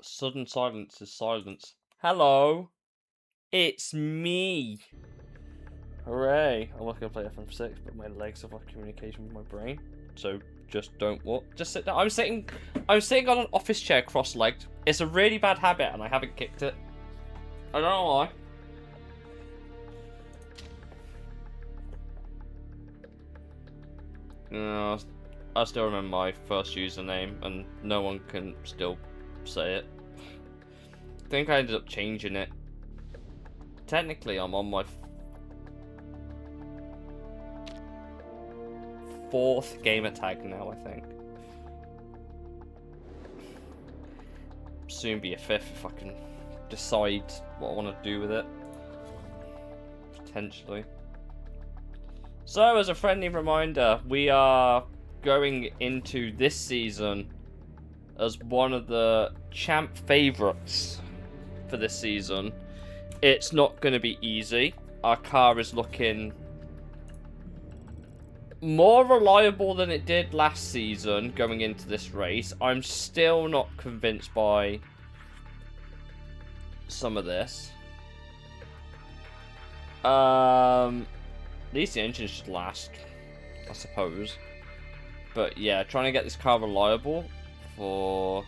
Sudden silence is silence. Hello, it's me. Hooray! I'm not gonna play FM6, but my legs have like communication with my brain. So just don't walk. Just sit down. I'm sitting on an office chair cross-legged. It's a really bad habit, and I haven't kicked it. I don't know why. No, I still remember my first username, and no one can still say it. I think I ended up changing it. Technically, I'm on my fourth gamer tag now, I think. Soon be a fifth if I can decide what I want to do with it. Potentially. So, as a friendly reminder, we are going into this season as one of the champ favourites for this season. It's not going to be easy. Our car is looking more reliable than it did last season going into this race. I'm still not convinced by some of this. At least the engine should last, I suppose. But yeah, trying to get this car reliable for...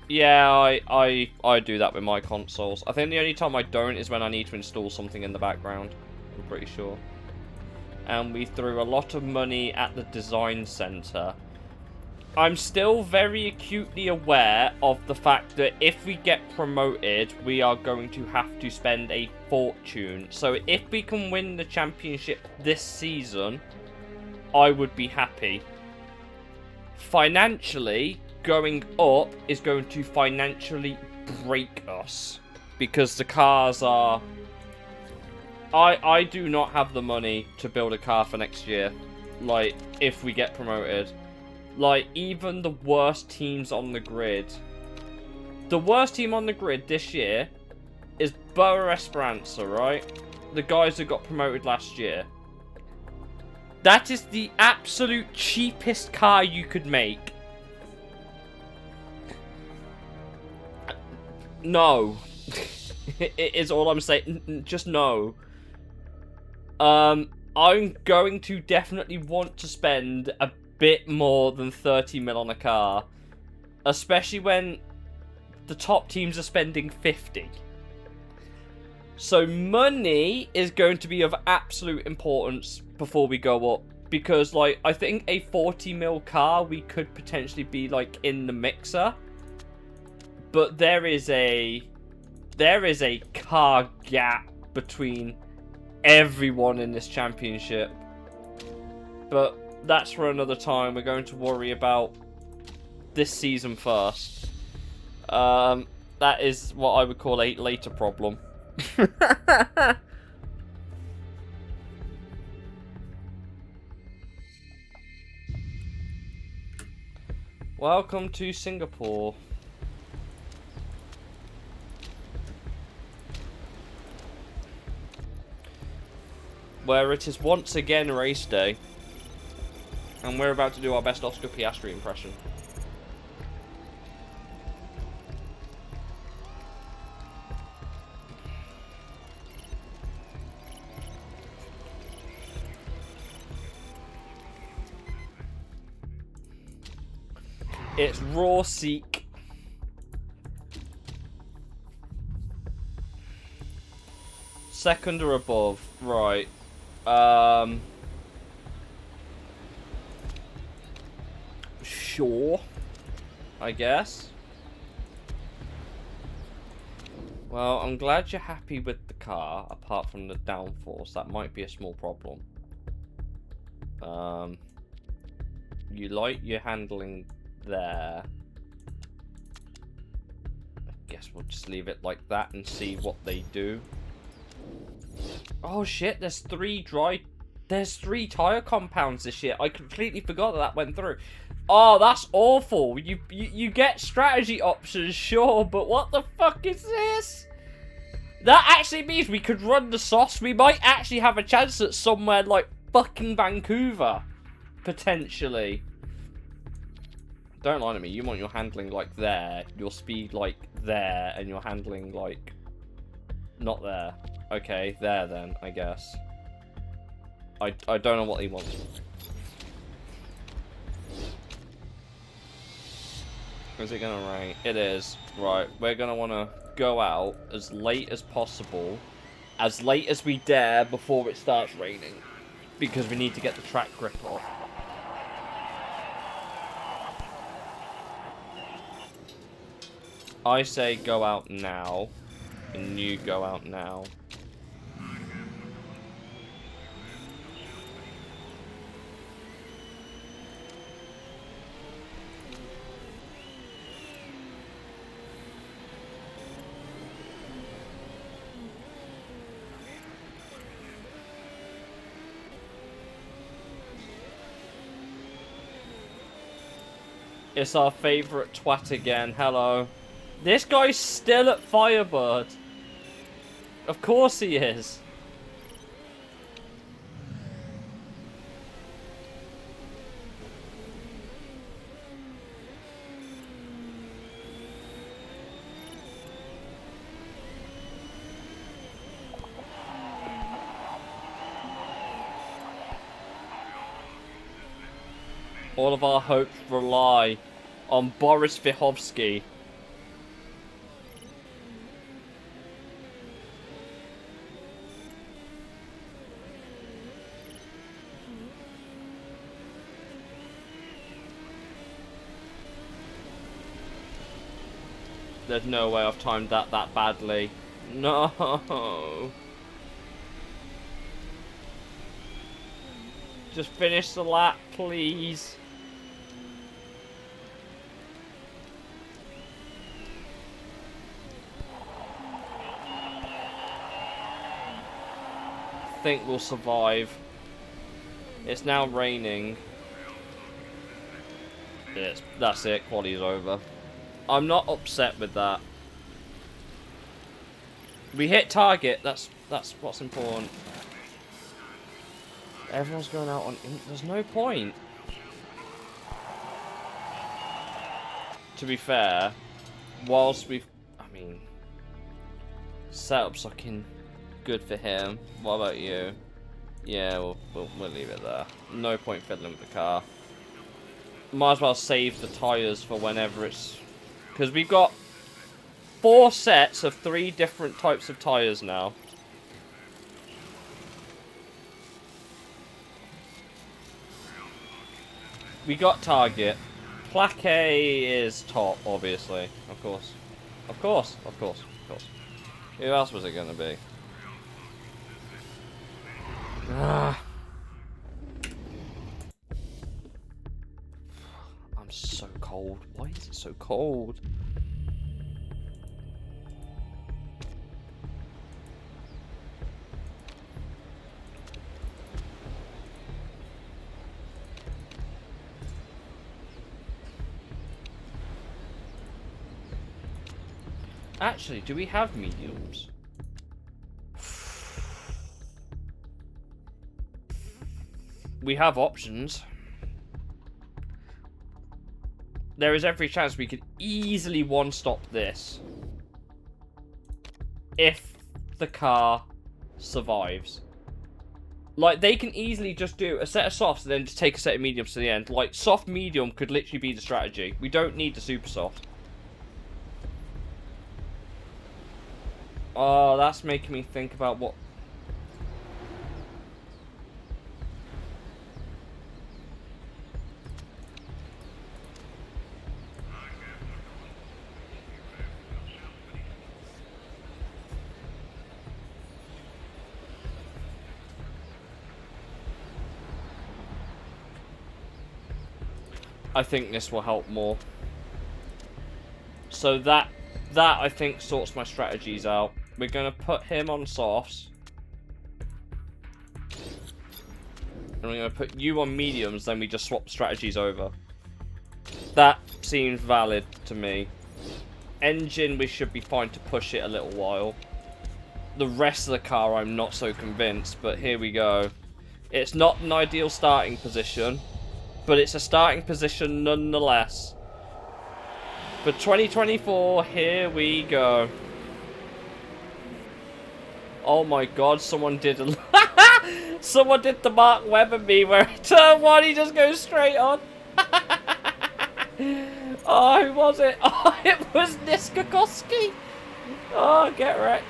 Yeah, I do that with my consoles. I think the only time I don't is when I need to install something in the background. I'm pretty sure. And we threw a lot of money at the design center. I'm still very acutely aware of the fact that if we get promoted, we are going to have to spend a fortune. So if we can win the championship this season, I would be happy. Financially, going up is going to financially break us. Because the cars are... I do not have the money to build a car for next year. Like, if we get promoted. Like, even the worst teams on the grid. The worst team on the grid this year is Boa Esperança, right? The guys who got promoted last year. That is the absolute cheapest car you could make. No. It is all I'm saying. Just no. I'm going to definitely want to spend a bit more than 30 mil on a car, especially when the top teams are spending 50. So money is going to be of absolute importance before we go up, because like I think a 40 mil car we could potentially be like in the mixer, but there is a car gap between everyone in this championship. But that's for another time. We're going to worry about this season first. That is what I would call a later problem. Welcome to Singapore. Where it is once again race day. And we're about to do our best Oscar Piastri impression. It's raw seek. Second or above, right. Sure, I guess. Well, I'm glad you're happy with the car, apart from the downforce. That might be a small problem. You like your handling there. I guess we'll just leave it like that and see what they do. Oh shit, there's three tire compounds this year. I completely forgot that went through. Oh, that's awful. You get strategy options, sure, but what the fuck is this? That actually means we could run the sauce. We might actually have a chance at somewhere like fucking Vancouver. Potentially. Don't lie to me. You want your handling like there, your speed like there, and your handling like not there. Okay, there then, I guess. I don't know what he wants. Is it gonna rain? It is. Right, we're gonna wanna go out as late as possible. As late as we dare before it starts raining. Because we need to get the track grip off. I say go out now. And you go out now. It's our favourite twat again. Hello. This guy's still at Firebird. Of course he is. All of our hopes rely on Boris Vyhovsky. There's no way I've timed that badly. No. Just finish the lap, please. I think we'll survive. It's now raining. Yes, that's it. Quali's over. I'm not upset with that. We hit target. That's what's important. Everyone's going out on. There's no point. To be fair, whilst we've, I mean, setup's looking good for him. What about you? Yeah, we'll leave it there. No point fiddling with the car. Might as well save the tyres for whenever it's. Because we've got 4 sets of 3 different types of tyres now. We got target. Plaque is top, obviously. Of course. Of course. Of course. Of course. Who else was it going to be? Ah. I'm so cold. Why is it so cold? Actually, do we have mediums? We have options. There is every chance we could easily one-stop this. If the car survives. Like, they can easily just do a set of softs and then just take a set of mediums to the end. Like, soft-medium could literally be the strategy. We don't need the super soft. Oh, that's making me think about what... I think this will help more. So that I think sorts my strategies out. We're going to put him on softs. And we're going to put you on mediums, then we just swap strategies over. That seems valid to me. Engine, we should be fine to push it a little while. The rest of the car, I'm not so convinced, but here we go. It's not an ideal starting position, but it's a starting position nonetheless. For 2024, here we go. Oh my god, someone did someone did the Mark Webber me where turn one he just goes straight on. Oh, who was it? Oh, it was Niskakoski. Oh, get wrecked.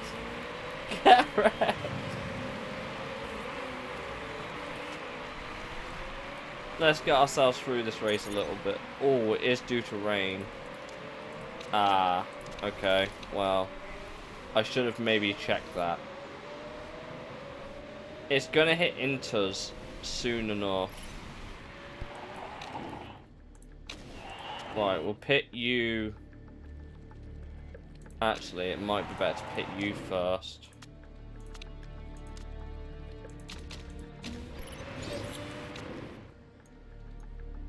Get wrecked. Let's get ourselves through this race a little bit. Oh, it is due to rain. Ah, okay. Well, I should have maybe checked that. It's gonna hit into us soon enough. Right, we'll pit you. Actually, it might be better to pit you first.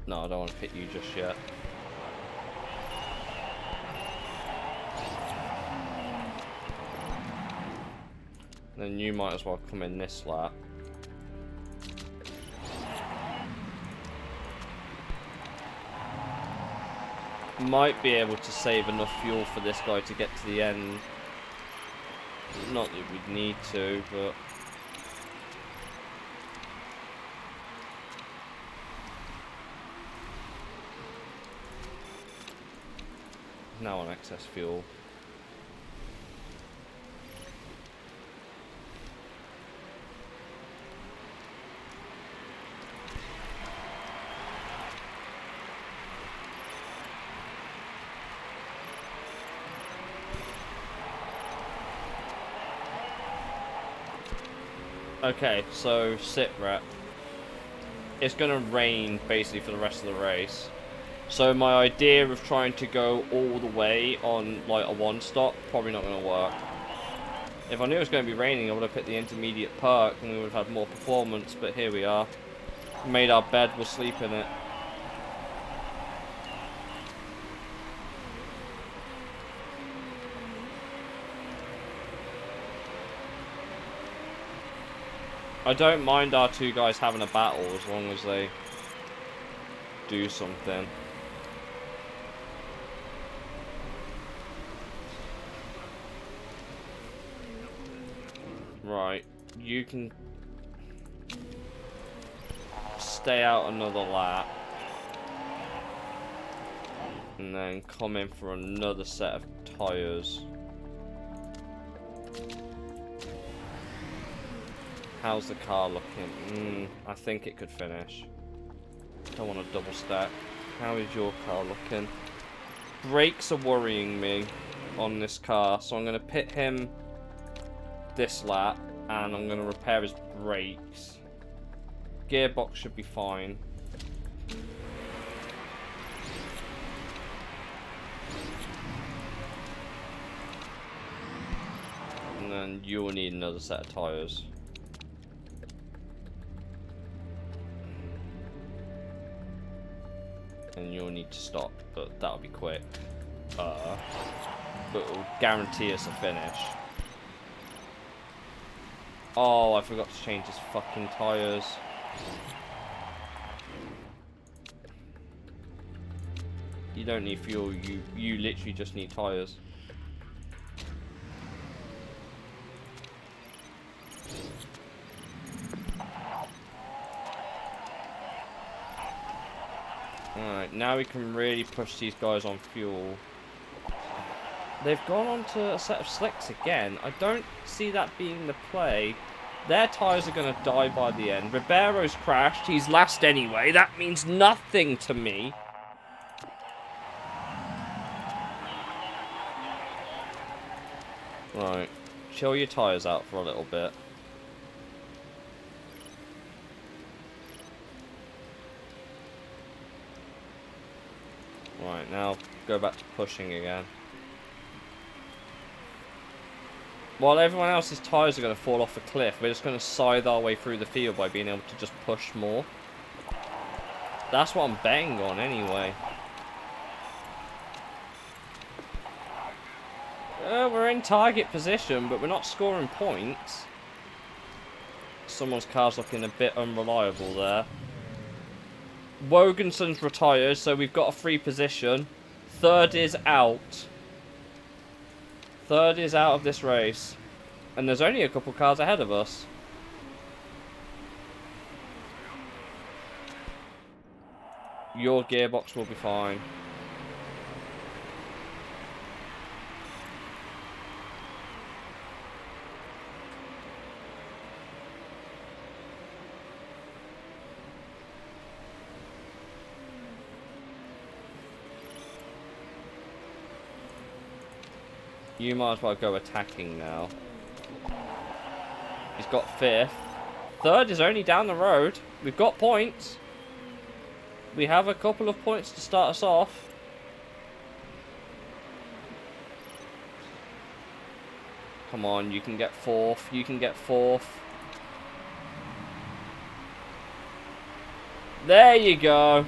No, I don't want to pit you just yet. Then you might as well come in this lap. Might be able to save enough fuel for this guy to get to the end. Not that we'd need to, but... Now on excess fuel. Okay, so sit rep. It's gonna rain basically for the rest of the race. So my idea of trying to go all the way on like a one stop, probably not gonna work. If I knew it was gonna be raining, I would have picked the intermediate perk and we would have had more performance, but here we are. Made our bed, we'll sleep in it. I don't mind our two guys having a battle as long as they do something. Right, you can stay out another lap and then come in for another set of tyres. How's the car looking? I think it could finish. Don't want to double stack. How is your car looking? Brakes are worrying me on this car, so I'm going to pit him this lap and I'm going to repair his brakes. Gearbox should be fine. And then you'll need another set of tyres. And you'll need to stop, but that'll be quick. But it'll guarantee us a finish. Oh, I forgot to change his fucking tyres. You don't need fuel, you literally just need tyres. Alright, now we can really push these guys on fuel. They've gone on to a set of slicks again. I don't see that being the play. Their tyres are going to die by the end. Ribeiro's crashed. He's last anyway. That means nothing to me. Right. Chill your tyres out for a little bit. Right, now go back to pushing again. While everyone else's tyres are going to fall off a cliff, we're just going to scythe our way through the field by being able to just push more. That's what I'm betting on anyway. We're in target position, but we're not scoring points. Someone's car's looking a bit unreliable there. Woganson's retired, so we've got a free position. Third is out. Third is out of this race. And there's only a couple cars ahead of us. Your gearbox will be fine. You might as well go attacking now. He's got fifth. Third is only down the road. We've got points. We have a couple of points to start us off. Come on, you can get fourth. You can get fourth. There you go.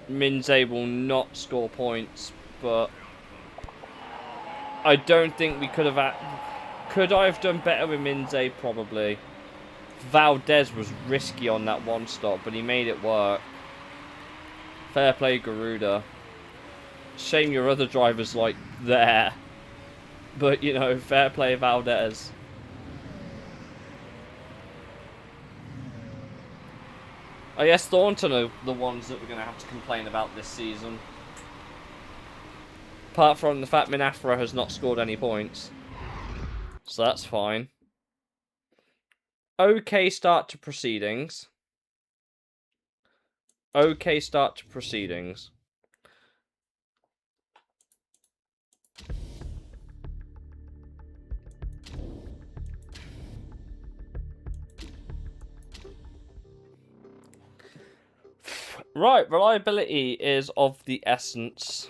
Minze will not score points, but I don't think we could have... Could I have done better with Minze? Probably. Valdez was risky on that one stop, but he made it work. Fair play, Garuda. Shame your other driver's, like, there. But, you know, fair play, Valdez. I guess Thornton are the ones that we're going to have to complain about this season. Apart from the fact Minafra has not scored any points. So that's fine. Okay start to proceedings. Okay start to proceedings. Right, reliability is of the essence.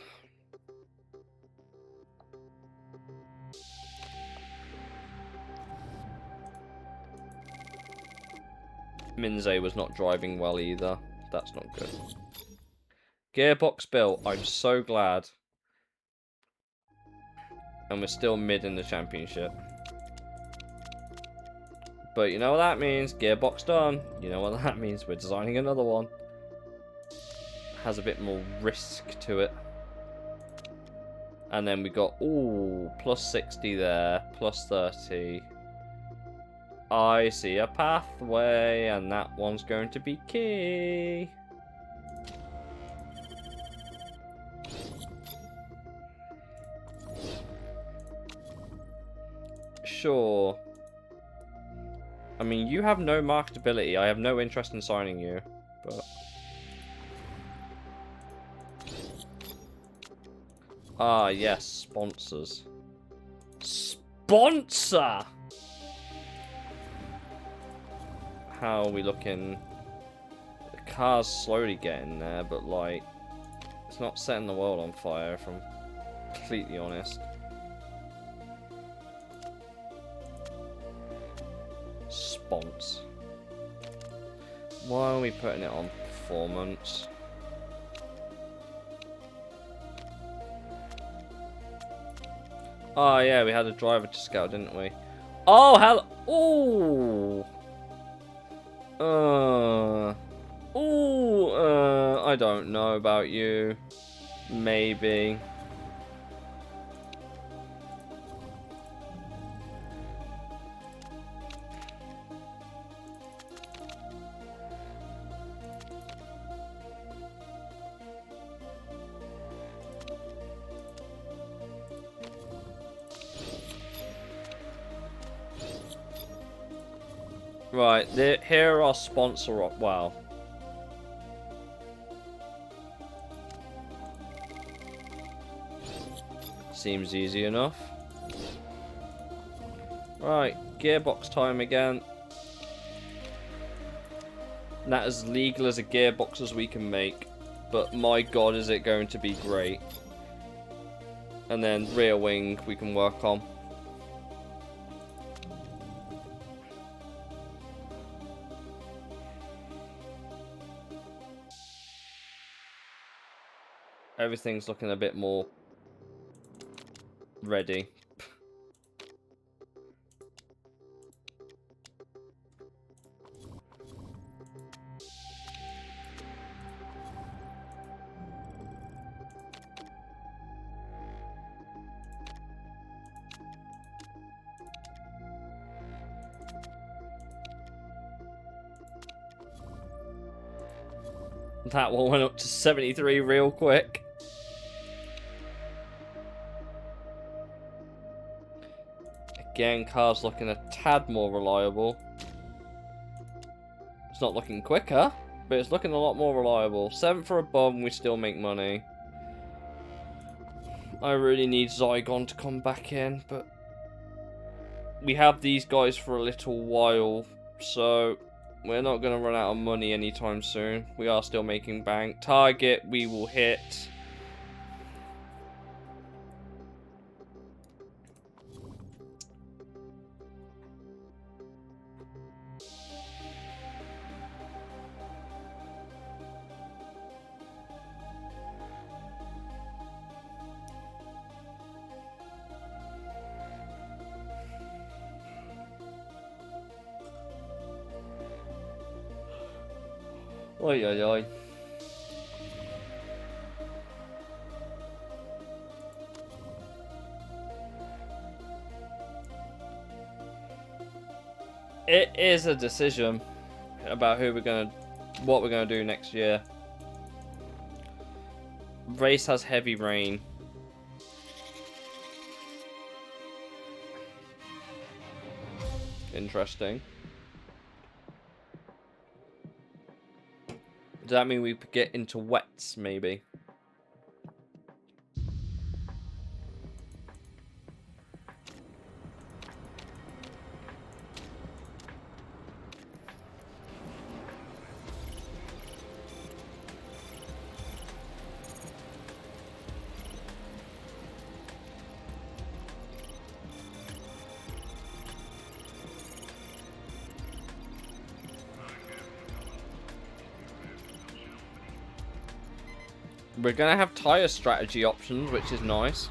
Minze was not driving well either. That's not good. Gearbox built. I'm so glad. And we're still mid in the championship. But you know what that means? Gearbox done. You know what that means? We're designing another one. Has a bit more risk to it. And then we got, ooh, plus 60 there, plus 30. I see a pathway, and that one's going to be key. Sure. I mean, you have no marketability. I have no interest in signing you, but... Ah, yes, sponsors. Sponsor! How are we looking? The car's slowly getting there, but, like, it's not setting the world on fire, if I'm completely honest. Spons. Why are we putting it on performance? Oh, yeah, we had a driver to scout, didn't we? Oh, hell. Ooh. I don't know about you. Maybe. Right, here are our sponsor... Wow. Seems easy enough. Right, gearbox time again. And that as legal as a gearbox as we can make. But my god, is it going to be great. And then rear wing we can work on. Everything's looking a bit more ready. That one went up to 73 real quick. Again, car's looking a tad more reliable. It's not looking quicker, but it's looking a lot more reliable. 7th for a bomb, we still make money. I really need Zygon to come back in, but we have these guys for a little while, so we're not going to run out of money anytime soon. We are still making bank. Target, we will hit. Oi, oi, oi. It is a decision about what we're gonna do next year. Race has heavy rain. Interesting. Does that mean we get into wets, maybe? We're gonna have tire strategy options, which is nice.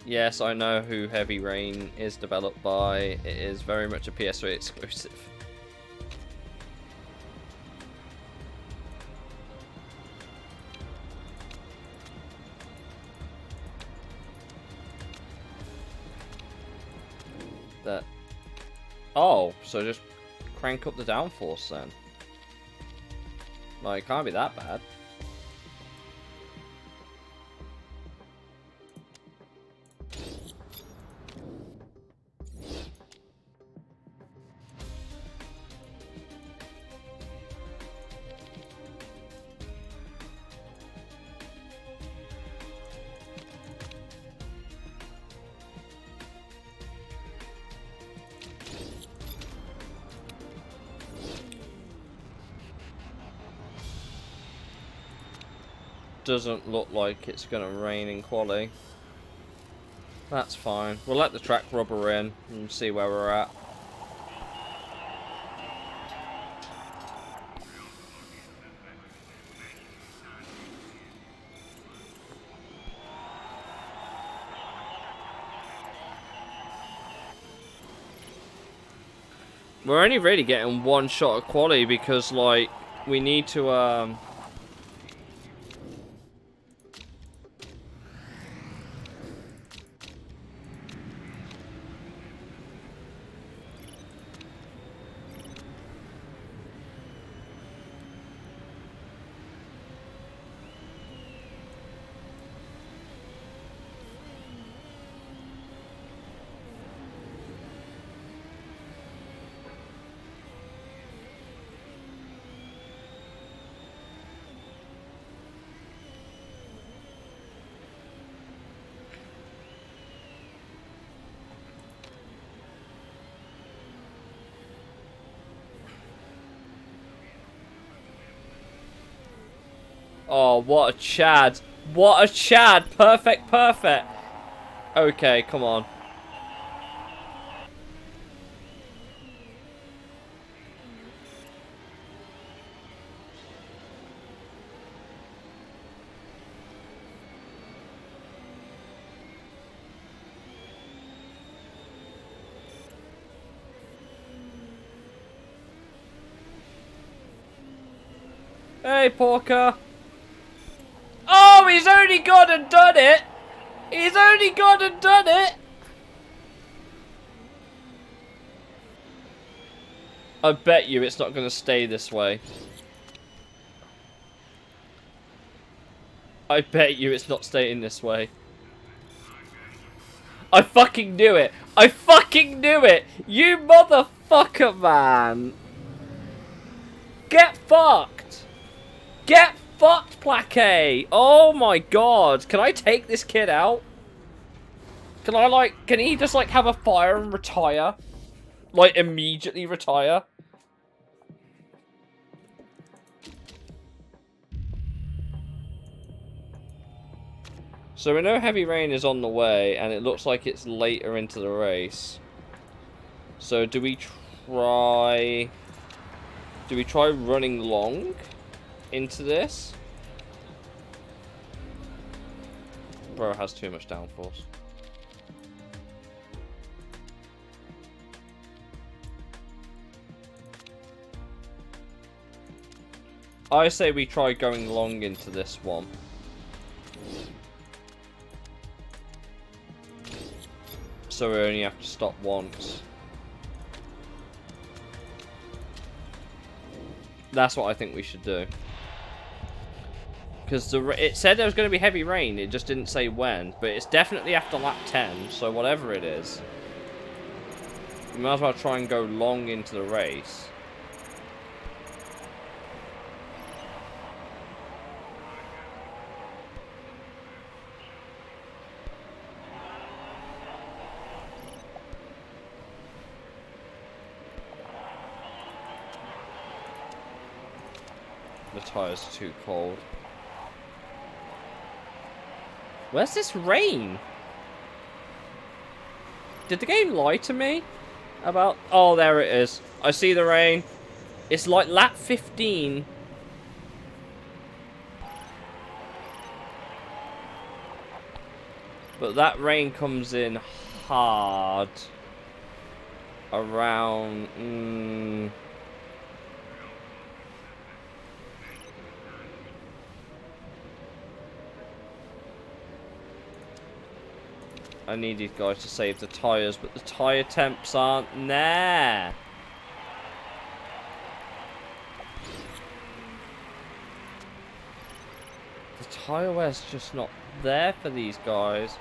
Yes, I know who Heavy Rain is developed by. It is very much a PS3 exclusive. That. Oh, so just crank up the downforce then. Like, it can't be that bad. Doesn't look like it's gonna rain in quali. That's fine. We'll let the track rubber in and see where we're at. We're only really getting one shot at quali because, like, we need to, oh, what a Chad. What a Chad. Perfect, perfect. Okay, come on. Hey, Porker. Oh, he's only gone and done it. He's only gone and done it. I bet you it's not going to stay this way. I bet you it's not staying this way. I fucking knew it. I fucking knew it. You motherfucker, man. Get fucked. Get fucked, Plaquet. Oh my god. Can I take this kid out? Can I, like, can he just, like, have a fire and retire? Like, immediately retire? So we know heavy rain is on the way, and it looks like it's later into the race. So do we try... Do we try running long into this? Bro has too much downforce. I say we try going long into this one. So we only have to stop once. That's what I think we should do. Because it said there was going to be heavy rain, it just didn't say when. But it's definitely after lap 10, so whatever it is. We might as well try and go long into the race. The tyres are too cold. Where's this rain? Did the game lie to me about... Oh, there it is. I see the rain. It's like lap 15. But that rain comes in hard. Around... I need these guys to save the tyres, but the tyre temps aren't there. The tyre wear's just not there for these guys.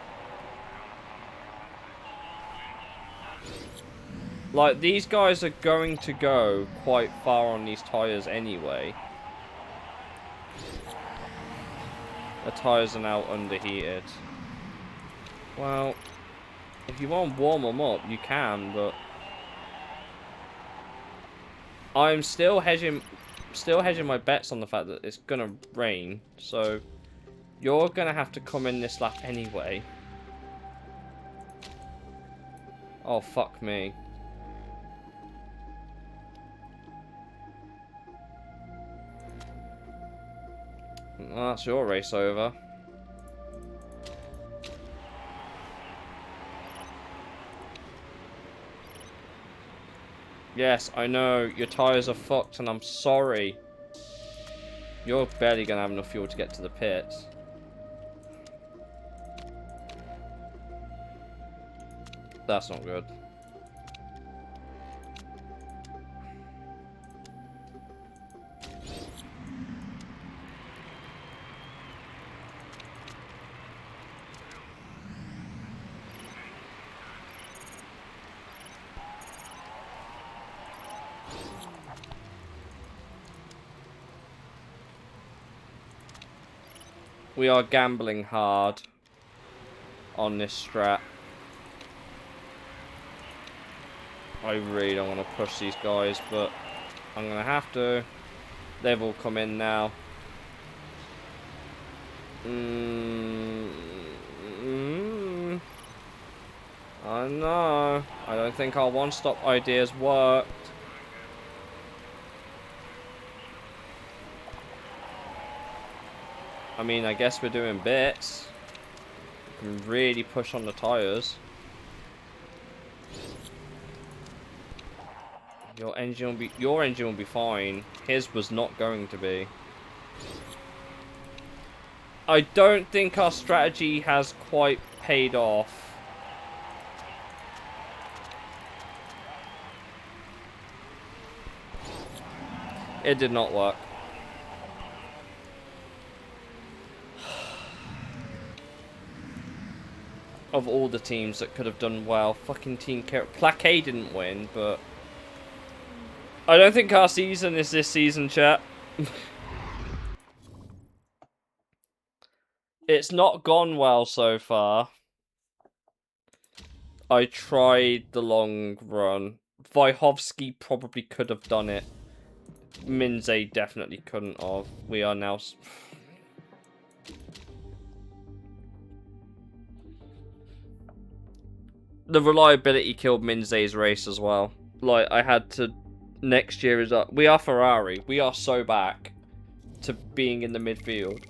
Like, these guys are going to go quite far on these tyres anyway. The tyres are now underheated. Well, if you want to warm them up, you can, but I'm still hedging my bets on the fact that it's gonna rain. So you're gonna have to come in this lap anyway. Oh fuck me. Well, that's your race over. Yes, I know, your tyres are fucked and I'm sorry. You're barely going to have enough fuel to get to the pits. That's not good. We are gambling hard on this strat. I really don't want to push these guys, but I'm going to have to. They've all come in now. I know. I don't think our one-stop ideas worked. I mean, I guess we're doing bits. We can really push on the tyres. Your engine will be fine. His was not going to be. I don't think our strategy has quite paid off. It did not work. of all the teams that could have done well. Fucking Team Plaquet didn't win, but I don't think our season is this season, chat. It's not gone well so far. I tried the long run. Vyhovsky probably could have done it. Minze definitely couldn't have. We are now... The reliability killed Minze's race as well. Like, I had to... Next year is up. We are Ferrari. We are so back to being in the midfield.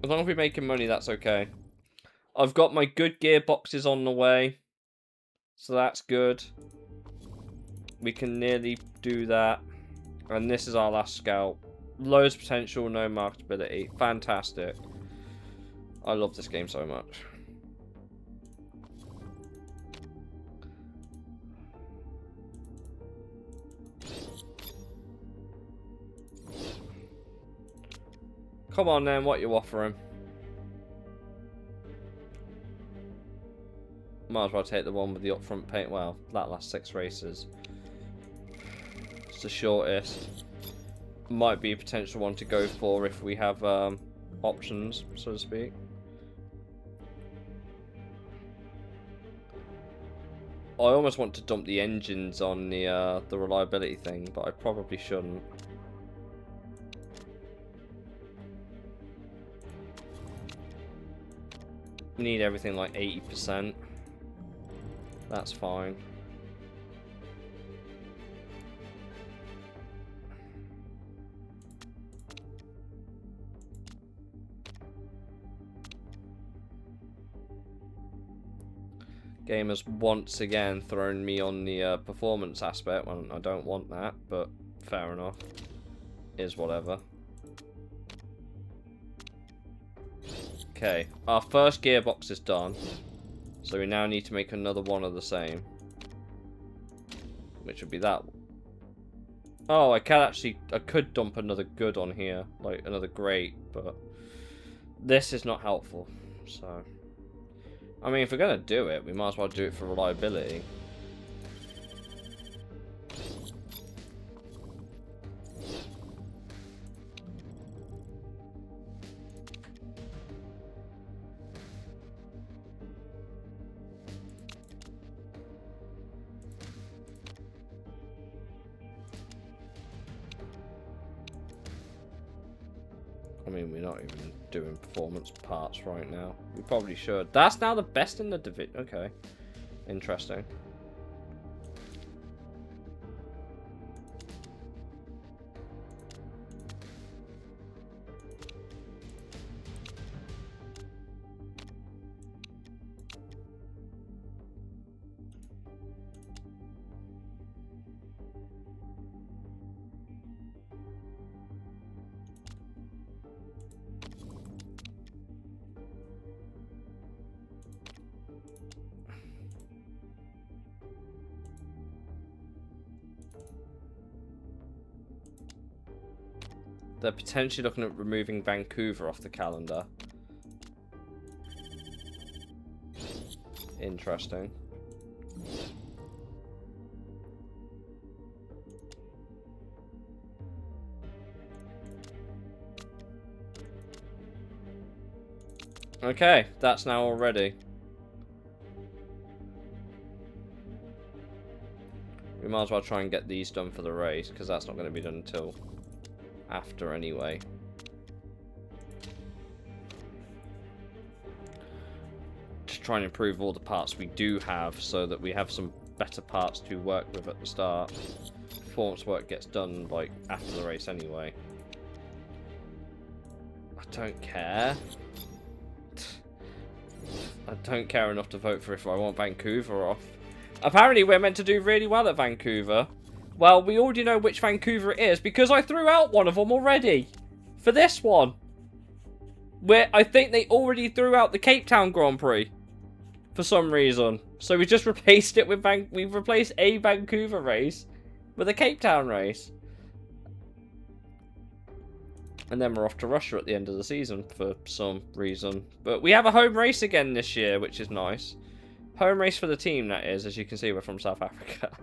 As long as we're making money, that's okay. I've got my good gearboxes on the way. So that's good. We can nearly do that. And this is our last scout. Loads of potential, no marketability. Fantastic. I love this game so much. Come on then, what you offering? Might as well take the one with the upfront paint. Well, that lasts 6 races. It's the shortest. Might be a potential one to go for if we have options, so to speak. I almost want to dump the engines on the reliability thing, but I probably shouldn't. We need everything like 80%. That's fine. Game has once again thrown me on the performance aspect. Well, I don't want that, but fair enough. Is whatever. Okay, our first gearbox is done. So we now need to make another one of the same. Which would be that one. Oh, I could dump another good on here. Like, another great, but this is not helpful. So, I mean, if we're going to do it, we might as well do it for reliability. I mean, we're not even doing performance parts right now. We probably should. That's now the best in the division. Okay. Interesting. They're potentially looking at removing Vancouver off the calendar. Interesting. Okay, that's now already. We might as well try and get these done for the race, because that's not going to be done until after anyway. Just try and improve all the parts we do have so that we have some better parts to work with at the start. Performance work gets done like after the race anyway. I don't care. I don't care enough to vote for if I want Vancouver off. Apparently we're meant to do really well at Vancouver. Well, we already know which Vancouver it is because I threw out one of them already. For this one. Where I think they already threw out the Cape Town Grand Prix. For some reason. So we just replaced it with we've replaced a Vancouver race with a Cape Town race. And then we're off to Russia at the end of the season for some reason. But we have a home race again this year, which is nice. Home race for the team, that is. As you can see, we're from South Africa.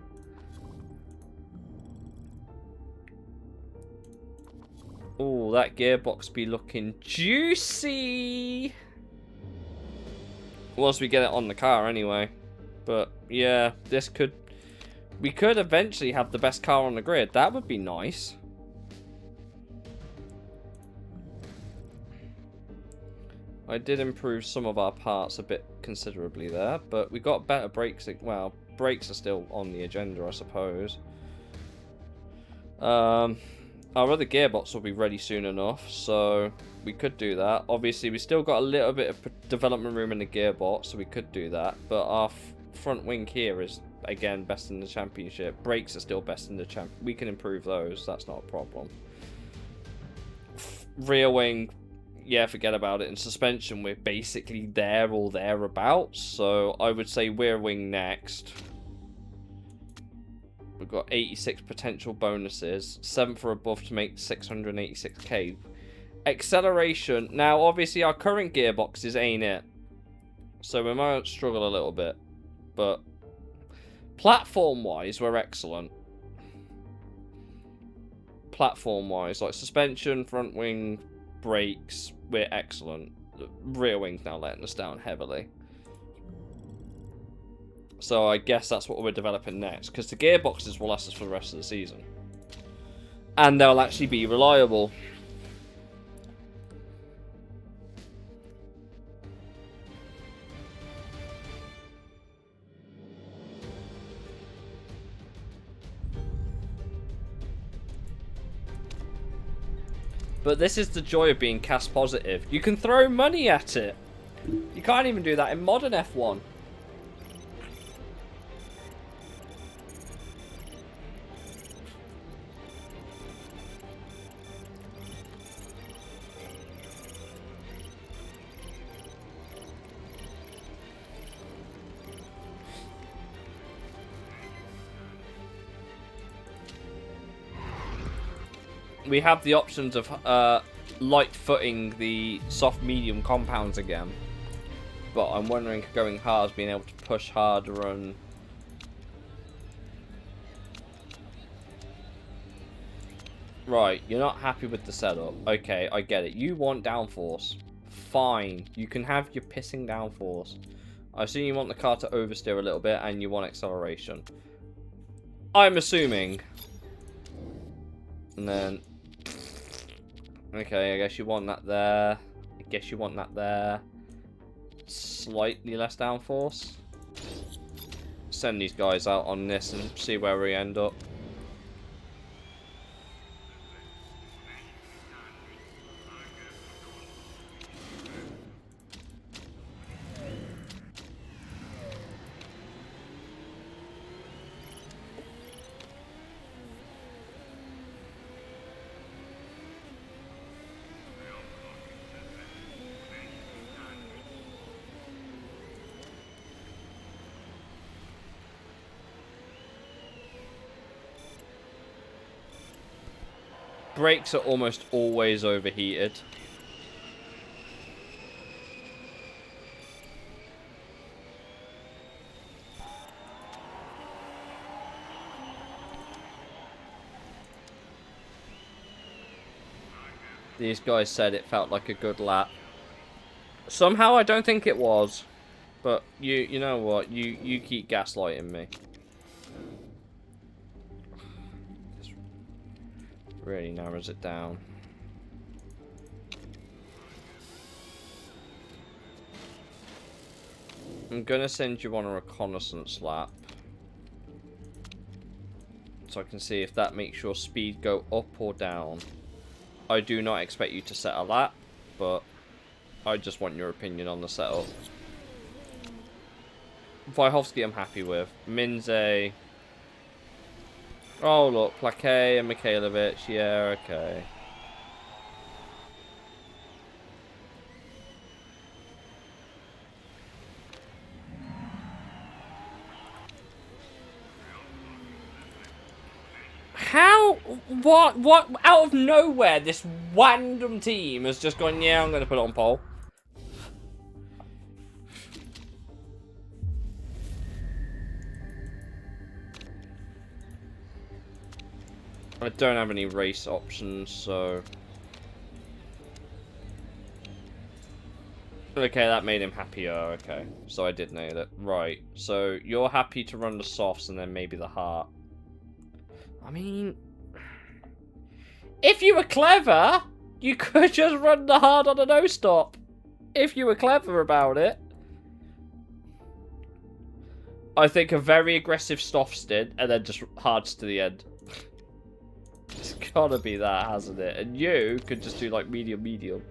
Oh, that gearbox be looking juicy. Once we get it on the car anyway. But yeah, this could... We could eventually have the best car on the grid. That would be nice. I did improve some of our parts a bit considerably there, but we got better brakes. Well, brakes are still on the agenda, I suppose. Our other gearbox will be ready soon enough, so we could do that. Obviously, we still got a little bit of development room in the gearbox, so we could do that. But our front wing here is, again, best in the championship. Brakes are still best in the champ. We can improve those. That's not a problem. Rear wing, yeah, forget about it. And suspension, we're basically there or thereabouts. So I would say rear wing next. We've got 86 potential bonuses. 7th or above to make 686k. Acceleration. Now, obviously, our current gearboxes ain't it. So we might struggle a little bit. But platform-wise, we're excellent. Platform-wise, like suspension, front wing, brakes, we're excellent. The rear wing's now letting us down heavily. So I guess that's what we're developing next, because the gearboxes will last us for the rest of the season. And they'll actually be reliable. But this is the joy of being cast positive. You can throw money at it. You can't even do that in modern F1. We have the options of light footing the soft medium compounds again, but I'm wondering if going hard, being able to push harder and right, you're not happy with the setup. Okay, I get it. You want downforce. Fine, you can have your pissing downforce. I assume you want the car to oversteer a little bit and you want acceleration. I'm assuming. And then okay, I guess you want that there. I guess you want that there. Slightly less downforce. Send these guys out on this and see where we end up. Brakes are almost always overheated. These guys said it felt like a good lap. Somehow I don't think it was. But you know what? You keep gaslighting me. Really narrows it down. I'm gonna send you on a reconnaissance lap, so I can see if that makes your speed go up or down. I do not expect you to set a lap, but I just want your opinion on the setup. Vyhovsky I'm happy with. Minze. Oh look, Plaquet and Mikhailovich, yeah, okay. How? What? Out of nowhere, this random team has just gone, yeah, I'm going to put it on pole. I don't have any race options, so... Okay, that made him happier, okay. So I did nail it. Right, so you're happy to run the softs and then maybe the hard. I mean... If you were clever, you could just run the hard on a no-stop. If you were clever about it. I think a very aggressive soft stint and then just hards to the end. It's gotta be that, hasn't it? And you could just do like medium.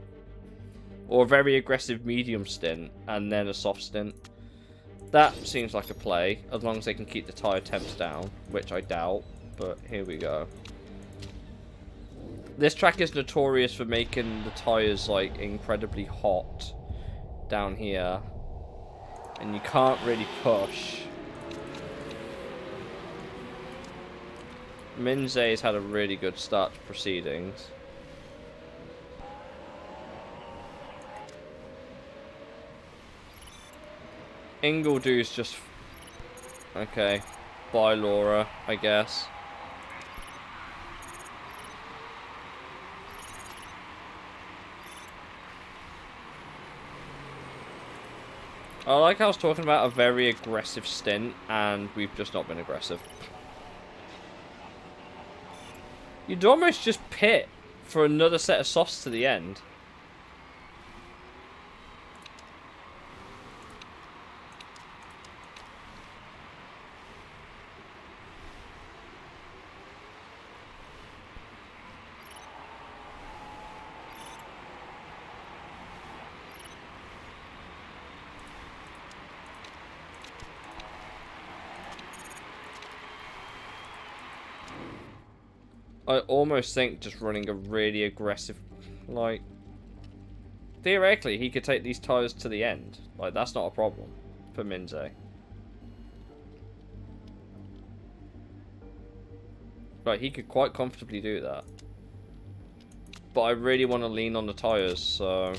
Or a very aggressive medium stint and then a soft stint. That seems like a play, as long as they can keep the tyre temps down, which I doubt, but here we go. This track is notorious for making the tyres like incredibly hot down here. And you can't really push. Minze's had a really good start to proceedings. Ingledew's just... Okay. Bye, Laura, I guess. I like how I was talking about a very aggressive stint, and we've just not been aggressive. You'd almost just pit for another set of softs to the end. I almost think just running a really aggressive, like, theoretically he could take these tyres to the end. Like, that's not a problem for Minze. Like, he could quite comfortably do that. But I really want to lean on the tyres, so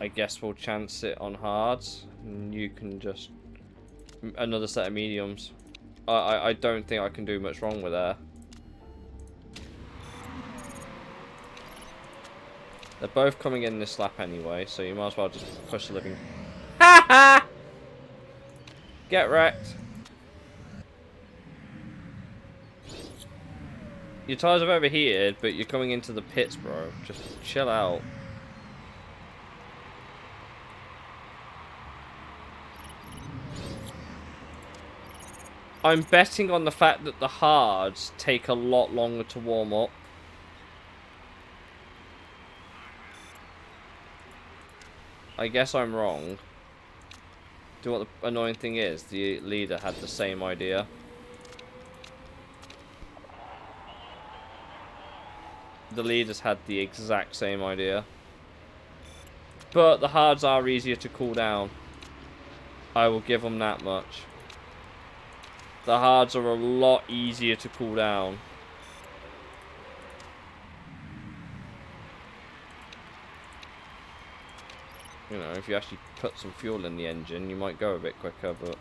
I guess we'll chance it on hards. And you can just... Another set of mediums. I don't think I can do much wrong with that. They're both coming in this lap anyway, so you might as well just push the living... Ha ha! Get wrecked. Your tyres have overheated, but you're coming into the pits, bro. Just chill out. I'm betting on the fact that the hards take a lot longer to warm up. I guess I'm wrong. Do you know what the annoying thing is? The leader had the same idea. The leaders had the exact same idea. But the hards are easier to cool down. I will give them that much. The hards are a lot easier to cool down. You know, if you actually put some fuel in the engine, you might go a bit quicker, but...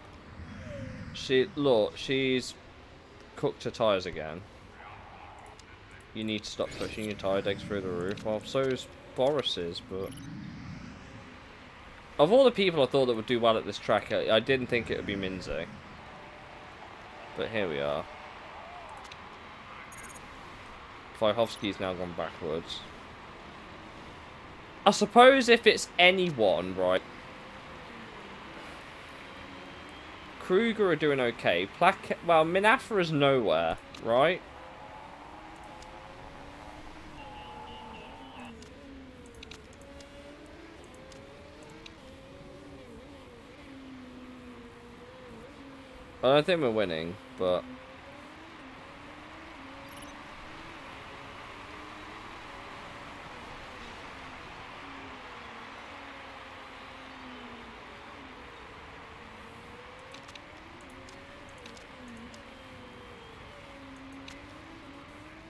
Look, she's cooked her tyres again. You need to stop pushing your tyre decks through the roof. Well, so is Boris's, but... Of all the people I thought that would do well at this track, I didn't think it would be Minze. But here we are. Vyhovsky's now gone backwards. I suppose if it's anyone, right? Kruger are doing okay. Well, Minafa is nowhere, right? I don't think we're winning, but...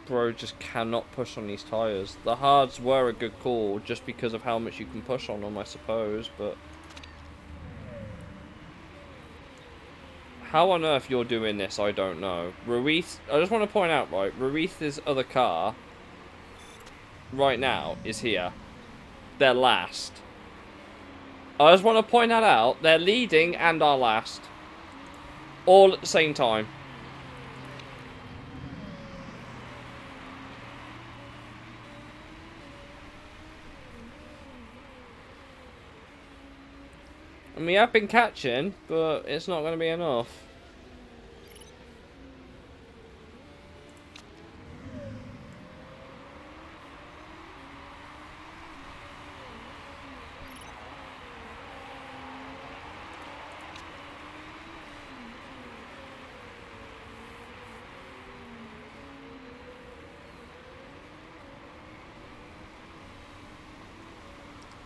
Bro just cannot push on these tyres. The hards were a good call just because of how much you can push on them, I suppose, but... How on earth you're doing this, I don't know. Ruiz, I just want to point out, right, Ruiz's other car, right now, is here. They're last. I just want to point that out. They're leading and are last. All at the same time. And we have been catching, but it's not going to be enough.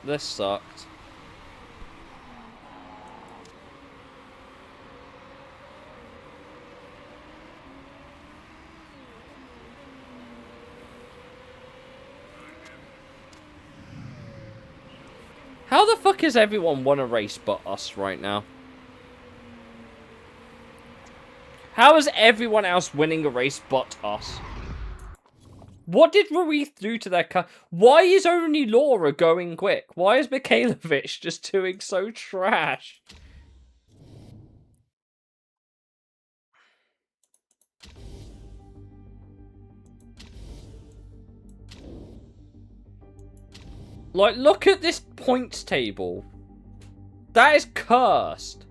This sucked. How the fuck is everyone won a race but us right now? How is everyone else winning a race but us? What did Ruiz do to their car? Why is only Laura going quick? Why is Mikhailovich just doing so trash? Like, look at this points table. That is cursed.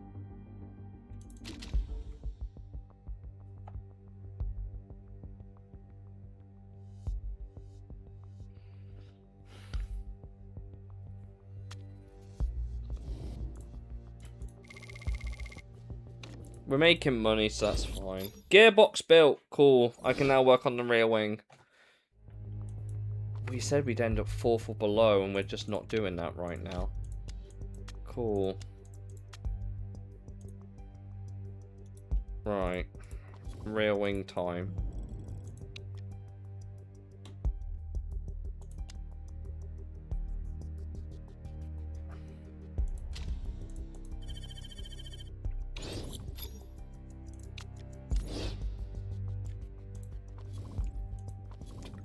We're making money, so that's fine. Gearbox built. Cool. I can now work on the rear wing. We said we'd end up 4th or below, and we're just not doing that right now. Cool. Right. Rear wing time.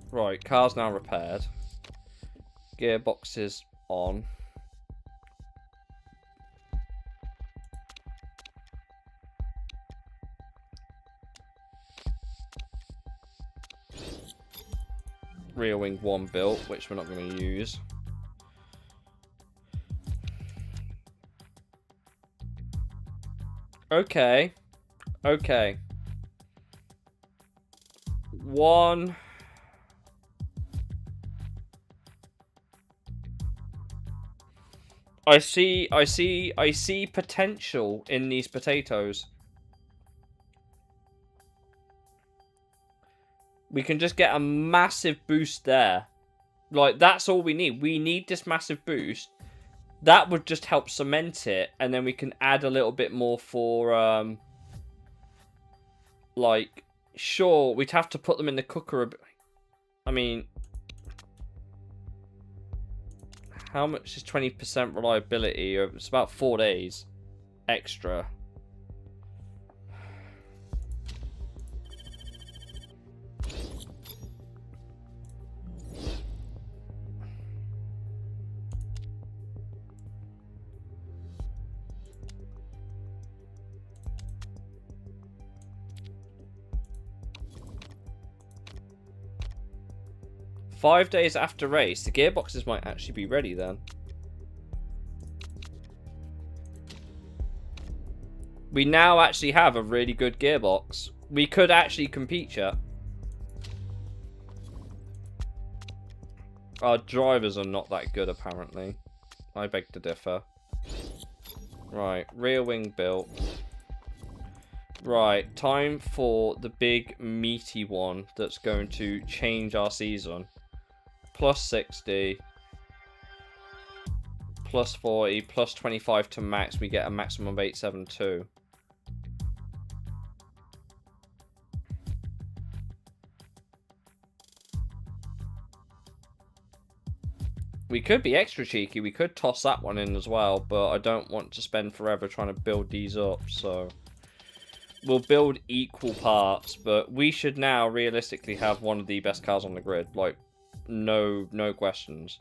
Right, car's now repaired. Gearbox is on. Rear wing 1 built, which we're not going to use. Okay. Okay. 1... I see potential in these potatoes. We can just get a massive boost there. Like, that's all we need. We need this massive boost. That would just help cement it, and then we can add a little bit more for, like, sure, we'd have to put them in the cooker a bit. I mean... How much is 20% reliability? It's about 4 days extra. Five days after race, the gearboxes might actually be ready then. We now actually have a really good gearbox. We could actually compete, chat. Our drivers are not that good, apparently. I beg to differ. Right, rear wing built. Right, time for the big meaty one that's going to change our season. Plus 60, plus 40, plus 25 to max, we get a maximum of 872. We could be extra cheeky. We could toss that one in as well, but I don't want to spend forever trying to build these up, so... We'll build equal parts, but we should now realistically have one of the best cars on the grid. Like, no questions.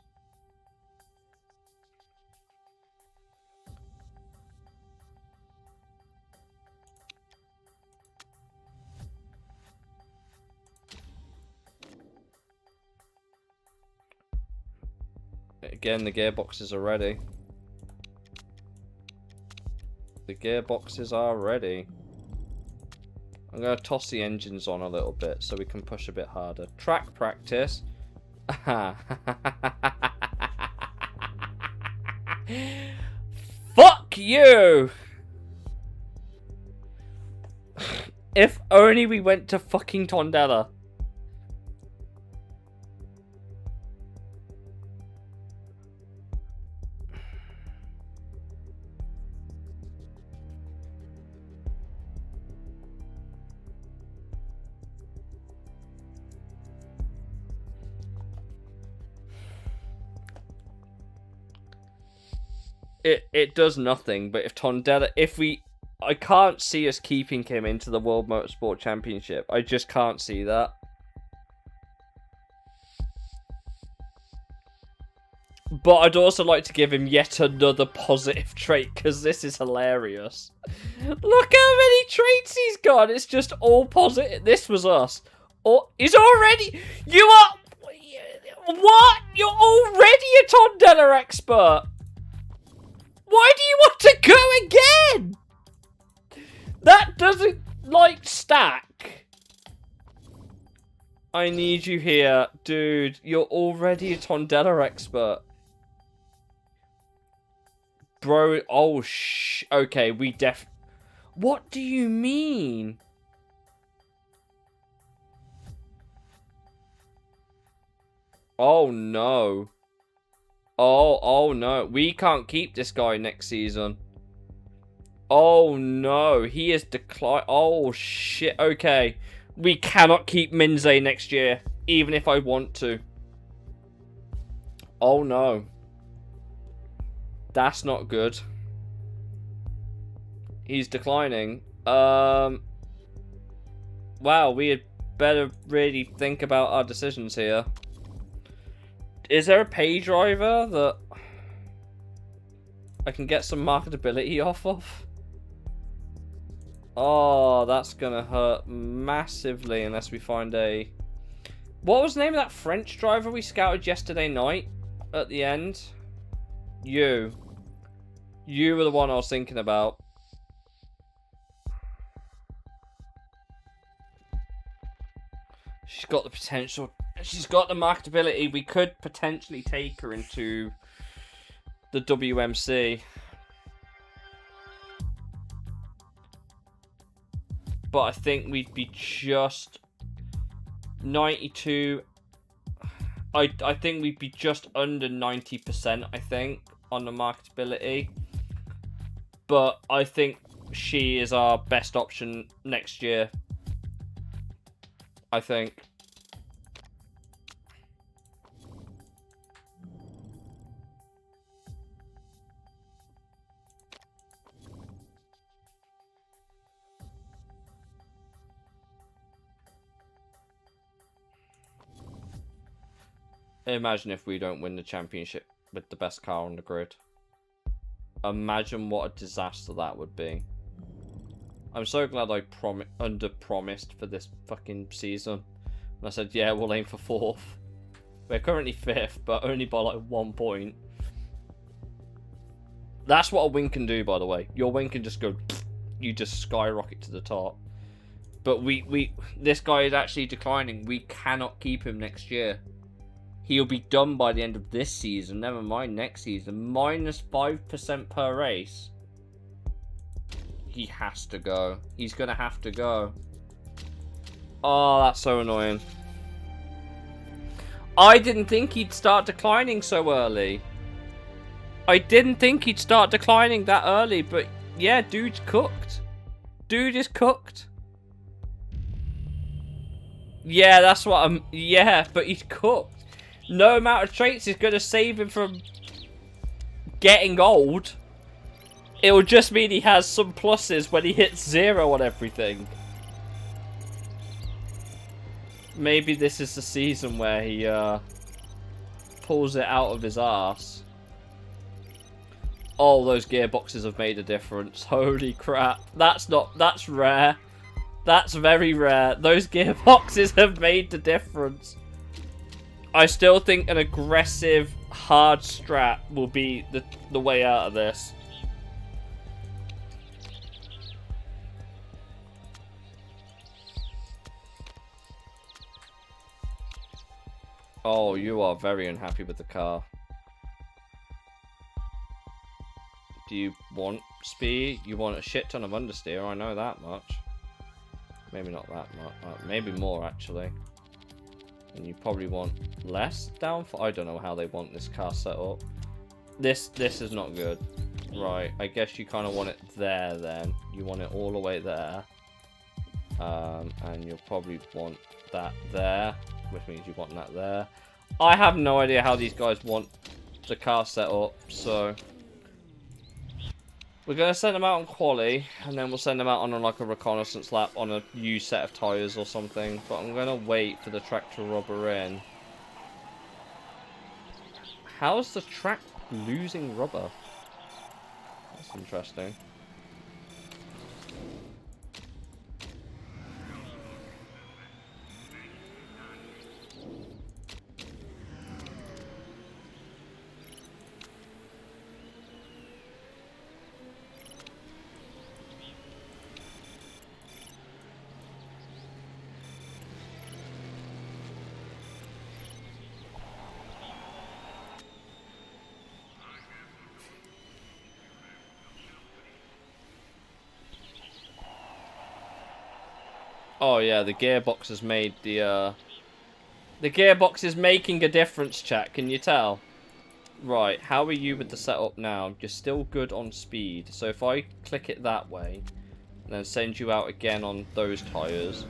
Again, the gearboxes are ready. The gearboxes are ready. I'm going to toss the engines on a little bit so we can push a bit harder. Track practice. Fuck you! If only we went to fucking Tondela. It does nothing, but if Tondela, I can't see us keeping him into the World Motorsport Championship. I just can't see that. But I'd also like to give him yet another positive trait, because this is hilarious. Look how many traits he's got. It's just all positive. This was us. Oh, he's already... You are... What? You're already a Tondela expert. Why do you want to go again? That doesn't, like, stack. I need you here. Dude, you're already a Tondela expert. Bro, oh, okay, What do you mean? Oh, no. Oh no. We can't keep this guy next season. Oh no. He is declined. Oh shit. Okay. We cannot keep Minze next year. Even if I want to. Oh no. That's not good. He's declining. Wow, we had better really think about our decisions here. Is there a pay driver that I can get some marketability off of? Oh, that's gonna hurt massively unless we find a... What was the name of that French driver we scouted yesterday night at the end? You. You were the one I was thinking about. She's got the potential. She's got the marketability. We could potentially take her into the WMC. But I think we'd be just 92. I think we'd be just under 90%, I think, on the marketability. But I think she is our best option next year. I think. Imagine if we don't win the championship with the best car on the grid. Imagine what a disaster that would be. I'm so glad I under-promised for this fucking season. And I said, yeah, we'll aim for 4th. We're currently 5th, but only by like 1 point. That's what a win can do, by the way. Your win can just go... You just skyrocket to the top. But this guy is actually declining. We cannot keep him next year. He'll be done by the end of this season. Never mind next season. Minus 5% per race. He has to go. He's going to have to go. Oh, that's so annoying. I didn't think he'd start declining so early. I didn't think he'd start declining that early, but yeah, dude's cooked. Dude is cooked. Yeah, that's what I'm... Yeah, but he's cooked. no amount of traits is going to save him from getting old. It will just mean he has some pluses when he hits 0 on everything. Maybe this is the season where he pulls it out of his arse. Oh, those gearboxes have made a difference. Holy crap. That's rare. That's very rare. Those gearboxes have made the difference. I still think an aggressive, hard strat will be the way out of this. Oh, you are very unhappy with the car. Do you want speed? You want a shit ton of understeer, I know that much. Maybe not that much. Maybe more, actually. And you probably want less downforce. I don't know how they want this car set up. This is not good. Right, I guess you kind of want it there then. You want it all the way there. And you'll probably want that there, which means you want that there. I have no idea how these guys want the car set up, so we're going to send them out on quali, and then we'll send them out on like a reconnaissance lap on a used set of tyres or something. But I'm going to wait for the track to rubber in. How's the track losing rubber? That's interesting. Oh yeah, the gearbox has made the gearbox is making a difference, chat. Can you tell? Right, how are you with the setup now? You're still good on speed. So if I click it that way, and then send you out again on those tyres,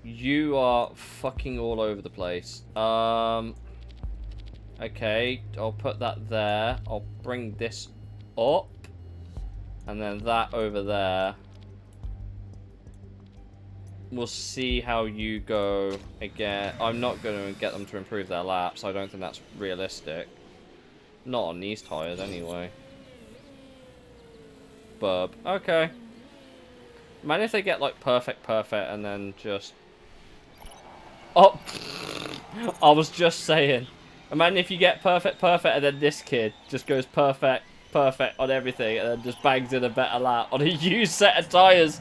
you are fucking all over the place. Okay, I'll put that there. I'll bring this up, and then that over there. We'll see how you go again. I'm not going to get them to improve their laps. I don't think that's realistic. Not on these tyres, anyway. Bub. Okay. Man, if they get, like, perfect, and then just... Oh! I was just saying. Imagine if you get perfect, and then this kid just goes perfect on everything, and then just bangs in a better lap on a used set of tyres.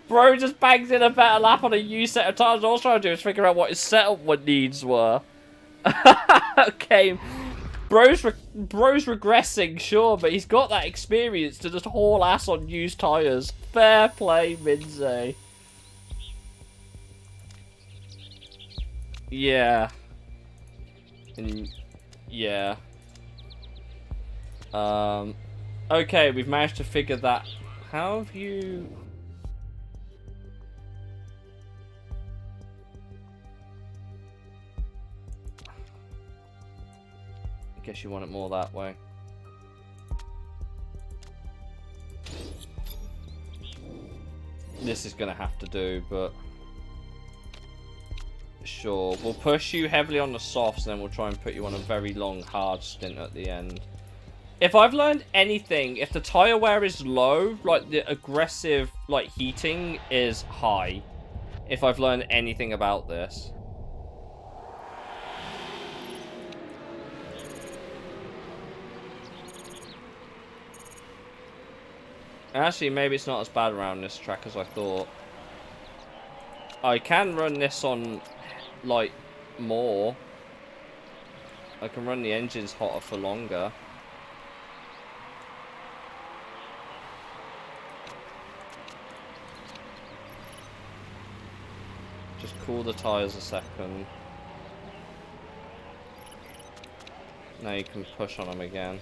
Bro just bangs in a better lap on a used set of tyres. All I was trying to do is figure out what his setup needs were. Okay. Bro's regressing, sure, but he's got that experience to just haul ass on used tyres. Fair play, Minze. Yeah. Yeah. Okay, we've managed to figure that. How have you... I guess you want it more that way. This is gonna have to do, but... Sure, we'll push you heavily on the softs, and then we'll try and put you on a very long, hard stint at the end. If I've learned anything, if the tyre wear is low, like, the aggressive, like, heating is high. If I've learned anything about this. Actually, maybe it's not as bad around this track as I thought. I can run this on, like, more. I can run the engines hotter for longer. Just cool the tyres a second. Now you can push on them again.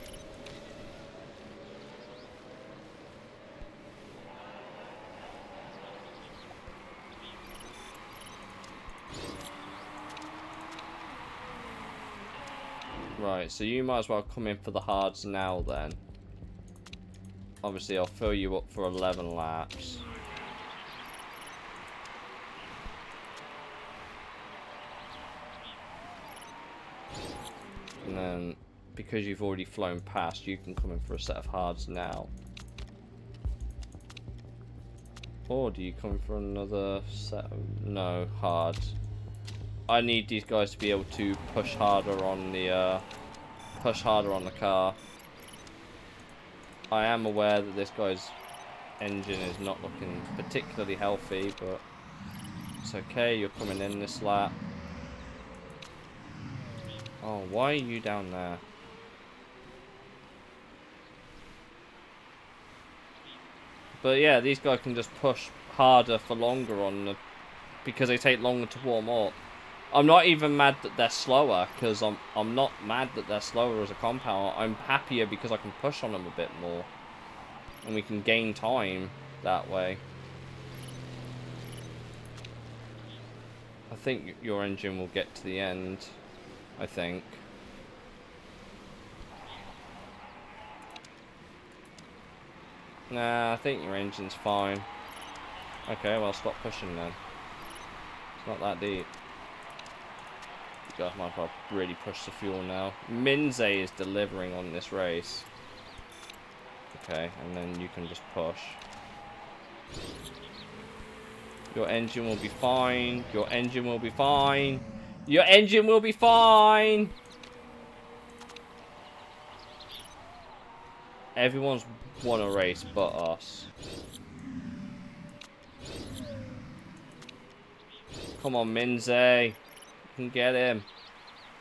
Right, so you might as well come in for the hards now then. Obviously, I'll fill you up for 11 laps. And then, because you've already flown past, you can come in for a set of hards now. Or do you come in for another set of... No, hards. I need these guys to be able to push harder on the car. I am aware that this guy's engine is not looking particularly healthy, but it's okay. You're coming in this lap. Oh, why are you down there? But yeah, these guys can just push harder for longer on the, because they take longer to warm up. I'm not even mad that they're slower, because I'm not mad that they're slower as a compound. I'm happier because I can push on them a bit more. And we can gain time that way. I think your engine will get to the end. I think. Nah, I think your engine's fine. Okay, well, stop pushing then. It's not that deep. You guys might as well really push the fuel now. Minze is delivering on this race. Okay, and then you can just push. Your engine will be fine. Your engine will be fine. Your engine will be fine! Everyone's won a race but us. Come on, Minze. You can get him.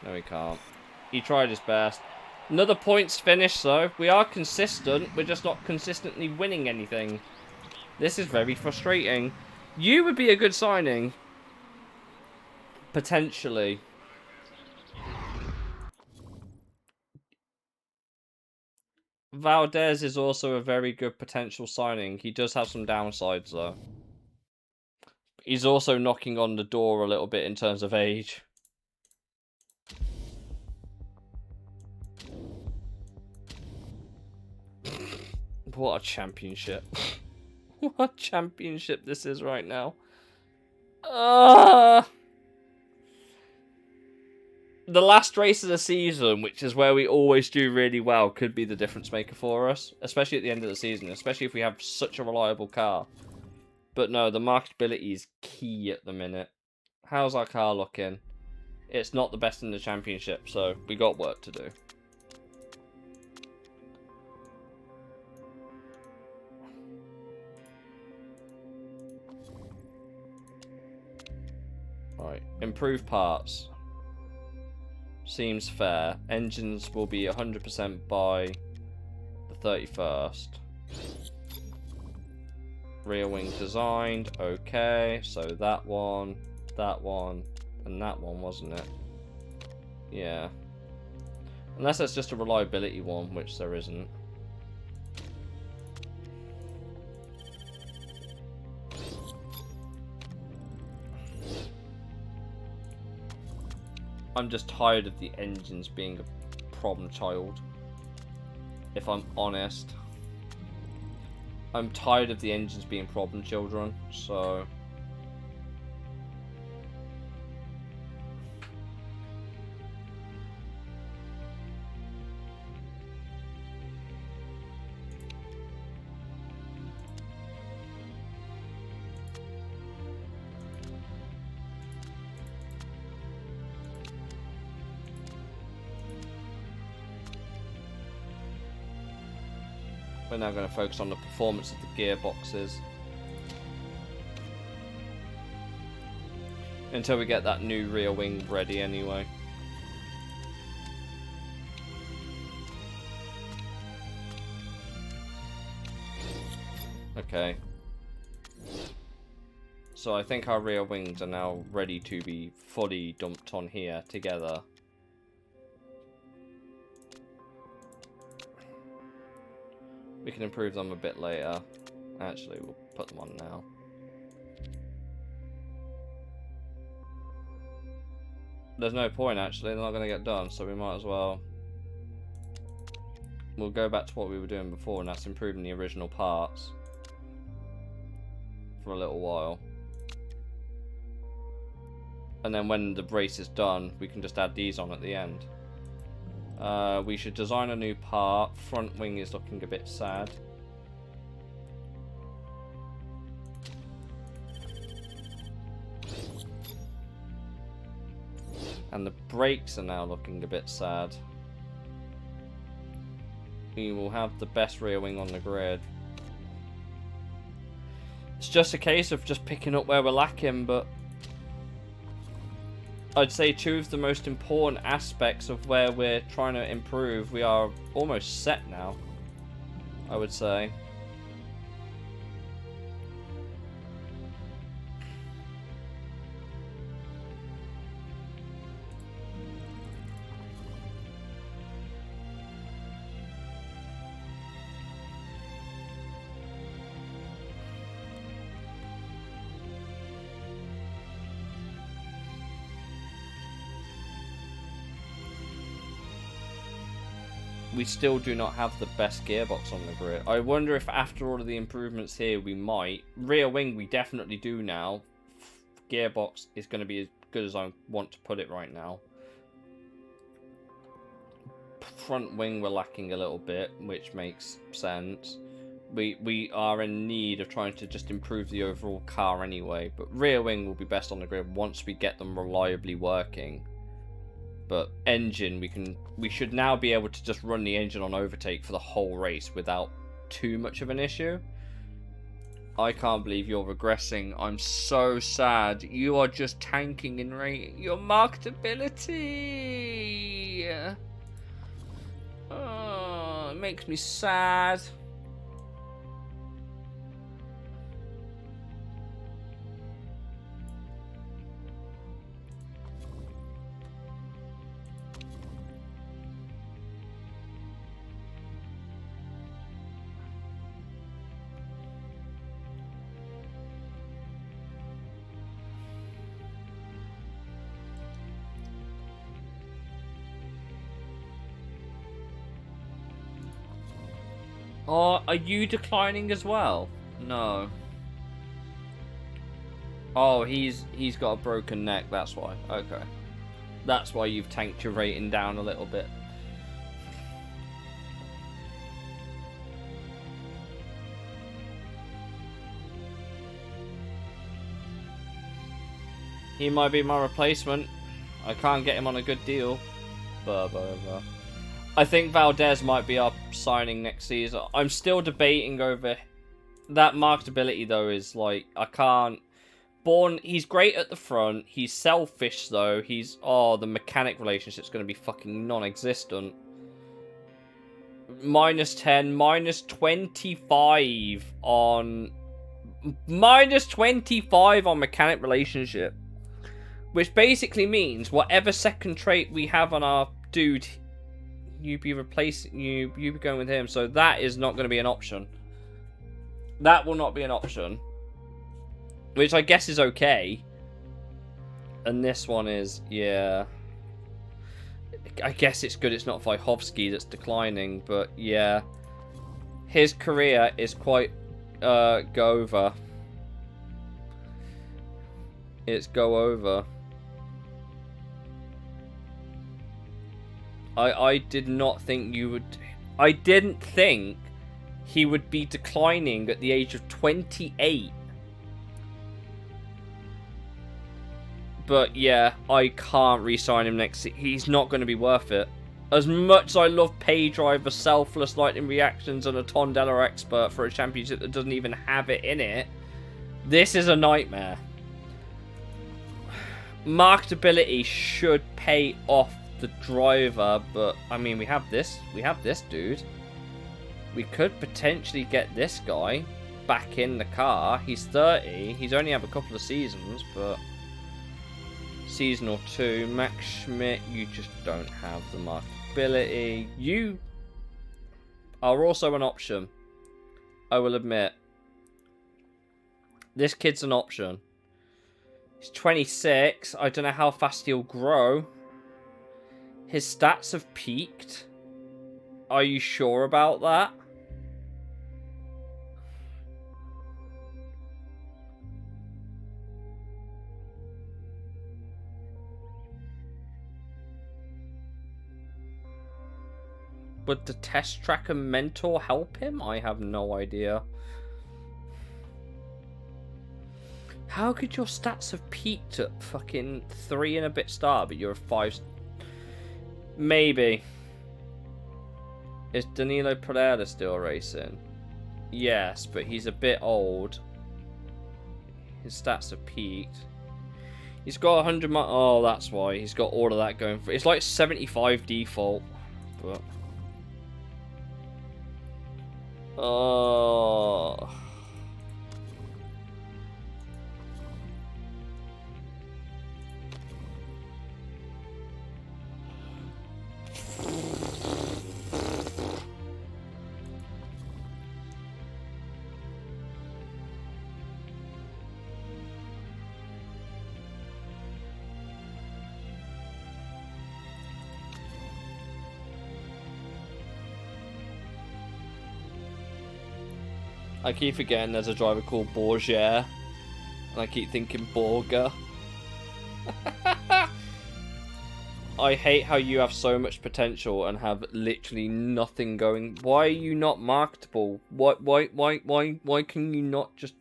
No, he can't. He tried his best. Another points finish, though. We are consistent. We're just not consistently winning anything. This is very frustrating. You would be a good signing. Potentially. Valdez is also a very good potential signing. He does have some downsides, though. He's also knocking on the door a little bit in terms of age. What a championship. What a championship this is right now. The last race of the season, which is where we always do really well, could be the difference maker for us. Especially at the end of the season. Especially if we have such a reliable car. But no, the marketability is key at the minute. How's our car looking? It's not the best in the championship, so we got work to do. Right, improve parts. Seems fair. Engines will be 100% by the 31st. Rear wing designed. Okay, so that one, and that one, wasn't it? Yeah. Unless that's just a reliability one, which there isn't. I'm just tired of the engines being a problem child. If I'm honest. I'm tired of the engines being problem children, so... We're now going to focus on the performance of the gearboxes. Until we get that new rear wing ready anyway. Okay. So I think our rear wings are now ready to be fully dumped on here together. We can improve them a bit later. Actually, we'll put them on now. There's no point, actually. They're not going to get done, so we might as well we'll go back to what we were doing before, and that's improving the original parts for a little while. And then when the race is done, we can just add these on at the end. We should design a new part. Front wing is looking a bit sad. And the brakes are now looking a bit sad. We will have the best rear wing on the grid. It's just a case of just picking up where we're lacking, but I'd say two of the most important aspects of where we're trying to improve, we are almost set now, I would say. We still do not have the best gearbox on the grid. I wonder if after all of the improvements here we might. Rear wing we definitely do now. Gearbox is going to be as good as I want to put it right now. Front wing we're lacking a little bit, which makes sense. We are in need of trying to just improve the overall car anyway. But rear wing will be best on the grid once we get them reliably working. But engine, we should now be able to just run the engine on overtake for the whole race without too much of an issue. I can't believe you're regressing. I'm so sad. You are just tanking in rating. Your marketability. Oh, it makes me sad. Or are you declining as well? No. Oh, he's got a broken neck, that's why. Okay. That's why you've tanked your rating down a little bit. He might be my replacement. I can't get him on a good deal. I think Valdez might be our signing next season. I'm still debating over that marketability though. Is like I can't. He's great at the front. He's selfish though. The mechanic relationship's going to be fucking non-existent. -10, -25 on -25 on mechanic relationship, which basically means whatever second trait we have on our dude, you be replacing you be going with him. So that is not going to be an option. That will not be an option, which I guess is okay. And this one is, yeah. I guess it's good it's not Vyhovsky that's declining, but yeah. His career is quite go over. It's go over. I did not think you would... I didn't think he would be declining at the age of 28. But yeah, I can't re-sign him next season. He's not going to be worth it. As much as I love Pay Driver, Selfless, Lightning Reactions, and a Tondela Expert for a championship that doesn't even have it in it, this is a nightmare. Marketability should pay off the driver, but I mean, we have this dude. We could potentially get this guy back in the car. He's 30. He's only had a couple of seasons, but season or two. Max Schmidt, you just don't have the marketability. You are also an option, I will admit. This kid's an option. He's 26. I don't know how fast he'll grow. His stats have peaked. Are you sure about that? Would the test tracker mentor help him? I have no idea. How could your stats have peaked at fucking 3 and a bit star, but you're a 5? Maybe. Is Danilo Pereira still racing? Yes, but he's a bit old. His stats have peaked. He's got 100 miles. Oh, that's why. He's got all of that going for it. It's like 75 default. But... oh... I keep forgetting there's a driver called Borgia, and I keep thinking Borga. I hate how you have so much potential and have literally nothing going. Why are you not marketable? Why can you not just...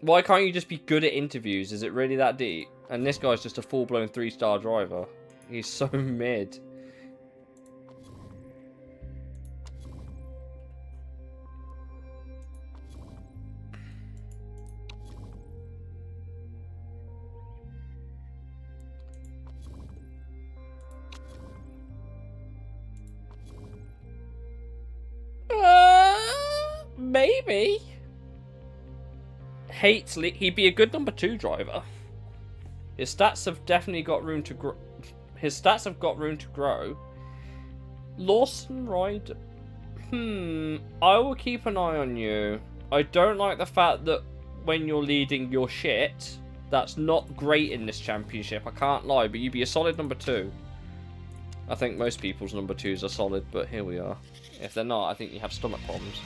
why can't you just be good at interviews? Is it really that deep? And this guy's just a full-blown 3-star driver. He's so mid. Maybe. He'd be a good number 2 driver. His stats have definitely got room to grow. His stats have got room to grow. Lawson Ryder. I will keep an eye on you. I don't like the fact that when you're leading your shit, that's not great in this championship. I can't lie, but you'd be a solid number 2. I think most people's number 2s are solid, but here we are. If they're not, I think you have stomach problems.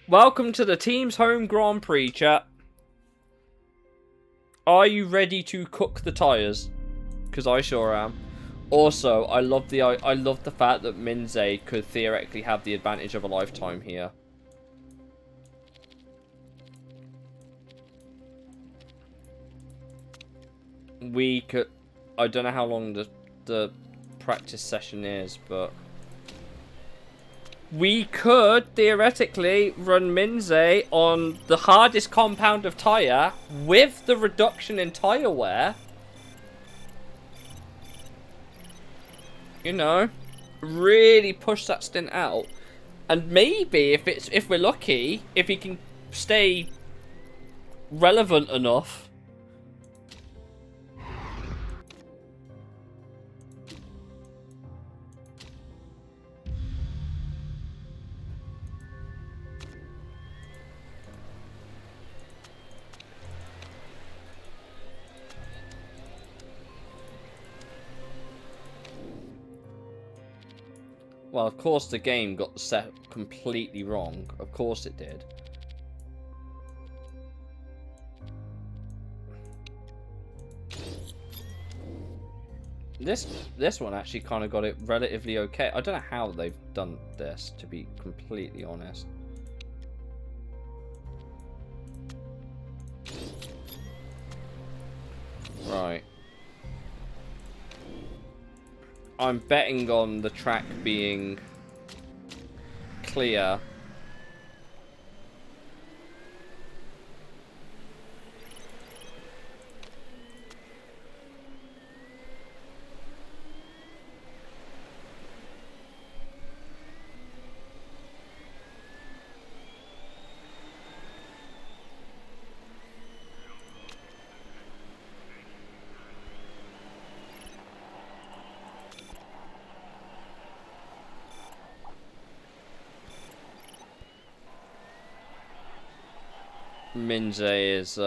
Welcome to the team's home Grand Prix, chat. Are you ready to cook the tyres? Because I sure am. Also, I love the fact that Minze could theoretically have the advantage of a lifetime here. We could... I don't know how long the practice session is, but... we could, theoretically, run Minze on the hardest compound of tyre with the reduction in tyre wear. You know, really push that stint out. And maybe, if we're lucky, if he can stay relevant enough... Well, of course the game got the set completely wrong. Of course it did. This one actually kind of got it relatively okay. I don't know how they've done this, to be completely honest. Right. I'm betting on the track being clear. Minze is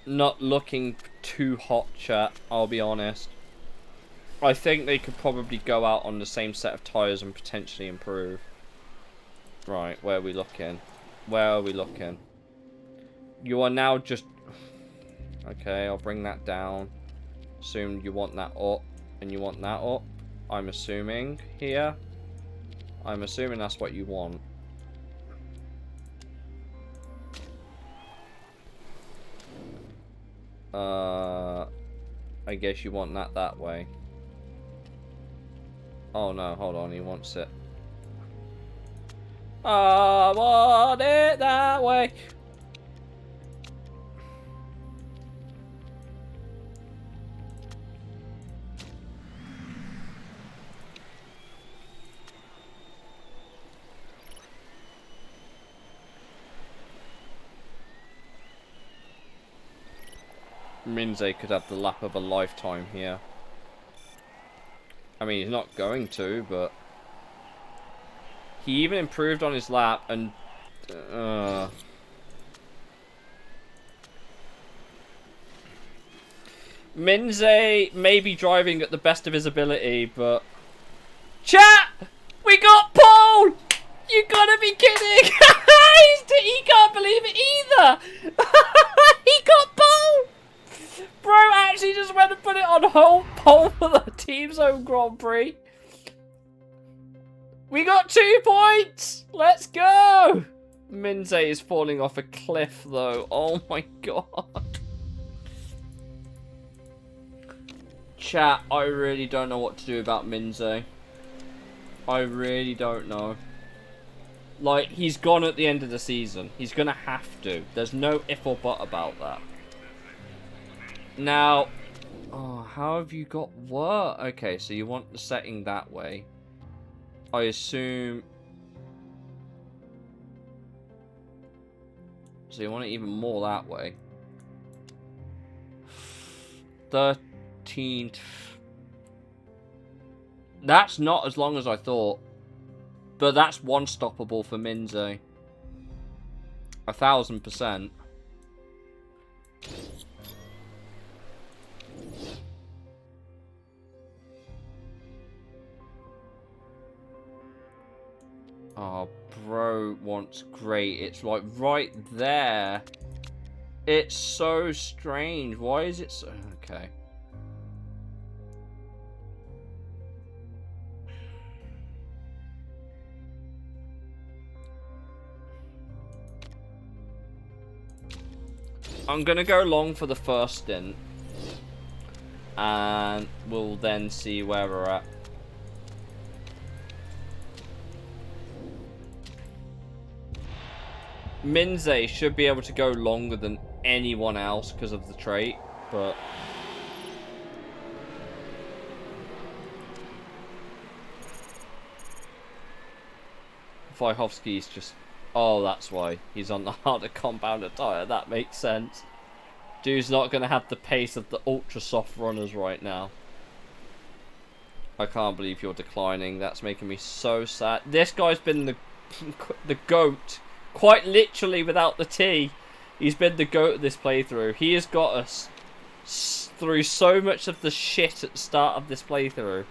not looking too hot, chat, I'll be honest. I think they could probably go out on the same set of tyres and potentially improve. Right, where are we looking? Where are we looking? You are now just... Okay, I'll bring that down. Assume you want that up, and you want that up. I'm assuming here. I'm assuming that's what you want. I guess you want that way. Oh no, hold on, he wants it. I want it that way. Minze could have the lap of a lifetime here. I mean, he's not going to, but... He even improved on his lap, and... Minze may be driving at the best of his ability, but... Chat! We got pole! You gotta be kidding! He can't believe it either! He got pole! Bro actually just went and put it on whole pole for the team's own Grand Prix. We got 2 points! Let's go! Minze is falling off a cliff though. Oh my god. Chat, I really don't know what to do about Minze. I really don't know. Like, he's gone at the end of the season. He's gonna have to. There's no if or but about that. Now, oh, how have you got what? Okay, so you want the setting that way. I assume... So you want it even more that way. 13th. That's not as long as I thought. But that's one stoppable for Minze. 1000%. Oh, bro wants great. It's like right there. It's so strange. Why is it so... Okay. I'm gonna go long for the first stint. And we'll then see where we're at. Minze should be able to go longer than anyone else because of the trait, but... Vyhovsky's just... Oh, that's why. He's on the harder compounder tyre. That makes sense. Dude's not going to have the pace of the ultra soft runners right now. I can't believe you're declining. That's making me so sad. This guy's been the GOAT. Quite literally without the T. He's been the GOAT of this playthrough. He has got us through so much of the shit at the start of this playthrough.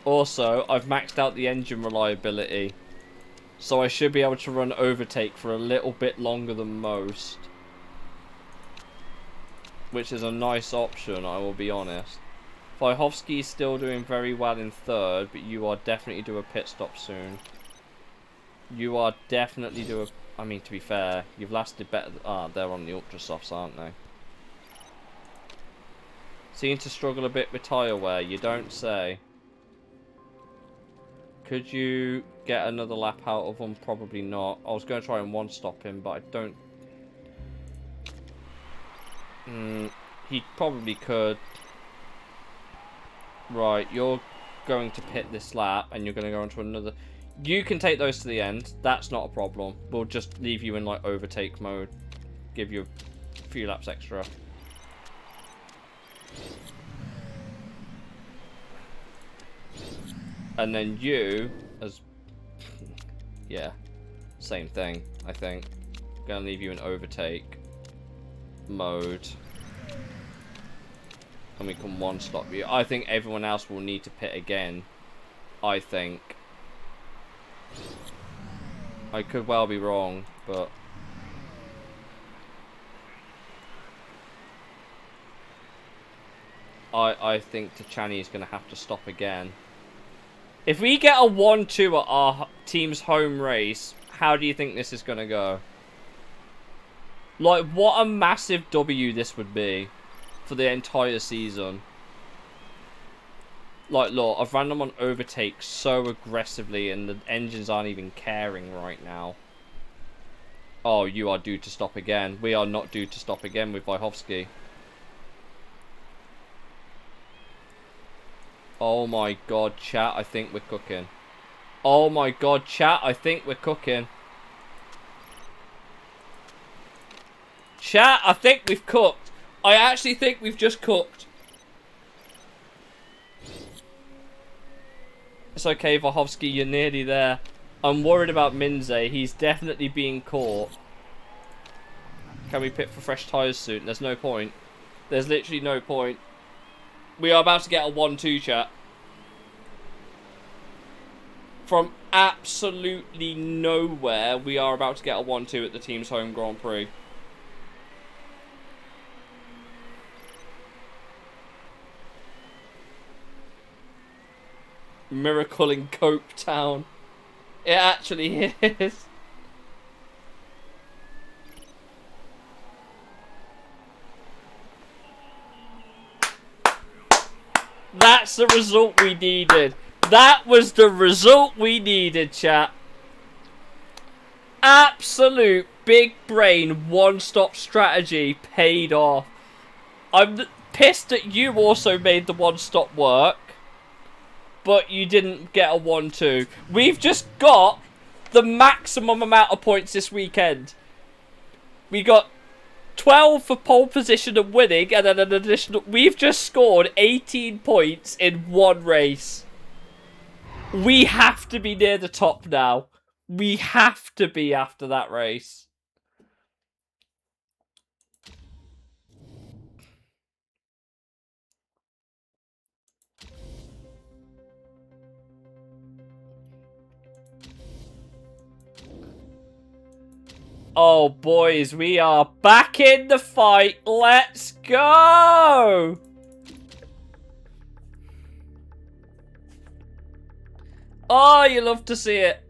Also, I've maxed out the engine reliability. So I should be able to run overtake for a little bit longer than most. Which is a nice option, I will be honest. Vyhovsky is still doing very well in third, but you are definitely due a pit stop soon. You are definitely due a... I mean, to be fair, you've lasted better... they're on the ultra softs, aren't they? Seem to struggle a bit with tyre wear, you don't say. Could you get another lap out of them? Probably not. I was going to try and one-stop him, but I don't... he probably could. Right, you're going to pit this lap, and you're going to go into another... You can take those to the end. That's not a problem. We'll just leave you in, like, overtake mode. Give you a few laps extra. And then you, as... yeah, same thing, I think. Gonna leave you in overtake mode. And we can one-stop you. I think everyone else will need to pit again. I think. I could well be wrong, but... I think Tachani is going to have to stop again. If we get a 1-2 at our team's home race, how do you think this is going to go? Like, what a massive W this would be for the entire season. Like, look, I've ran them on overtake so aggressively and the engines aren't even caring right now. Oh, you are due to stop again. We are not due to stop again with Vyhovsky. Oh my god, chat, I think we're cooking. Oh my god, chat, I think we're cooking. Chat, I think we've cooked. I actually think we've just cooked. It's okay, Vyhovsky, you're nearly there. I'm worried about Minze. He's definitely being caught. Can we pit for fresh tyres soon? There's no point. There's literally no point. We are about to get a 1-2, chat. From absolutely nowhere, we are about to get a 1-2 at the team's home Grand Prix. Miracle in Cope Town. It actually is. That's the result we needed. That was the result we needed, chat. Absolute big brain one-stop strategy paid off. I'm pissed that you also made the one-stop work, but you didn't get a 1-2. We've just got the maximum amount of points this weekend. We got 12 for pole position and winning, and then an additional... We've just scored 18 points in one race. We have to be near the top now. We have to be after that race. Oh, boys, we are back in the fight. Let's go! Oh, you love to see it.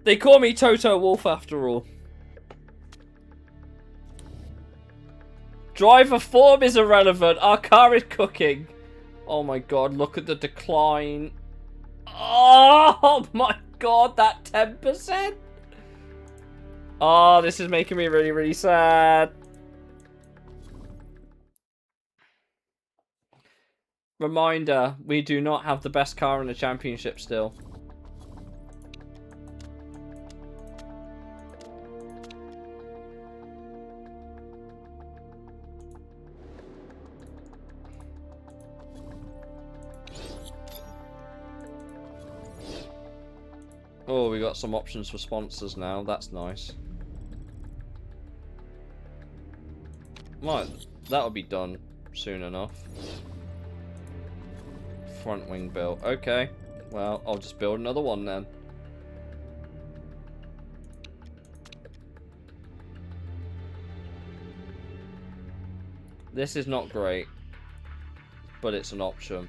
They call me Toto Wolff after all. Driver form is irrelevant. Our car is cooking. Oh my god, look at the decline. Oh my god, that 10%. Oh, this is making me really, really sad. Reminder, we do not have the best car in the championship still. Oh, we got some options for sponsors now. That's nice. Right, that'll be done soon enough. Front wing build. Okay. Well, I'll just build another one then. This is not great, but it's an option.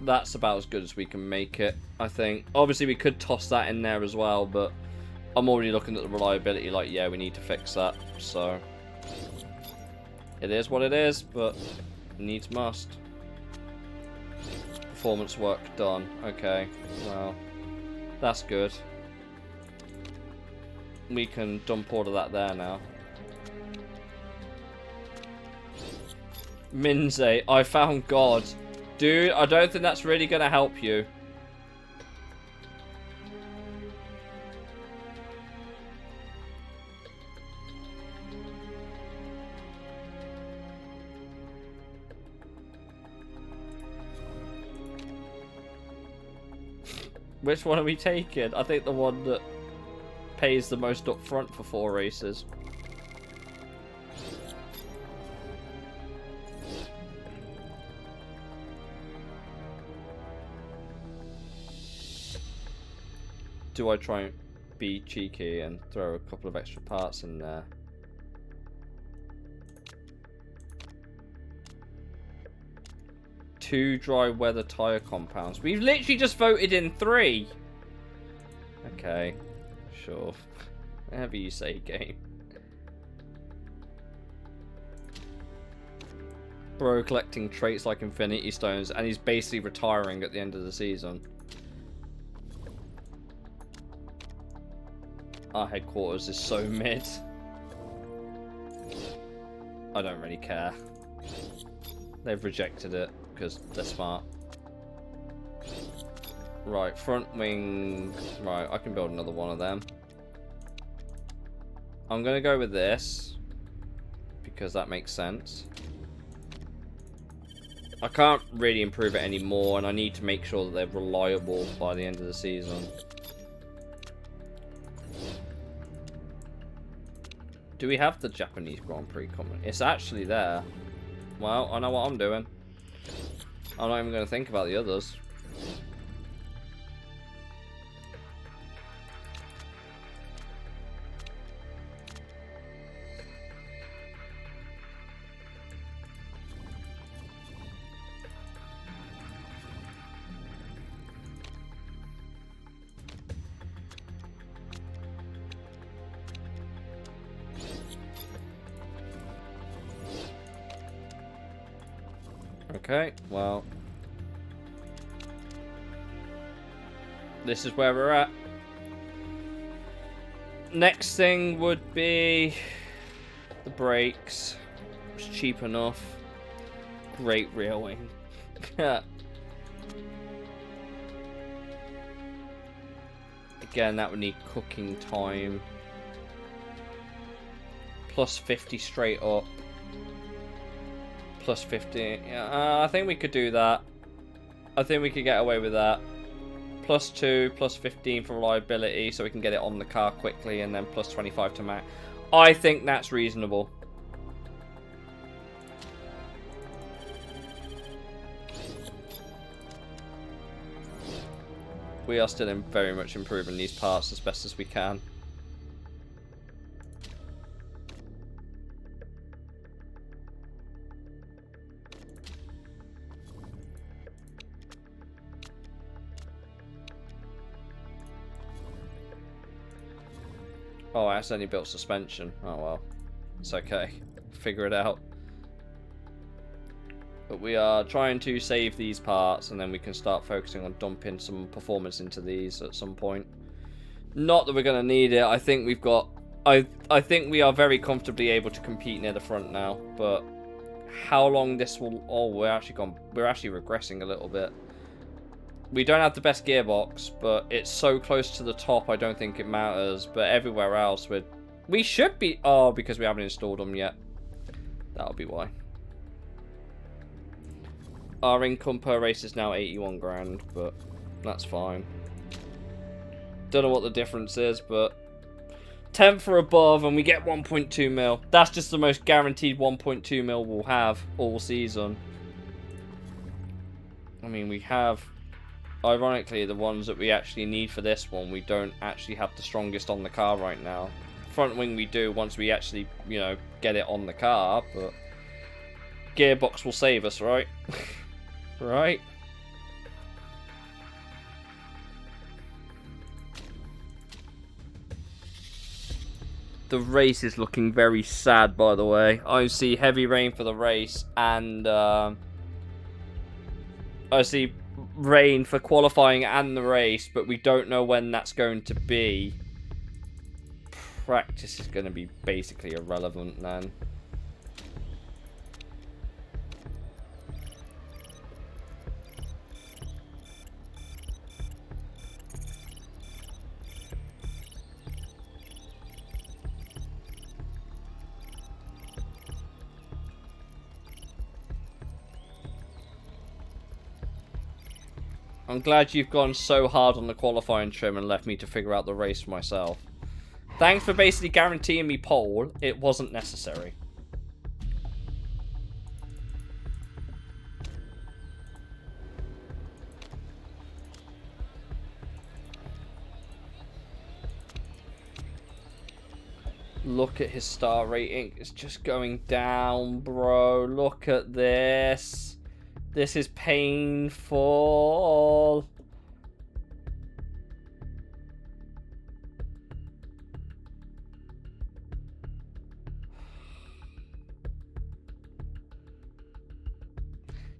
That's about as good as we can make it, I think. Obviously, we could toss that in there as well, but I'm already looking at the reliability like, yeah, we need to fix that. So, it is what it is, but needs must. Performance work done. Okay, well, that's good. We can dump all of that there now. Minze, I found God. Dude, I don't think that's really going to help you. Which one are we taking? I think the one that pays the most up front for 4 races. Do I try and be cheeky and throw a couple of extra parts in there? Two dry weather tyre compounds. We've literally just voted in 3. Okay, sure. Whatever you say, game. Bro collecting traits like Infinity Stones, and he's basically retiring at the end of the season. Our headquarters is so mid. I don't really care. They've rejected it because they're smart. Right, front wing. Right, I can build another one of them. I'm going to go with this because that makes sense. I can't really improve it anymore, and I need to make sure that they're reliable by the end of the season. Do we have the Japanese Grand Prix coming? It's actually there. Well, I know what I'm doing. I'm not even going to think about the others. Okay, well, this is where we're at. Next thing would be the brakes. It's cheap enough. Great reeling. Again, that would need cooking time. Plus 50 straight up. Plus 50. I think we could do that. I think we could get away with that. Plus 2, plus 15 for reliability, so we can get it on the car quickly, and then plus 25 to max. I think that's reasonable. We are still very much improving these parts as best as we can. Oh, I accidentally built suspension. Oh well. It's okay. Figure it out. But we are trying to save these parts, and then we can start focusing on dumping some performance into these at some point. Not that we're going to need it. I think we've got... I think we are very comfortably able to compete near the front now. But how long this will... Oh, we're actually regressing a little bit. We don't have the best gearbox, but it's so close to the top, I don't think it matters. But everywhere else, we should be... Oh, because we haven't installed them yet. That'll be why. Our income per race is now 81 grand, but that's fine. Don't know what the difference is, but 10th or above, and we get 1.2 mil. That's just the most guaranteed 1.2 mil we'll have all season. I mean, we have... Ironically, the ones that we actually need for this one, we don't actually have the strongest on the car right now. Front wing we do once we actually, you know, get it on the car, but gearbox will save us, right? Right? The race is looking very sad, by the way. I see heavy rain for the race, and I see rain for qualifying and the race, but we don't know when that's going to be. Practice is going to be basically irrelevant then. I'm glad you've gone so hard on the qualifying trim and left me to figure out the race for myself. Thanks for basically guaranteeing me pole. It wasn't necessary. Look at his star rating. It's just going down, bro. Look at this. This is painful.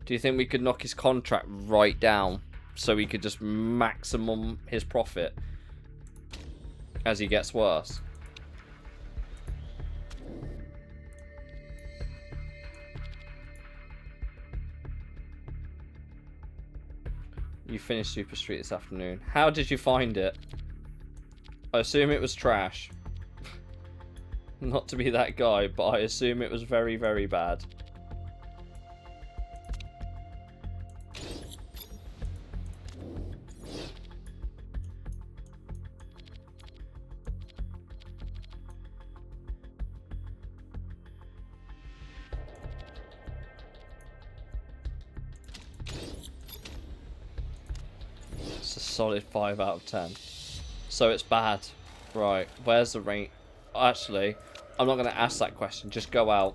Do you think we could knock his contract right down so he could just maximum his profit as he gets worse? You finished Super Street this afternoon. How did you find it? I assume it was trash. Not to be that guy, but I assume it was very, very bad. It's a solid 5 out of 10. So it's bad. Right, where's the rain? Actually, I'm not going to ask that question. Just go out.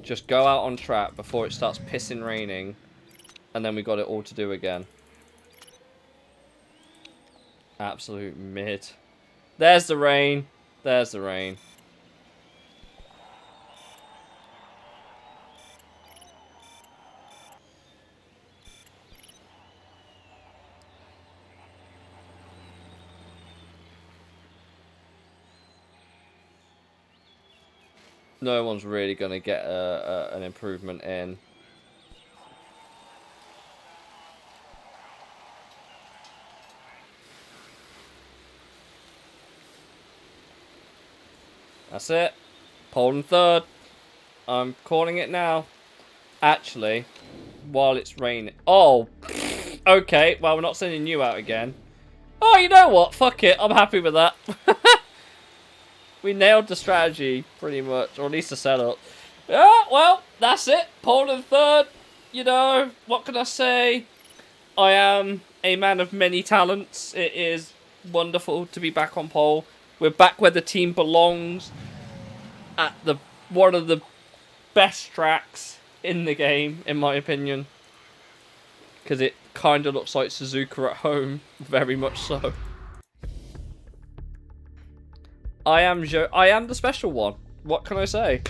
Just go out on track before it starts pissing raining. And then we got it all to do again. Absolute mid. There's the rain. There's the rain. No one's really going to get an improvement in. That's it. Pole and third. I'm calling it now. Actually, while it's raining. Oh, okay. Well, we're not sending you out again. Oh, you know what? Fuck it. I'm happy with that. We nailed the strategy, pretty much. Or at least the setup. Yeah, well, that's it. Pole and third. You know, what can I say? I am a man of many talents. It is wonderful to be back on pole. We're back where the team belongs. At the one of the best tracks in the game, in my opinion. Because it kind of looks like Suzuka at home. Very much so. I am the special one. What can I say?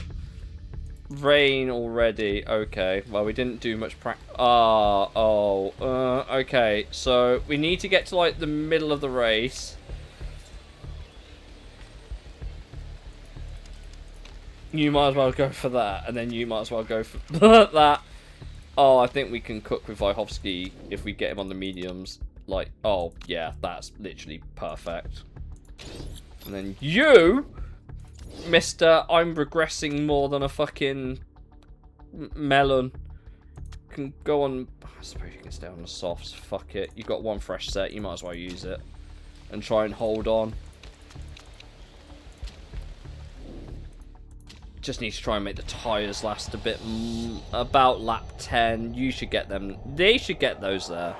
Rain already. Okay. Well, we didn't do much practice. Okay. So we need to get to like the middle of the race. You might as well go for that, and then you might as well go for that. Oh, I think we can cook with Vyhovsky if we get him on the mediums. Like, oh yeah, that's literally perfect. And then you, Mr. I'm regressing more than a fucking melon, can go on. I suppose you can stay on the softs. Fuck it. You got one fresh set. You might as well use it and try and hold on. Just need to try and make the tyres last a bit. About lap 10. You should get them. They should get those there.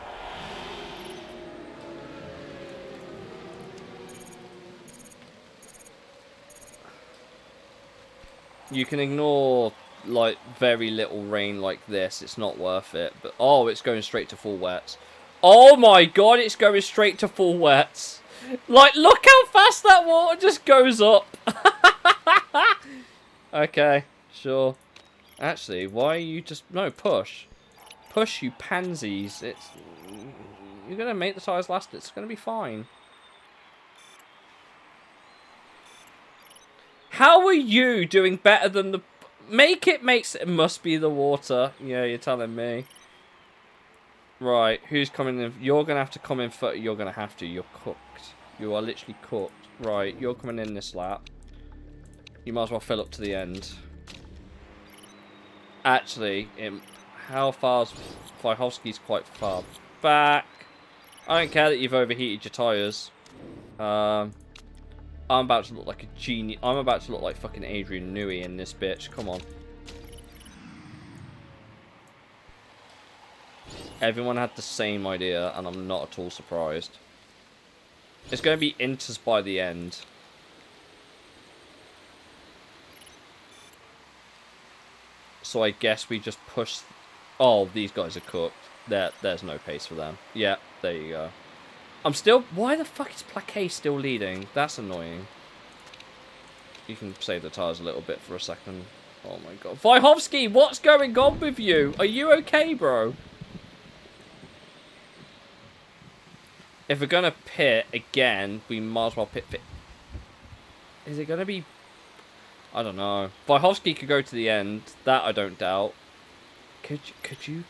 You can ignore, like, very little rain like this. It's not worth it. But, oh, it's going straight to full wets. Oh, my God, it's going straight to full wets. Like, look how fast that water just goes up. Okay, sure. Actually, why are you just... No, push. Push, you pansies. It's... You're going to make the tyres last. It's going to be fine. How are you doing better than the... It must be the water. Yeah, you're telling me. Right, who's coming in? You're going to have to come in first. You're going to have to. You're cooked. You are literally cooked. Right, you're coming in this lap. You might as well fill up to the end. Actually, How far's Wojciechowski's quite far back. I don't care that you've overheated your tyres. I'm about to look like a genius. I'm about to look like fucking Adrian Newey in this bitch. Come on. Everyone had the same idea, and I'm not at all surprised. It's going to be Inters by the end. So I guess we just push... Oh, these guys are cooked. There's no pace for them. Yeah, there you go. I'm still... Why the fuck is Plaquet still leading? That's annoying. You can save the tyres a little bit for a second. Oh my god. Wojciechowski, what's going on with you? Are you okay, bro? If we're going to pit again, we might as well pit. Is it going to be... I don't know. Wojciechowski could go to the end. That I don't doubt. Could you...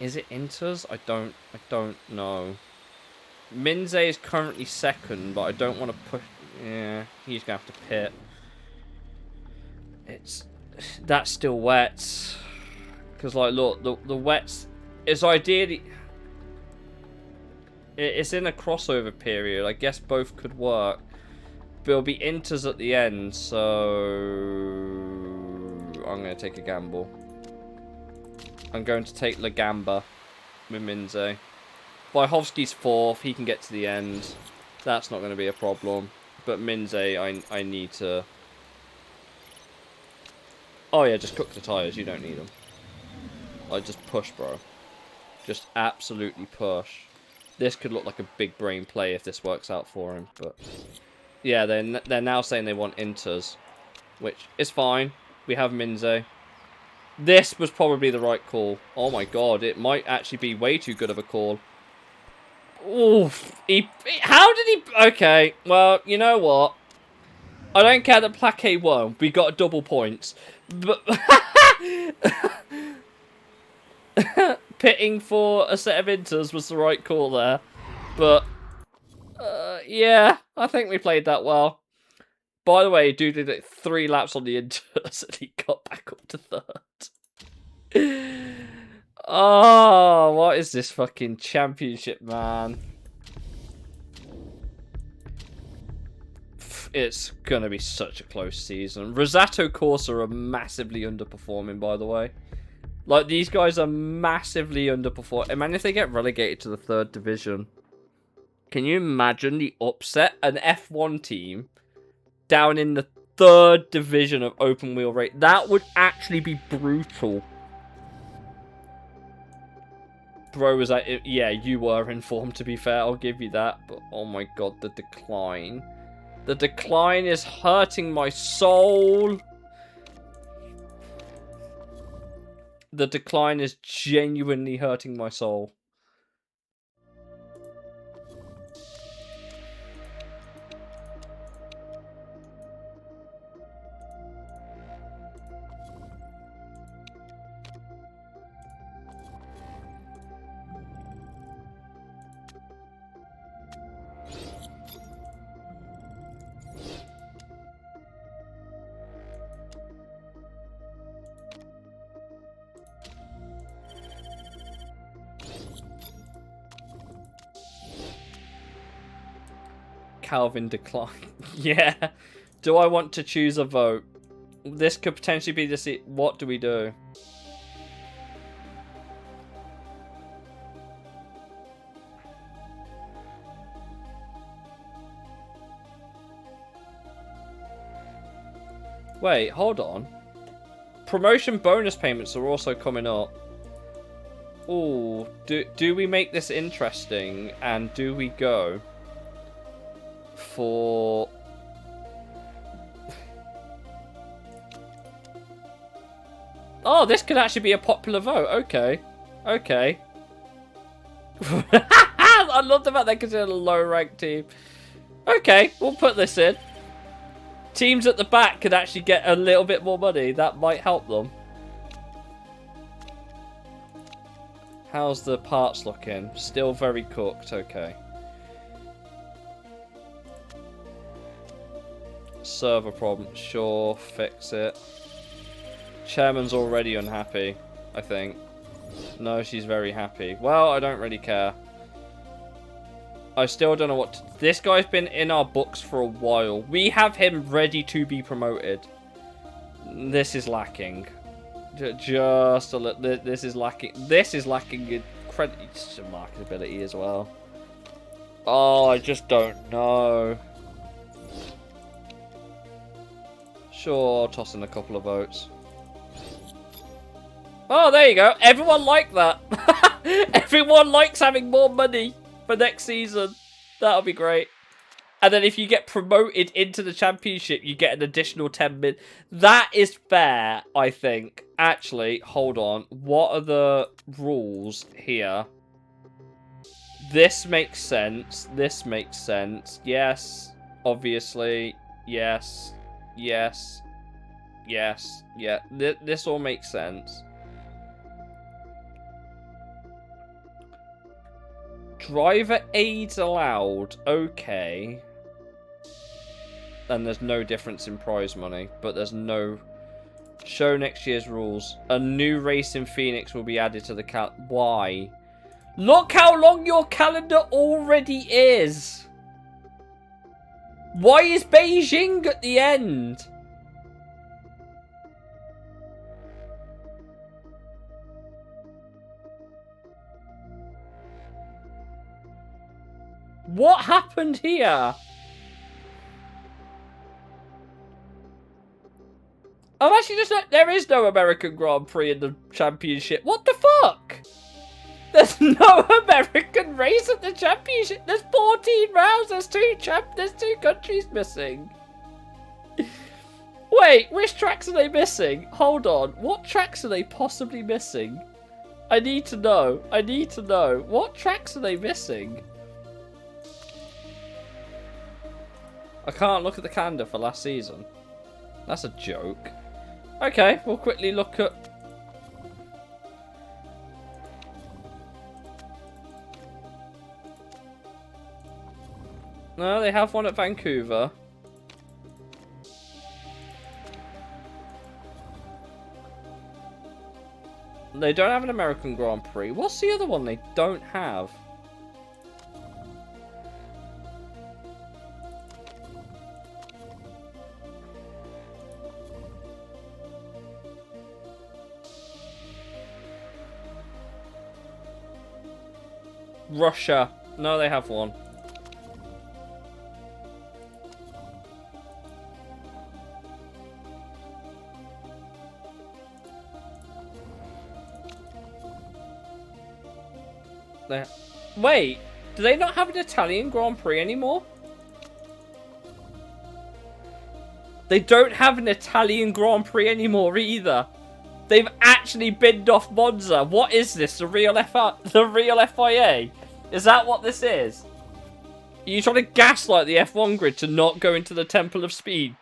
Is it Inters? I don't know. Minze is currently second, but I don't want to push... Yeah, he's going to have to pit. That's still wets. Because, like, look, the wets... It's ideally... It's in a crossover period. I guess both could work. But it'll be Inters at the end, so... I'm going to take a gamble. I'm going to take La Gamba with Minze. Wojciechowski's fourth. He can get to the end. That's not going to be a problem. But Minze, I need to... Oh yeah, just cook the tyres. You don't need them. Like, just push, bro. Just absolutely push. This could look like a big brain play if this works out for him, but... Yeah, they're now saying they want Inters, which is fine. We have Minze. This was probably the right call. Oh my god, it might actually be way too good of a call. Oof. How did he... Okay, well, you know what? I don't care that Plaquet won. We got double points. But... Pitting for a set of Inters was the right call there. But... yeah, I think we played that well. By the way, dude did it 3 laps on the Inters and he got back up to 3rd. Oh, what is this fucking championship, man? It's gonna be such a close season. Rosato Corsa are massively underperforming, by the way. Like, these guys are massively underperforming. Imagine if they get relegated to the 3rd division. Can you imagine the upset? An F1 team down in the 3rd division of open wheel race. That would actually be brutal. Bro was like, yeah, you were informed, to be fair. I'll give you that. But, oh my god, the decline. The decline is hurting my soul. The decline is genuinely hurting my soul. Calvin decline. Yeah. Do I want to choose a vote? This could potentially be the seat. What do we do? Wait, hold on. Promotion bonus payments are also coming up. Ooh, do we make this interesting and do we go for... Oh, this could actually be a popular vote. Okay. Okay. I love the fact they consider a low-ranked team. Okay, we'll put this in. Teams at the back could actually get a little bit more money. That might help them. How's the parts looking? Still very cooked. Okay. Server problem. Sure, fix it. Chairman's already unhappy, I think. No, she's very happy. Well, I don't really care. I still don't know what to... This guy's been in our books for a while. We have him ready to be promoted. This is lacking. Just a little... This is lacking. This is lacking in marketability as well. Oh, I just don't know. Sure, toss in a couple of votes. Oh, there you go. Everyone liked that. Everyone likes having more money for next season. That'll be great. And then if you get promoted into the championship, you get an additional 10 million. That is fair, I think. Actually, hold on. What are the rules here? This makes sense. This makes sense. Yes. Obviously. Yes. Yes. Yes. Yeah. This all makes sense. Driver aids allowed. Okay. And there's no difference in prize money. But there's no... Show next year's rules. A new race in Phoenix will be added to the Why? Look how long your calendar already is. Why is Beijing at the end? What happened here? I'm actually just like, there is no American Grand Prix in the championship. What the fuck? There's no American race at the championship. There's 14 rounds. There's two countries missing. Wait, which tracks are they missing? Hold on. What tracks are they possibly missing? I need to know. I need to know. What tracks are they missing? I can't look at the calendar for last season. That's a joke. Okay, we'll quickly look at... No, they have one at Vancouver. They don't have an American Grand Prix. What's the other one they don't have? Russia. No, they have one. Wait, do they not have an Italian Grand Prix anymore? They don't have an Italian Grand Prix anymore either. They've actually binned off Monza. What is this? The real FIA? Is that what this is? Are you trying to gaslight the F1 grid to not go into the Temple of Speed?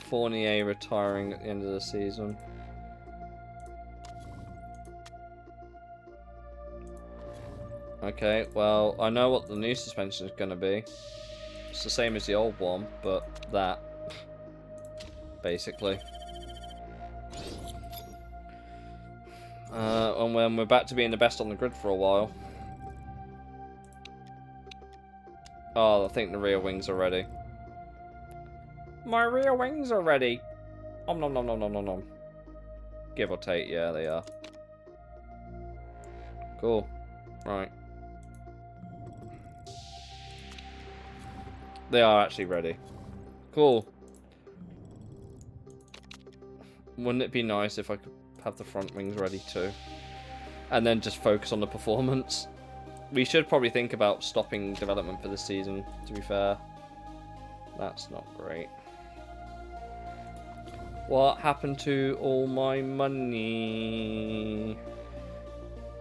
Fournier retiring at the end of the season. Okay, well, I know what the new suspension is going to be. It's the same as the old one, but that. Basically. And when we're back to being the best on the grid for a while. Oh, I think the rear wings are ready. My rear wings are ready. Nom nom nom nom nom nom nom. Give or take, yeah, they are. Cool. Right. They are actually ready. Cool. Wouldn't it be nice if I could have the front wings ready too? And then just focus on the performance. We should probably think about stopping development for this season, to be fair. That's not great. What happened to all my money?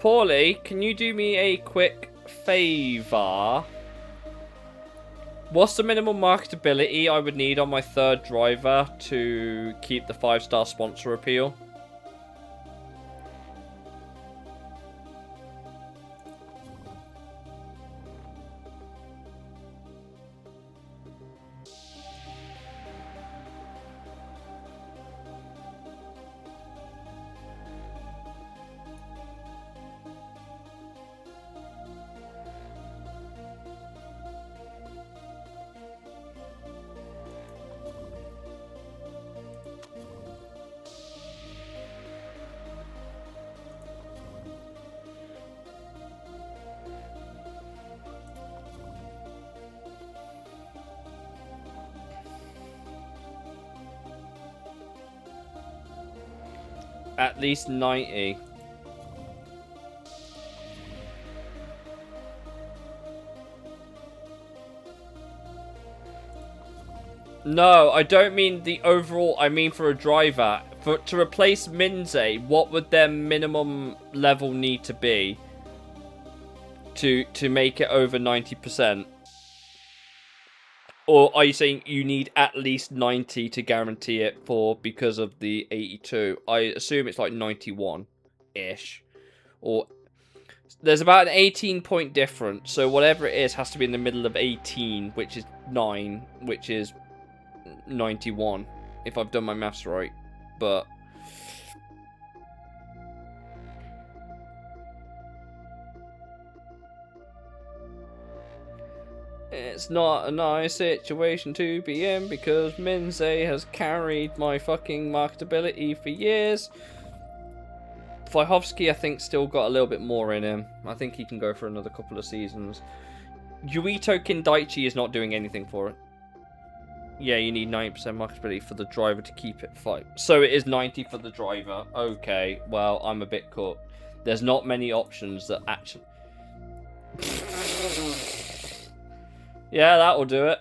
Paulie, can you do me a quick favour? What's the minimum marketability I would need on my third driver to keep the 5-star sponsor appeal? At least 90. No, I don't mean the overall, I mean for a driver. To replace Minze, what would their minimum level need to be to make it over 90%? Or are you saying you need at least 90 to guarantee it for because of the 82? I assume it's like 91-ish. Or there's about an 18-point difference, so whatever it is has to be in the middle of 18, which is 9, which is 91, if I've done my maths right. But it's not a nice situation to be in because Minze has carried my fucking marketability for years. Vyhovsky, I think, still got a little bit more in him. I think he can go for another couple of seasons. Yuito Kindaichi is not doing anything for it. Yeah, you need 90% marketability for the driver to keep it 5. So it is 90 for the driver. Okay, well, I'm a bit cooked. There's not many options that actually... Yeah, that'll do it.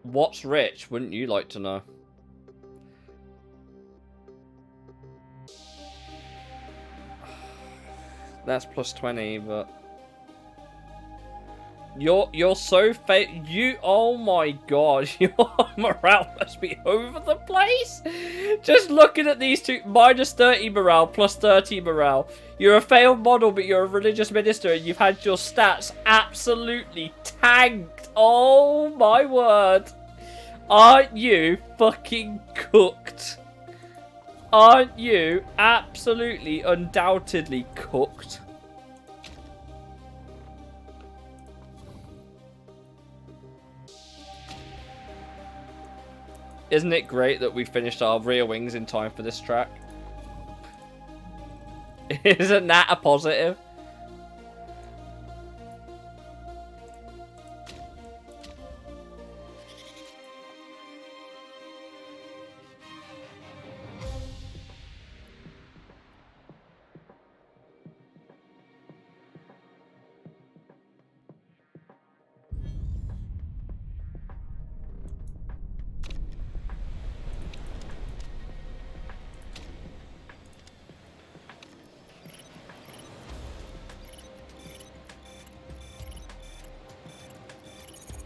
What's rich? Wouldn't you like to know? That's plus 20, but... You're so oh my god, your morale must be over the place. Just looking at these two, minus 30 morale, plus 30 morale. You're a failed model, but you're a religious minister, and you've had your stats absolutely tanked. Oh my word. Aren't you fucking cooked? Aren't you absolutely, undoubtedly cooked? Isn't it great that we finished our rear wings in time for this track? Isn't that a positive?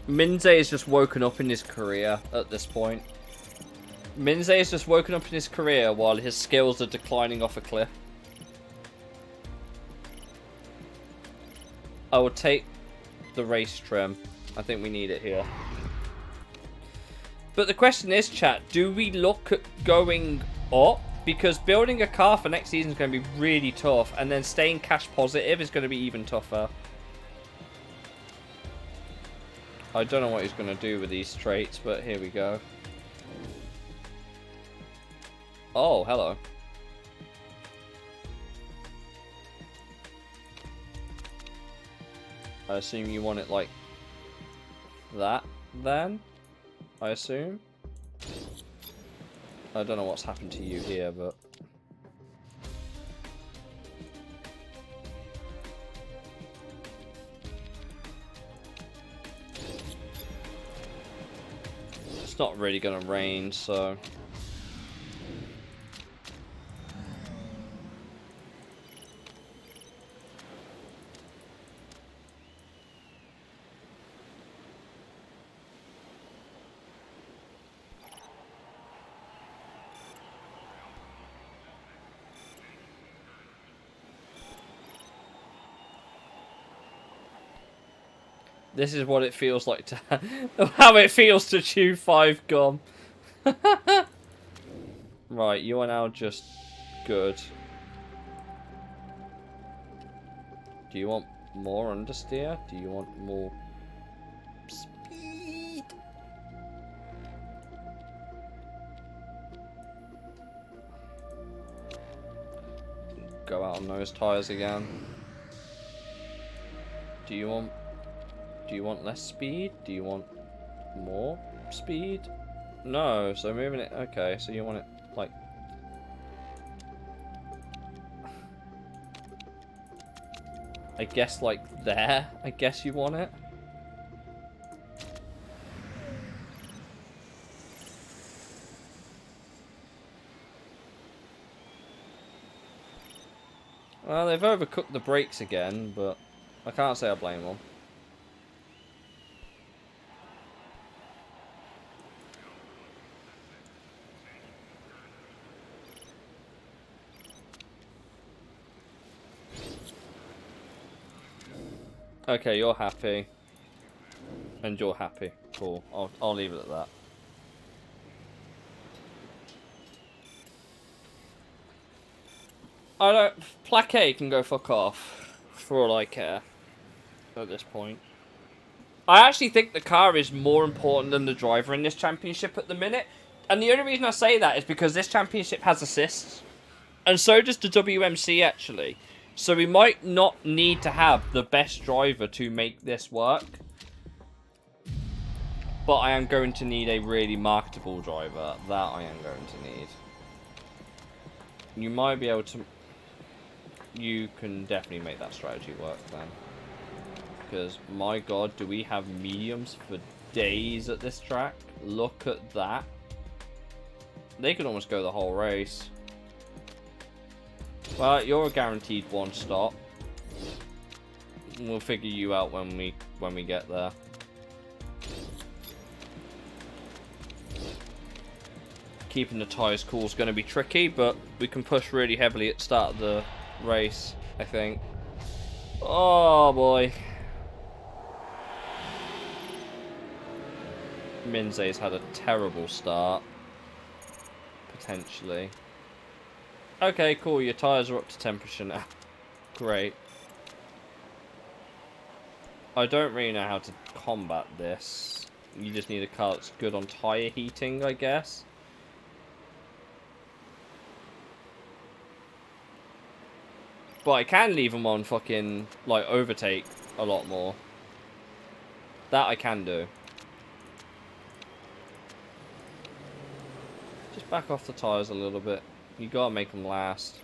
Minze has just woken up in his career at this point. Minze has just woken up in his career while his skills are declining off a cliff. I will take the race trim. I think we need it here. But the question is, chat, do we look at going up? Because building a car for next season is going to be really tough, and then staying cash positive is going to be even tougher. I don't know what he's going to do with these traits, but here we go. Oh, hello. I assume you want it like that, then? I assume? I don't know what's happened to you here, but... It's not really gonna rain, so... This is what it feels like to... how it feels to chew 5 gum. Right, you are now just good. Do you want more understeer? Do you want more speed? Go out on those tires again. Do you want less speed? Do you want more speed? No, so moving it. Okay, so you want it like... I guess like there. I guess you want it. Well, they've overcooked the brakes again, but I can't say I blame them. Okay, you're happy. And you're happy. Cool. I'll leave it at that. I don't... Plaquet can go fuck off. For all I care. At this point. I actually think the car is more important than the driver in this championship at the minute. And the only reason I say that is because this championship has assists. And so does the WMC, actually. So we might not need to have the best driver to make this work. But I am going to need a really marketable driver. That I am going to need. You might be able to... You can definitely make that strategy work then. Because, my god, do we have mediums for days at this track? Look at that. They could almost go the whole race. Well, you're a guaranteed one stop. We'll figure you out when we get there. Keeping the tyres cool is going to be tricky, but we can push really heavily at the start of the race, I think. Oh boy. Minze's had a terrible start. Potentially. Okay, cool. Your tyres are up to temperature now. Great. I don't really know how to combat this. You just need a car that's good on tyre heating, I guess. But I can leave them on fucking, like, overtake a lot more. That I can do. Just back off the tyres a little bit. You gotta make them last.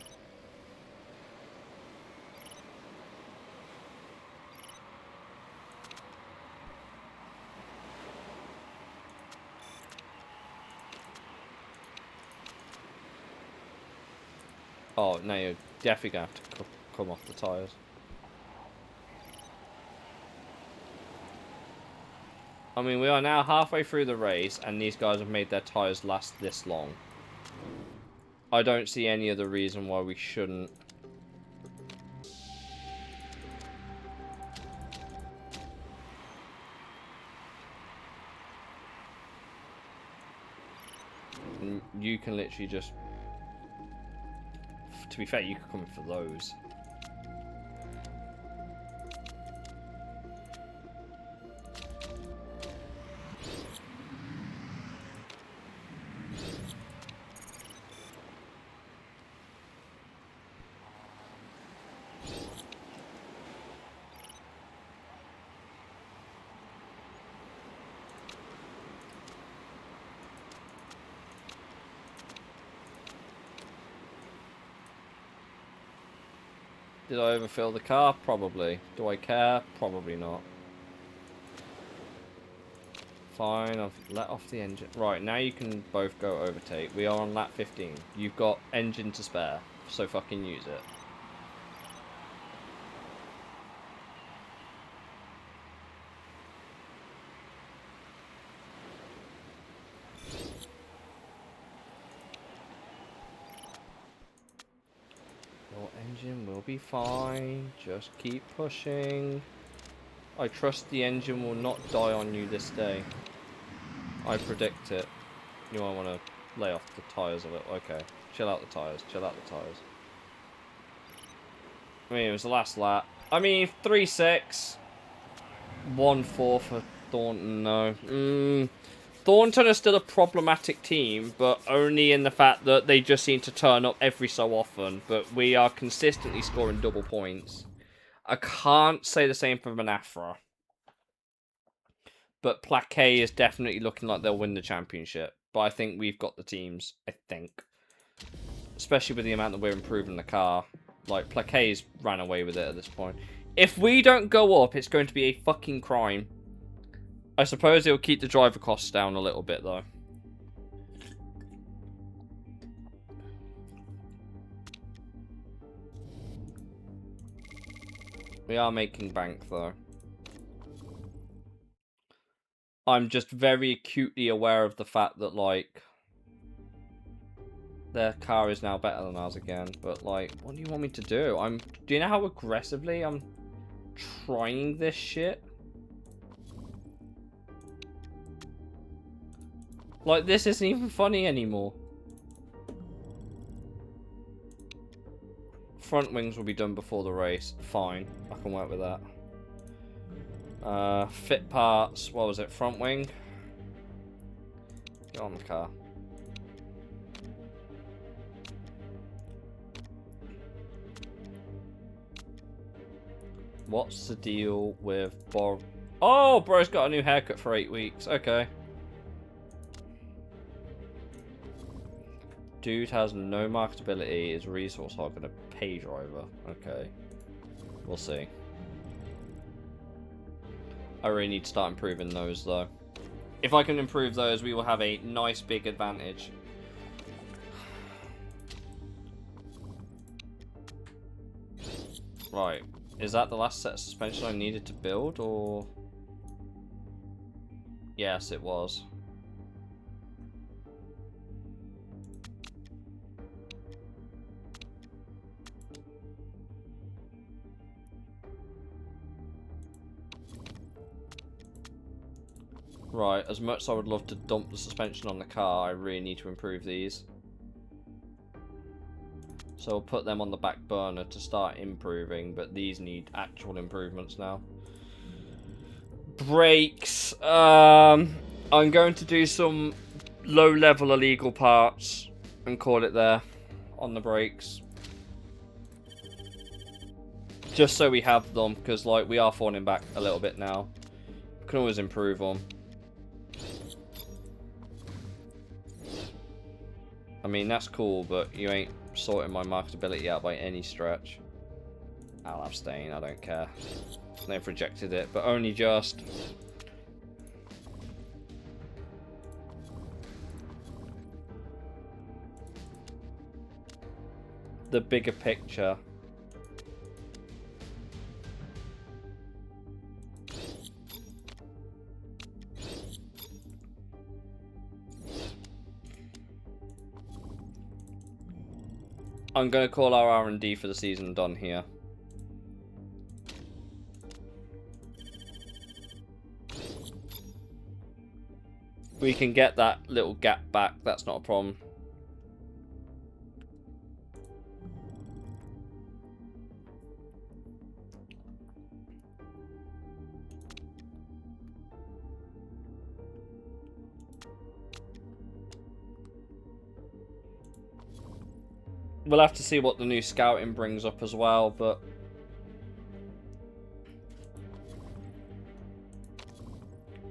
Oh, no, you're definitely gonna have to come off the tyres. I mean, we are now halfway through the race, and these guys have made their tyres last this long. I don't see any other reason why we shouldn't. And you can literally just... To be fair, you could come in for those. Did I overfill the car? Probably. Do I care? Probably not. Fine, I've let off the engine. Right, now you can both go overtake. We are on lap 15. You've got engine to spare, so fucking use it. Your engine will be fine. Just keep pushing. I trust the engine will not die on you this day. I predict it. You might want to lay off the tyres of it. Okay. Chill out the tyres. Chill out the tyres. I mean, it was the last lap. I mean, 3-6. 1-4 for Thornton, no. Thornton are still a problematic team, but only in the fact that they just seem to turn up every so often. But we are consistently scoring double points. I can't say the same for Manafra. But Plaquet is definitely looking like they'll win the championship. But I think we've got the teams, I think. Especially with the amount that we're improving the car. Like, Plaquet's ran away with it at this point. If we don't go up, it's going to be a fucking crime. I suppose it'll keep the driver costs down a little bit, though. We are making bank, though. I'm just very acutely aware of the fact that, like, their car is now better than ours again. But, like, what do you want me to do? Do you know how aggressively I'm trying this shit? Like, this isn't even funny anymore. Front wings will be done before the race. Fine. I can work with that. Fit parts. What was it? Front wing? Get on the car. What's the deal with Bob? Oh, bro's got a new haircut for 8 weeks. Okay. Dude has no marketability, is resource hog and a pay driver. Okay. We'll see. I really need to start improving those, though. If I can improve those, we will have a nice big advantage. Right. Is that the last set of suspension I needed to build, or...? Yes, it was. Right, as much as I would love to dump the suspension on the car, I really need to improve these. So I'll put them on the back burner to start improving, but these need actual improvements now. Brakes. I'm going to do some low-level illegal parts and call it there on the brakes. Just so we have them, because like we are falling back a little bit now. We can always improve them. I mean, that's cool, but you ain't sorting my marketability out by any stretch. I'll abstain, I don't care. They've rejected it, but only just. The bigger picture. I'm going to call our R&D for the season done here. We can get that little gap back, that's not a problem. We'll have to see what the new scouting brings up as well, but...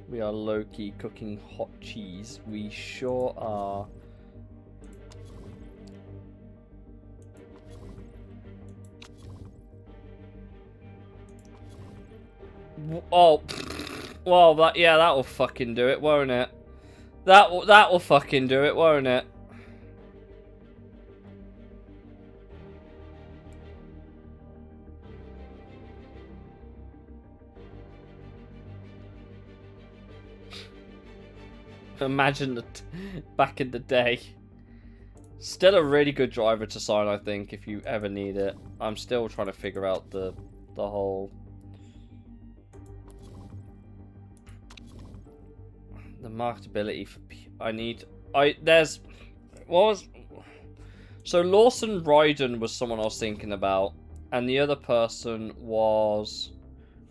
We are low-key cooking hot cheese. We sure are. Oh, well, that'll fucking do it, won't it? That'll fucking do it, won't it? Imagine that back in the day. Still a really good driver to sign, I think, if you ever need it. I'm still trying to figure out the whole The marketability for... There's... What was... So Lawson Ryden was someone I was thinking about. And the other person was...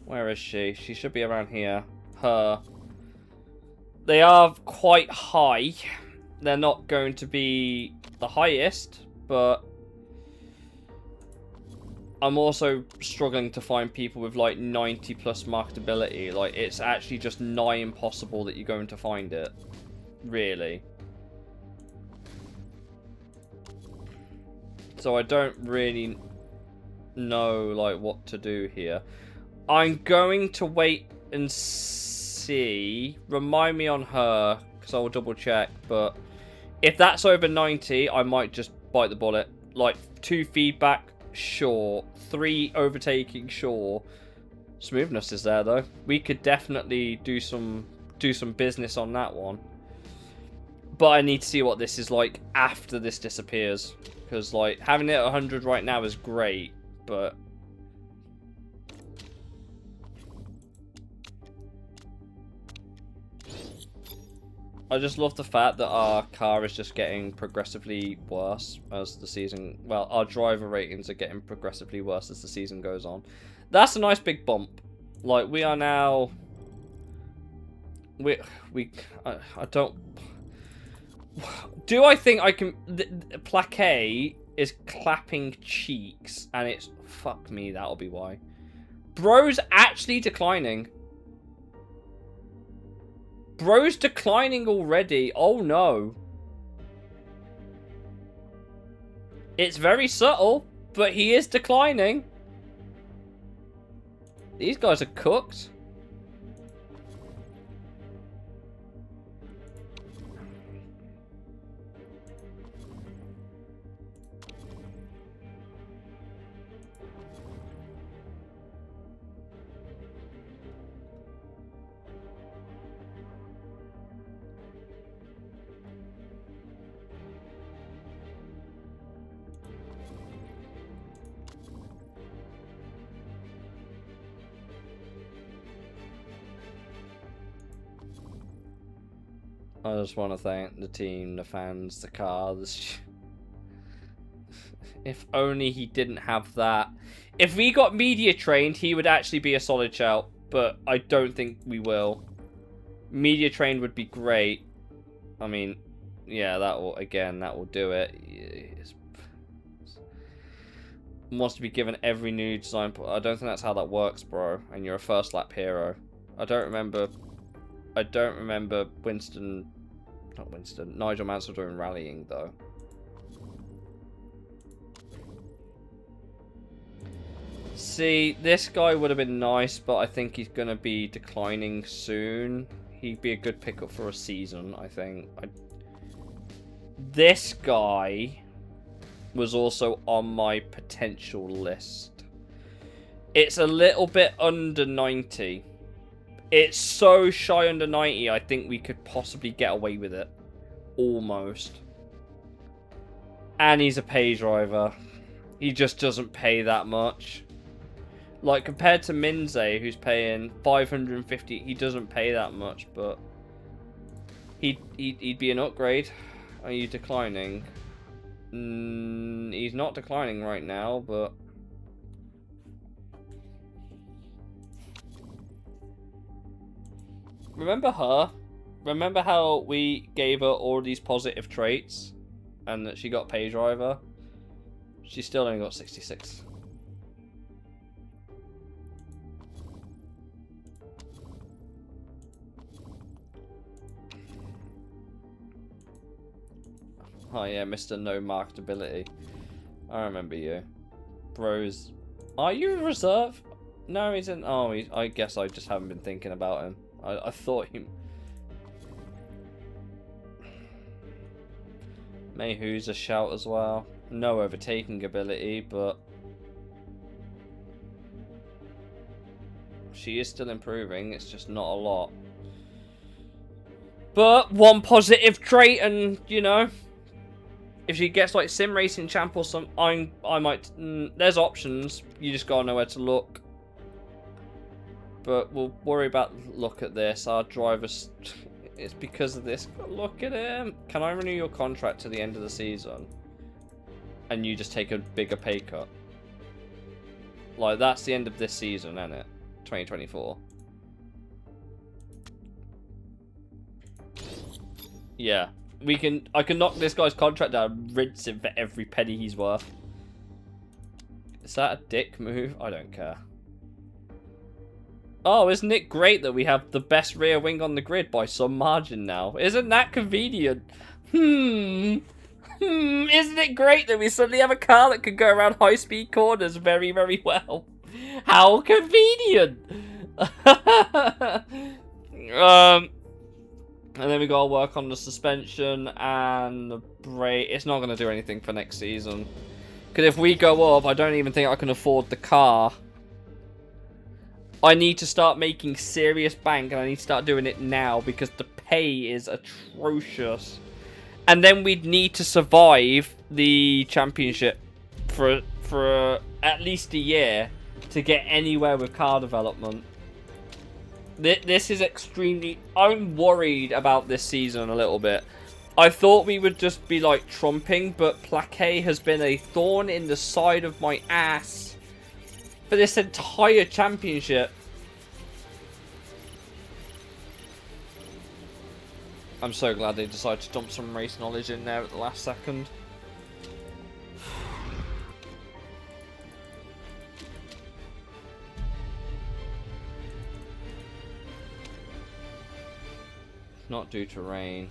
Where is she? She should be around here. Her. They are quite high. They're not going to be the highest, but... I'm also struggling to find people with like 90 plus marketability. Like, it's actually just nigh impossible that you're going to find it. Really. So I don't really know like what to do here. I'm going to wait and see. Remind me on her, because I'll double check. But if that's over 90, I might just bite the bullet. Like 2 feedback, sure. 3 overtaking, sure. Smoothness is there though. We could definitely do some business on that one. But I need to see what this is like after this disappears. Because like having it at 100 right now is great, but I just love the fact that our car is just getting progressively worse as the season... Well, our driver ratings are getting progressively worse as the season goes on. That's a nice big bump. Like, we are now... I don't... Do I think I can... Plaquet is clapping cheeks, and it's... Fuck me, that'll be why. Bro's actually declining. Bro's declining already. Oh no. It's very subtle, but he is declining. These guys are cooked. I just want to thank the team, the fans, the cars. If only he didn't have that. If we got media trained, he would actually be a solid shout. But I don't think we will. Media trained would be great. I mean, yeah, that will do it. Wants to be given every new design. I don't think that's how that works, bro. And you're a first lap hero. I don't remember Nigel Mansell doing rallying though. See, this guy would have been nice, but I think he's gonna be declining soon. He'd be a good pickup for a season, I think. This guy was also on my potential list. It's a little bit under 90. It's so shy under 90, I think we could possibly get away with it. Almost. And he's a pay driver. He just doesn't pay that much. Like, compared to Minze, who's paying 550, he doesn't pay that much, but... He'd be an upgrade. Are you declining? He's not declining right now, but... Remember her? Remember how we gave her all these positive traits and that she got pay driver? She still only got 66. Oh yeah, Mr. No Marketability. I remember you. Bros. Are you a reserve? No, he's in... Oh, I guess I just haven't been thinking about him. I thought he... Mayhew's a shout as well. No overtaking ability, but... She is still improving, it's just not a lot. But one positive trait and, you know... If she gets like Sim Racing Champ or something, I might... there's options, you just gotta know where to look. But we'll worry about look at this. Our drivers, it's because of this. Look at him. Can I renew your contract to the end of the season? And you just take a bigger pay cut? Like, that's the end of this season, isn't it? 2024. Yeah. I can knock this guy's contract down and rinse him for every penny he's worth. Is that a dick move? I don't care. Oh, isn't it great that we have the best rear wing on the grid by some margin now? Isn't that convenient? Isn't it great that we suddenly have a car that can go around high-speed corners very, very well? How convenient! And then we gotta work on the suspension and the brake. It's not gonna do anything for next season. Because if we go up, I don't even think I can afford the car. I need to start making serious bank, and I need to start doing it now because the pay is atrocious. And then we'd need to survive the championship for at least a year to get anywhere with car development. This is extremely... I'm worried about this season a little bit. I thought we would just be like trumping, but Plaquet has been a thorn in the side of my ass for this entire championship. I'm so glad they decided to dump some race knowledge in there at the last second. Not due to rain.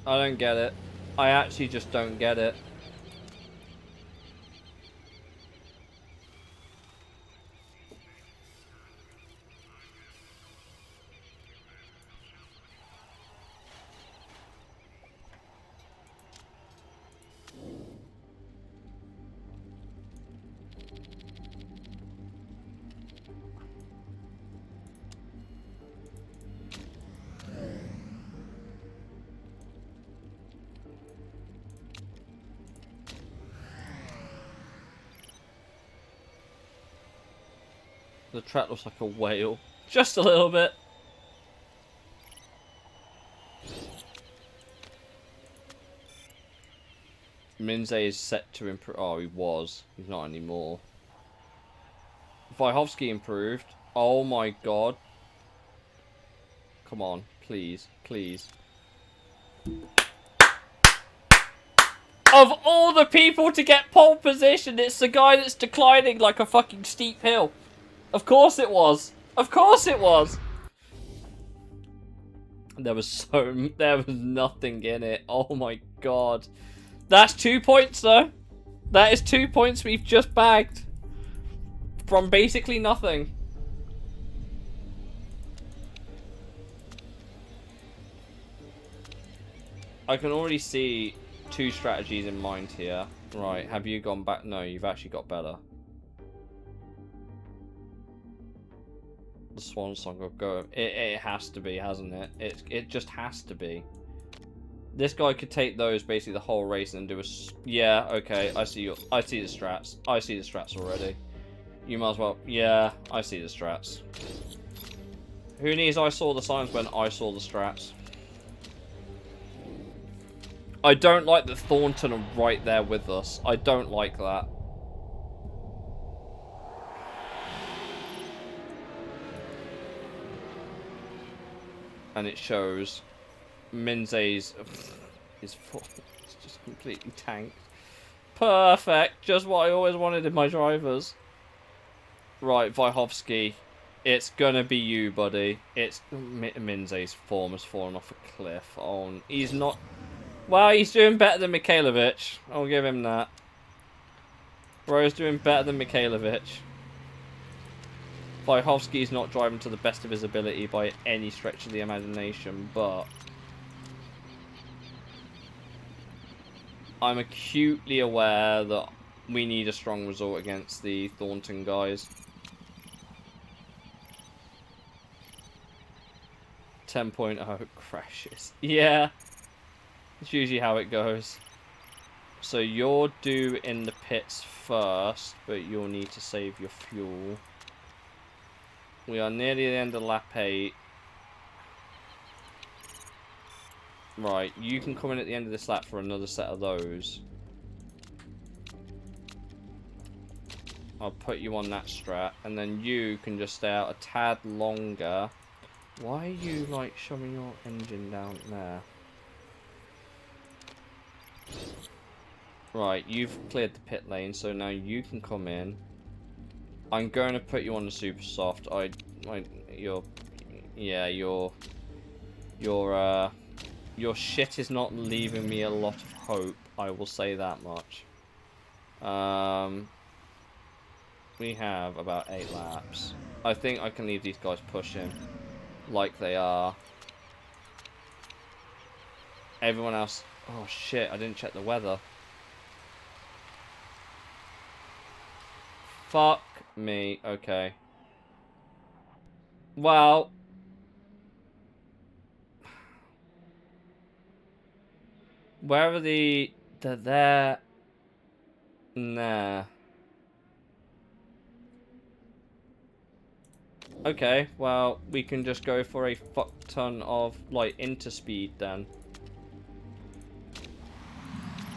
I don't get it. I actually just don't get it. The track looks like a whale. Just a little bit. Minze is set to improve. Oh, he was. He's not anymore. Vyhovsky improved. Oh my god. Come on. Please. Please. Of all the people to get pole position, it's the guy that's declining like a fucking steep hill. Of course it was. Of course it was. There was nothing in it. Oh my god. That's 2 points though. That is 2 points we've just bagged. From basically nothing. I can already see 2 strategies in mind here. Right, have you gone back? No, you've actually got better. The swan song of go. It has to be, hasn't it? It just has to be. This guy could take those basically the whole race and do a... Yeah, okay, I see the strats. I see the strats already. You might as well... Yeah, I see the strats. Who needs I saw the signs when I saw the strats? I don't like that Thornton are right there with us. I don't like that. And it shows Minze's is just completely tanked. Perfect. Just what I always wanted in my drivers. Right, Vyhovsky. It's gonna be you, buddy. It's Minze's form has fallen off a cliff. Oh, he's not. Well, he's doing better than Mikhailovich. I'll give him that. Bro's doing better than Mikhailovich. Vyhovsky's not driving to the best of his ability by any stretch of the imagination, but I'm acutely aware that we need a strong result against the Thornton guys. 10.0 crashes. Yeah, it's usually how it goes. So you're due in the pits first, but you'll need to save your fuel. We are nearly the end of lap 8. Right, you can come in at the end of this lap for another set of those. I'll put you on that strat, and then you can just stay out a tad longer. Why are you, like, shoving your engine down there? Right, you've cleared the pit lane, so now you can come in. I'm going to put you on the super soft. Your shit is not leaving me a lot of hope. I will say that much. We have about 8 laps. I think I can leave these guys pushing like they are. Everyone else. Oh shit! I didn't check the weather. Fuck me. Okay. Well. Where are the... They're there. Nah. Okay, well, we can just go for a fuck ton of, like, interspeed then.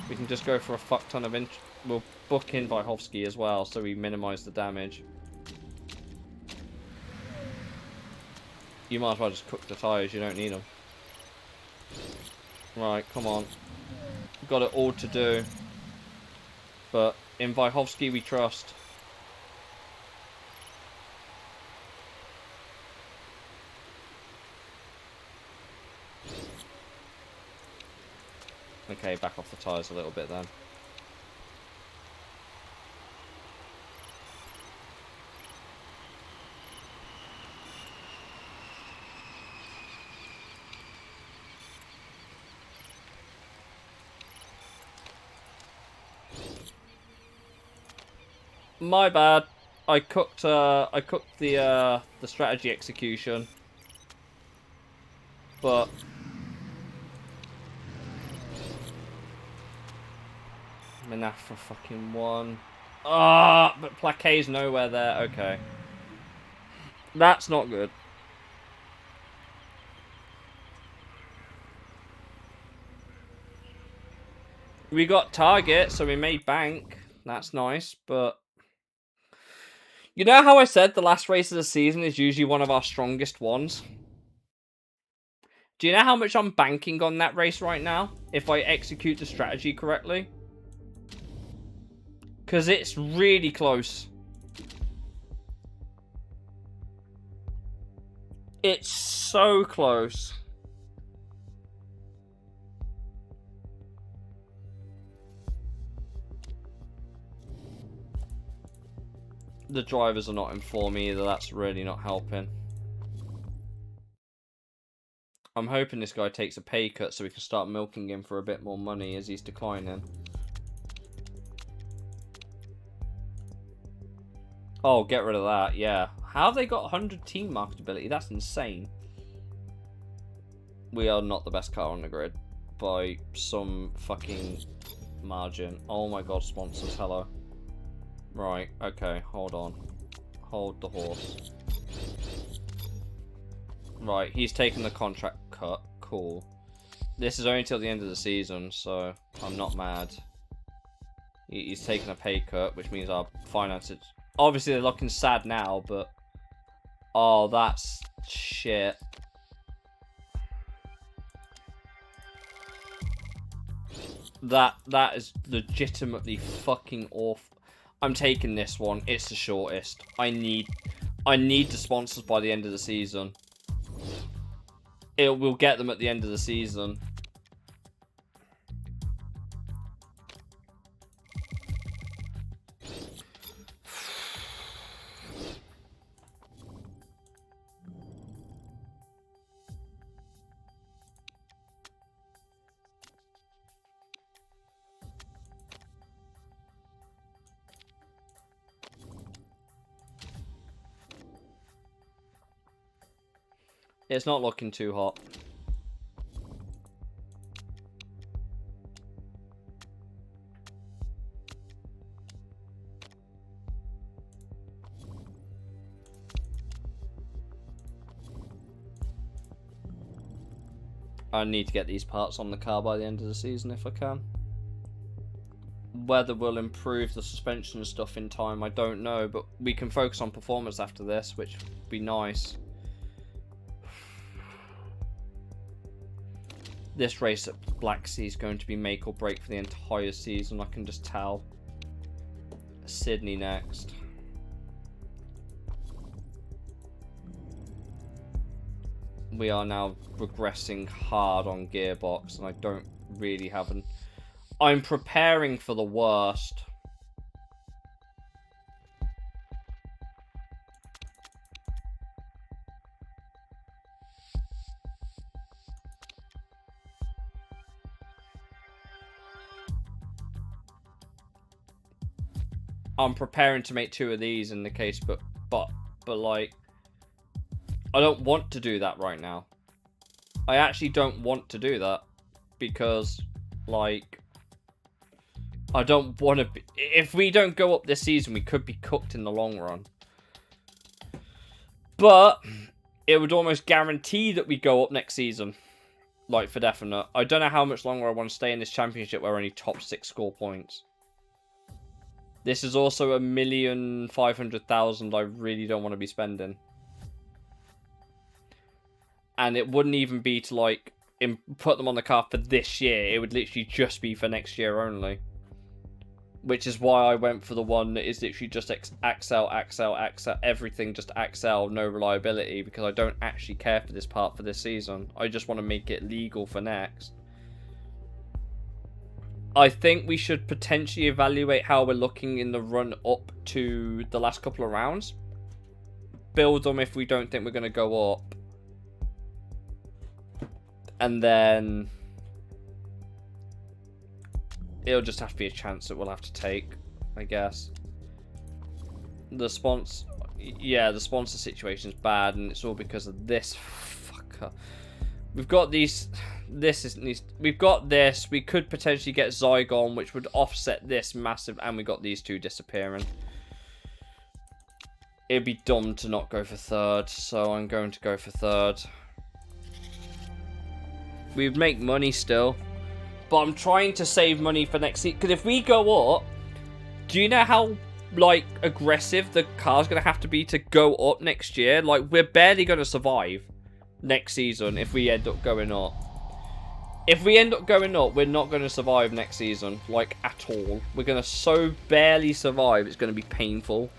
We can just go for a fuck ton of we'll book in Vyhovsky as well, so we minimize the damage. You might as well just cook the tyres, you don't need them. Right, come on. Got it all to do. But in Vyhovsky we trust. Okay, back off the tyres a little bit then. My bad. I cooked the strategy execution. But Manaf for fucking 1. Ah, but Plaquet's nowhere there. Okay. That's not good. We got target, so we made bank. That's nice, but... You know how I said the last race of the season is usually one of our strongest ones? Do you know how much I'm banking on that race right now? If I execute the strategy correctly? Because it's really close. It's so close. The drivers are not in form either. That's really not helping. I'm hoping this guy takes a pay cut so we can start milking him for a bit more money as he's declining. Oh, get rid of that, yeah. How have they got 100 team marketability? That's insane. We are not the best car on the grid by some fucking margin. Oh my god, sponsors, hello. Right, okay, hold on. Hold the horse. Right, he's taking the contract cut. Cool. This is only till the end of the season, so I'm not mad. He's taking a pay cut, which means our finances... Obviously, they're looking sad now, but... Oh, that's shit. That is legitimately fucking awful. I'm taking this one. It's the shortest. I need the sponsors by the end of the season. We'll get them at the end of the season. It's not looking too hot. I need to get these parts on the car by the end of the season if I can. Whether we'll improve the suspension and stuff in time, I don't know, but we can focus on performance after this, which would be nice. This race at Black Sea is going to be make or break for the entire season, I can just tell. Sydney next. We are now regressing hard on gearbox, and I don't really have an... I'm preparing for the worst. I'm preparing to make 2 of these in the case, but like, I don't want to do that right now. I actually don't want to do that because, like, I don't want to be... If we don't go up this season, we could be cooked in the long run. But it would almost guarantee that we go up next season. Like, for definite. I don't know how much longer I want to stay in this championship where only top 6 score points. This is also 1,500,000 I really don't want to be spending. And it wouldn't even be to, like, put them on the car for this year. It would literally just be for next year only. Which is why I went for the one that is literally just Axel, everything just Axel, no reliability. Because I don't actually care for this part for this season. I just want to make it legal for next. I think we should potentially evaluate how we're looking in the run up to the last couple of rounds. Build them if we don't think we're going to go up. And then it'll just have to be a chance that we'll have to take, I guess. The sponsor situation's bad, and it's all because of this fucker. We've got these... We've got this. We could potentially get Zygon, which would offset this massive, and we got these 2 disappearing. It'd be dumb to not go for 3rd, so I'm going to go for 3rd. We'd make money still, but I'm trying to save money for next season. Because if we go up, do you know how, like, aggressive the car's going to have to be to go up next year? Like, we're barely going to survive next season if we end up going up. If we end up going up, we're not going to survive next season, like, at all. We're going to so barely survive, it's going to be painful.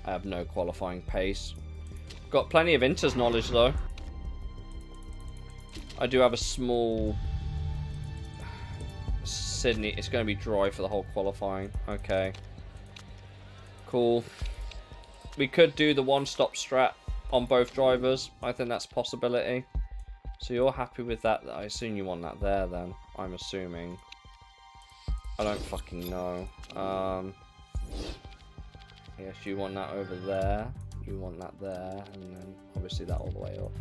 I have no qualifying pace. Got plenty of Inters knowledge, though. I do have a small... Sydney. It's going to be dry for the whole qualifying. Okay. Cool. We could do the one-stop strat on both drivers. I think that's a possibility. So you're happy with that? I assume you want that there, then. I'm assuming. I don't fucking know. Yes, you want that over there. You want that there, and then obviously that all the way up.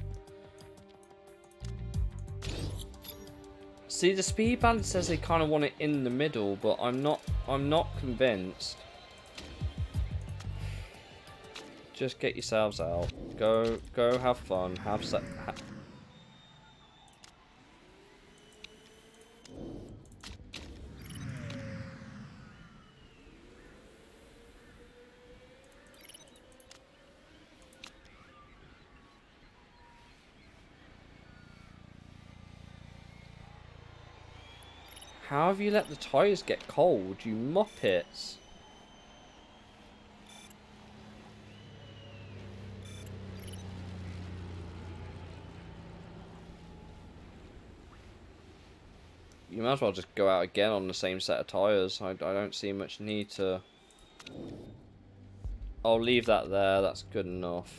See, the speed balance says they kind of want it in the middle, but I'm not convinced. Just get yourselves out. Go have fun. How have you let the tyres get cold, you muppets? You might as well just go out again on the same set of tyres. I don't see much need to... I'll leave that there, that's good enough.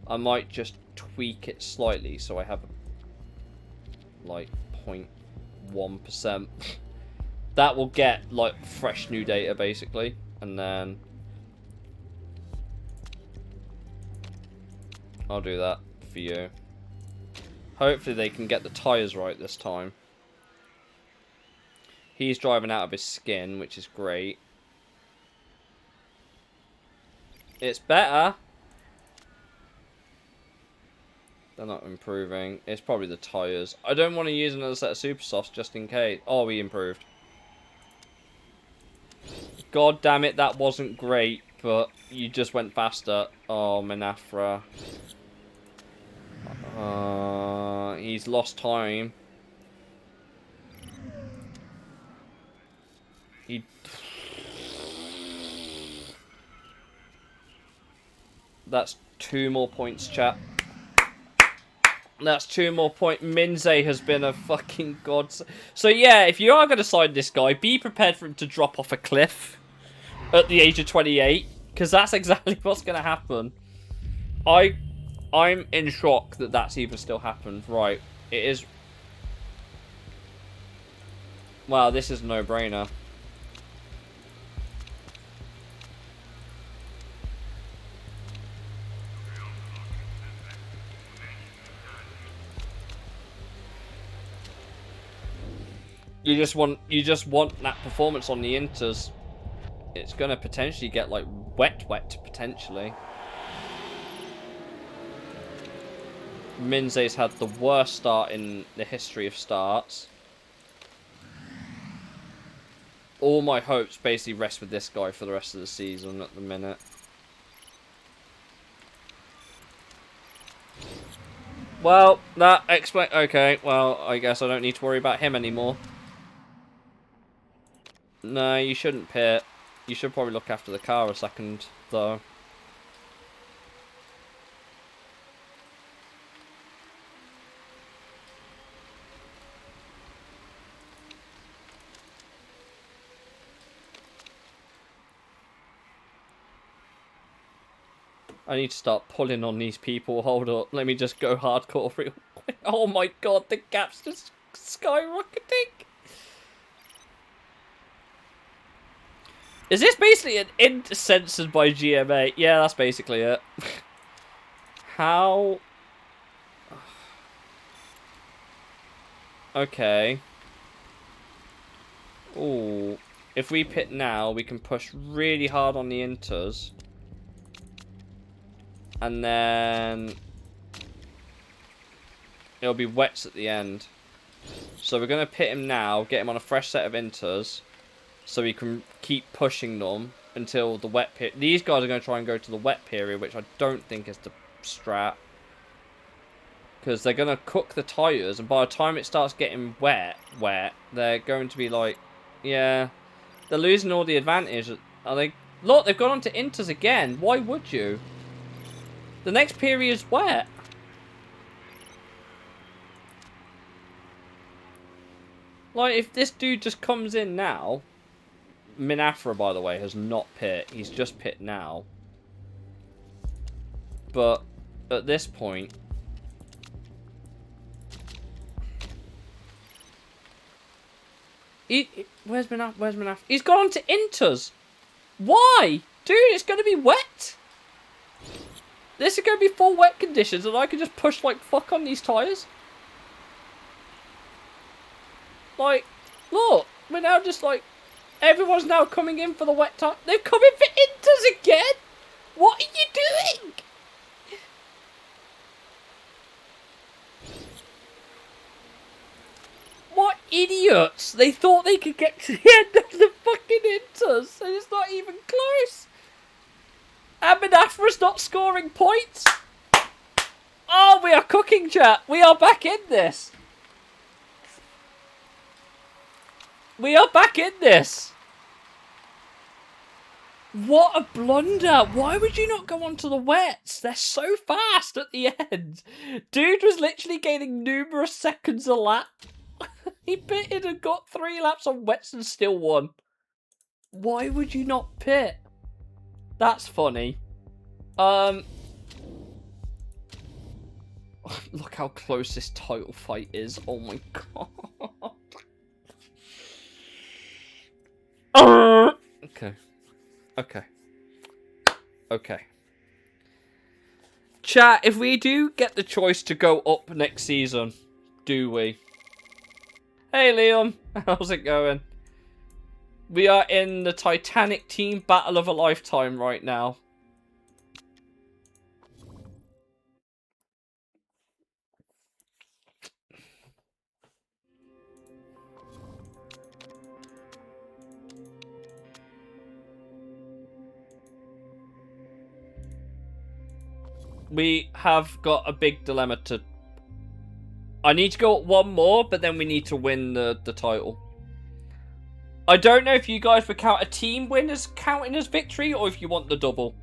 I might just tweak it slightly so I have like 0.1%. That will get like fresh new data basically, and then I'll do that for you. Hopefully they can get the tyres right this time. He's driving out of his skin, which is great. It's better. They're not improving. It's probably the tyres. I don't want to use another set of super softs just in case. Oh, we improved. God damn it, that wasn't great, but you just went faster. Oh, Manafra. He's lost time. That's 2 more points, chat. That's 2 more points. Minze has been a fucking god. So yeah, if you are going to sign this guy, be prepared for him to drop off a cliff at the age of 28, because that's exactly what's going to happen. I'm in shock that that's even still happened. Right, it is. Wow, this is a no-brainer. You just want that performance on the inters. It's gonna potentially get like wet potentially. Minze's had the worst start in the history of starts. All my hopes basically rest with this guy for the rest of the season at the minute. Well, that explain. Okay, well, I guess I don't need to worry about him anymore. No, you shouldn't pit. You should probably look after the car a second, though. I need to start pulling on these people. Hold up. Let me just go hardcore real quick. Oh my god, the gap's just skyrocketing. Is this basically an int censored by GMA? Yeah, that's basically it. How? Okay. Ooh. If we pit now, we can push really hard on the inters. And then it'll be wets at the end. So we're going to pit him now, get him on a fresh set of inters, so we can keep pushing them until the wet period. These guys are going to try and go to the wet period, which I don't think is the strat. Because they're going to cook the tyres, and by the time it starts getting wet, they're going to be like, yeah, they're losing all the advantage. Are they? Look, they've gone on to inters again. Why would you? The next period's wet. Like, if this dude just comes in now... Minafra, by the way, has not pit. He's just pit now. But, at this point... Where's Minafra? He's gone on to inters! Why? Dude, it's going to be wet! This is going to be full wet conditions and I can just push like fuck on these tyres. Like, look, we're now just like, everyone's now coming in for the wet tire. They're coming for Inters again? What are you doing? What idiots! They thought they could get to the end of the fucking Inters and it's not even close. Amenafra's not scoring points. Oh, we are cooking, chat. We are back in this. We are back in this. What a blunder. Why would you not go on to the wets? They're so fast at the end. Dude was literally gaining numerous seconds a lap. He pitted and got 3 laps on wets and still won. Why would you not pit? That's funny. Look how close this title fight is. Oh my god. Okay. Okay. Okay. Chat, if we do get the choice to go up next season, do we? Hey Liam, how's it going? We are in the Titanic team battle of a lifetime right now. We have got a big dilemma to... I need to go up one more, but then we need to win the title. I don't know if you guys would count a team win as counting as victory, or if you want the double.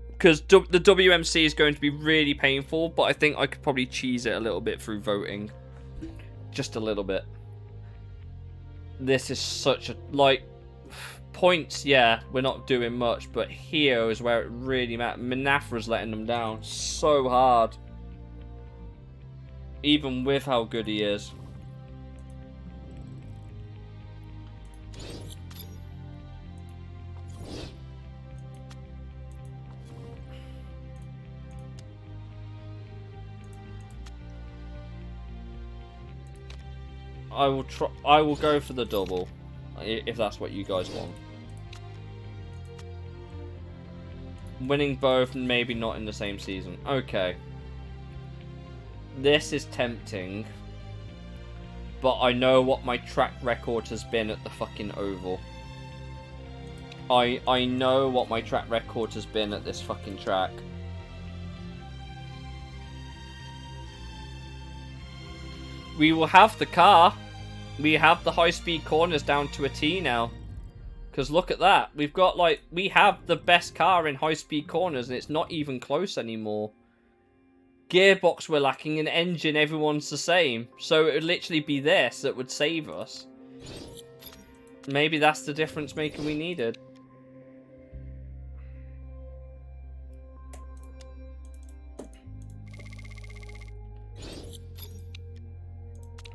Because the WMC is going to be really painful, but I think I could probably cheese it a little bit through voting. Just a little bit. This is such a... Like, points, yeah, we're not doing much, but here is where it really matters. Manafra's letting them down so hard. Even with how good he is. I will go for the double, if that's what you guys want. Winning both, maybe not in the same season. Okay. This is tempting, but I know what my track record has been at the fucking Oval. I know what my track record has been at this fucking track. We will have the car. We have the high-speed corners down to a T now. Because look at that. We've got, like, we have the best car in high-speed corners, and it's not even close anymore. Gearbox we're lacking, and engine everyone's the same. So it would literally be this that would save us. Maybe that's the difference maker we needed.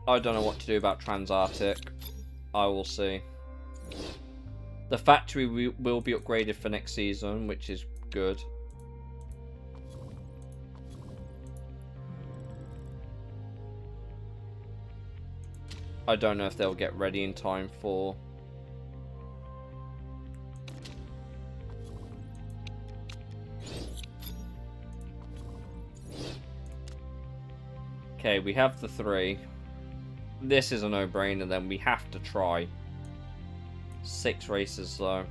I don't know what to do about Transarctic. I will see. The factory will be upgraded for next season, which is good. I don't know if they'll get ready in time for... Okay, we have the 3. This is a no-brainer then. We have to try. 6 races though.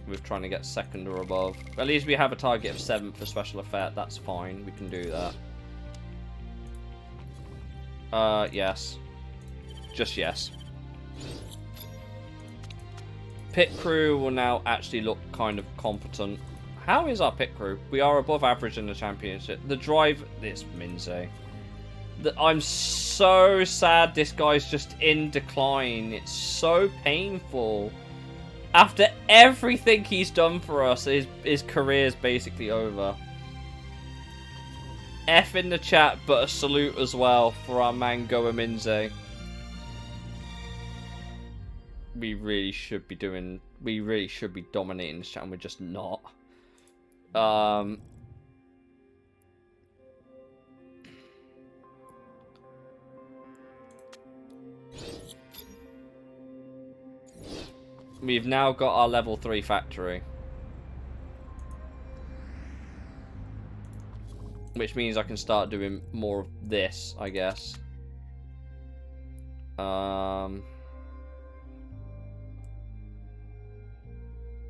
We're trying to get 2nd or above. But at least we have a target of 7 for special effect. That's fine. We can do that. Yes. Just yes. Pit crew will now actually look kind of competent. How is our pit crew? We are above average in the championship. The drive... This Minze. I'm so sad this guy's just in decline. It's so painful. After everything he's done for us, his career's basically over. F in the chat, but a salute as well for our man Goa Minze. We really should be dominating this chat, and we're just not. We've now got our level 3 factory. Which means I can start doing more of this, I guess.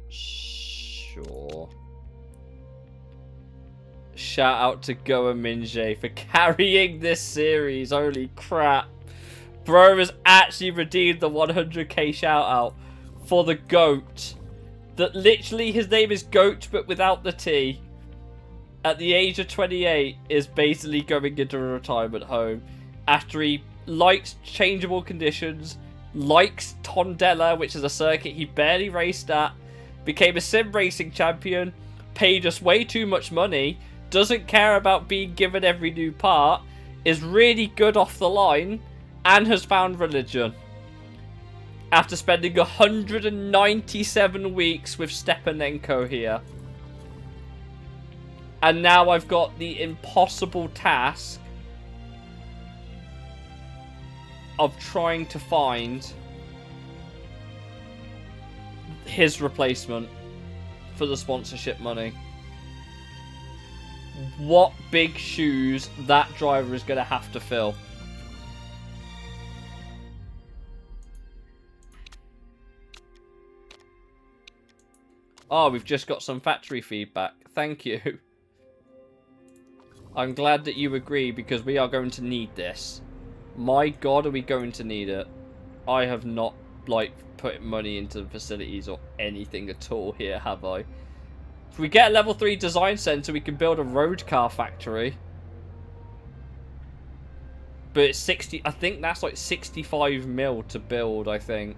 Sure. Shout out to Goa Minje for carrying this series. Holy crap. Bro has actually redeemed the 100k shout out for the GOAT. That literally his name is GOAT but without the T. At the age of 28 is basically going into a retirement home after he likes changeable conditions, likes Tondela, which is a circuit he barely raced at, became a sim racing champion, paid us way too much money, doesn't care about being given every new part, is really good off the line, and has found religion. After spending 197 weeks with Stepanenko here. And now I've got the impossible task of trying to find his replacement for the sponsorship money. What big shoes that driver is going to have to fill. Oh, we've just got some factory feedback. Thank you. I'm glad that you agree because we are going to need this. My God, are we going to need it? I have not, like, put money into the facilities or anything at all here, have I? If we get a level 3 design center, we can build a road car factory. But it's 60, I think that's like 65 mil to build, I think.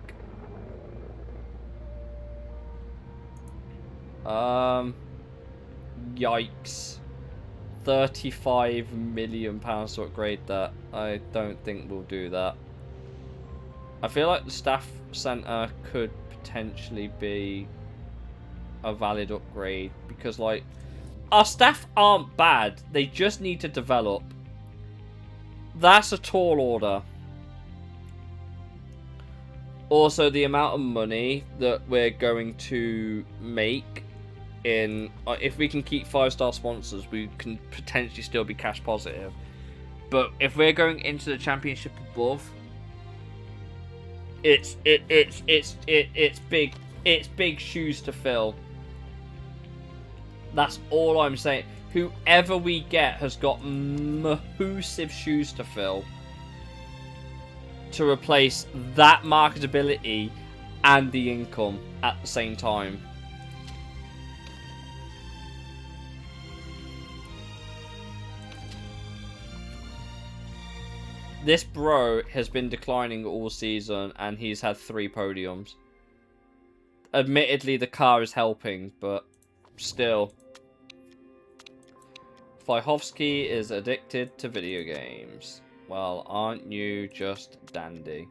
Yikes. 35 million pounds to upgrade that. I don't think we'll do that. I feel like the staff center could potentially be a valid upgrade because, like, our staff aren't bad, they just need to develop. That's a tall order. Also, the amount of money that we're going to make in, if we can keep 5-star sponsors, we can potentially still be cash positive. But if we're going into the championship above, it's big shoes to fill. That's all I'm saying. Whoever we get has got massive shoes to fill to replace that marketability and the income at the same time. This bro has been declining all season and he's had 3 podiums. Admittedly, the car is helping, but still. Flyhovsky is addicted to video games. Well, aren't you just dandy?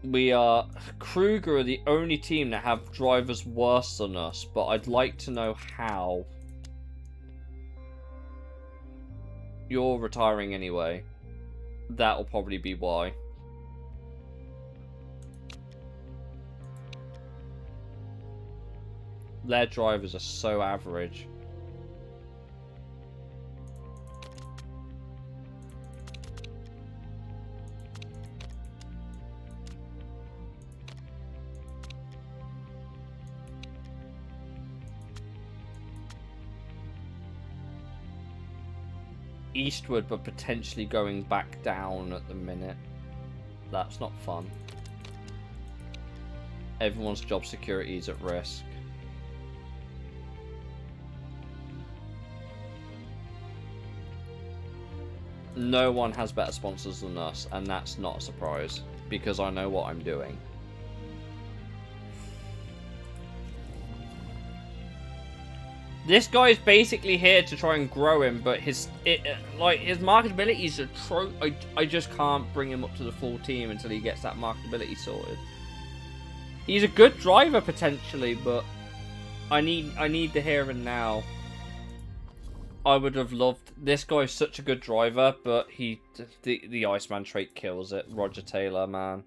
We are... Kruger are the only team that have drivers worse than us, but I'd like to know how. You're retiring anyway. That'll probably be why. Their drivers are so average. Eastward, but potentially going back down at the minute. That's not fun. Everyone's job security is at risk. No one has better sponsors than us, and that's not a surprise, because I know what I'm doing. This guy is basically here to try and grow him, but his marketability is I just can't bring him up to the full team until he gets that marketability sorted. He's a good driver potentially, but I need the here and now. I would have loved... This guy's such a good driver, but the Iceman trait kills it. Roger Taylor, man.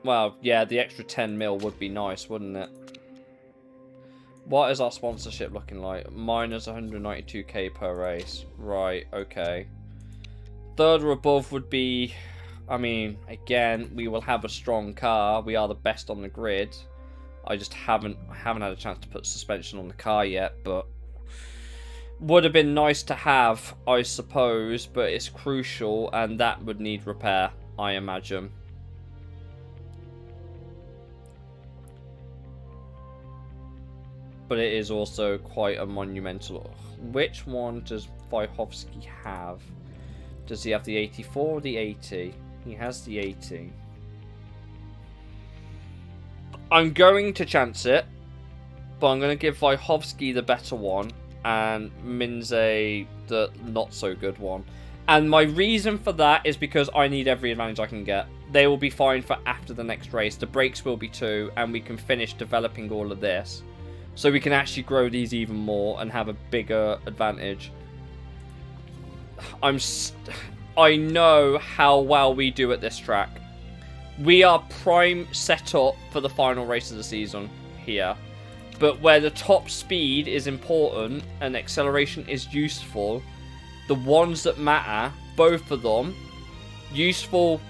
Well, yeah, the extra 10 mil would be nice, wouldn't it? What is our sponsorship looking like? Minus 192k per race. Right, okay. Third or above would be... I mean, again, we will have a strong car. We are the best on the grid. I just haven't had a chance to put suspension on the car yet, but... Would have been nice to have, I suppose, but it's crucial, and that would need repair, I imagine. But it is also quite a monumental... Which one does Wojciechowski have? Does he have the 84 or the 80? He has the 80. I'm going to chance it, but I'm going to give Wojciechowski the better one and Minze the not so good one. And my reason for that is because I need every advantage I can get. They will be fine for after the next race. The brakes will be too, and we can finish developing all of this. So we can actually grow these even more and have a bigger advantage. I know how well we do at this track. We are prime set up for the final race of the season here. But where the top speed is important and acceleration is useful, the ones that matter, both of them, useful,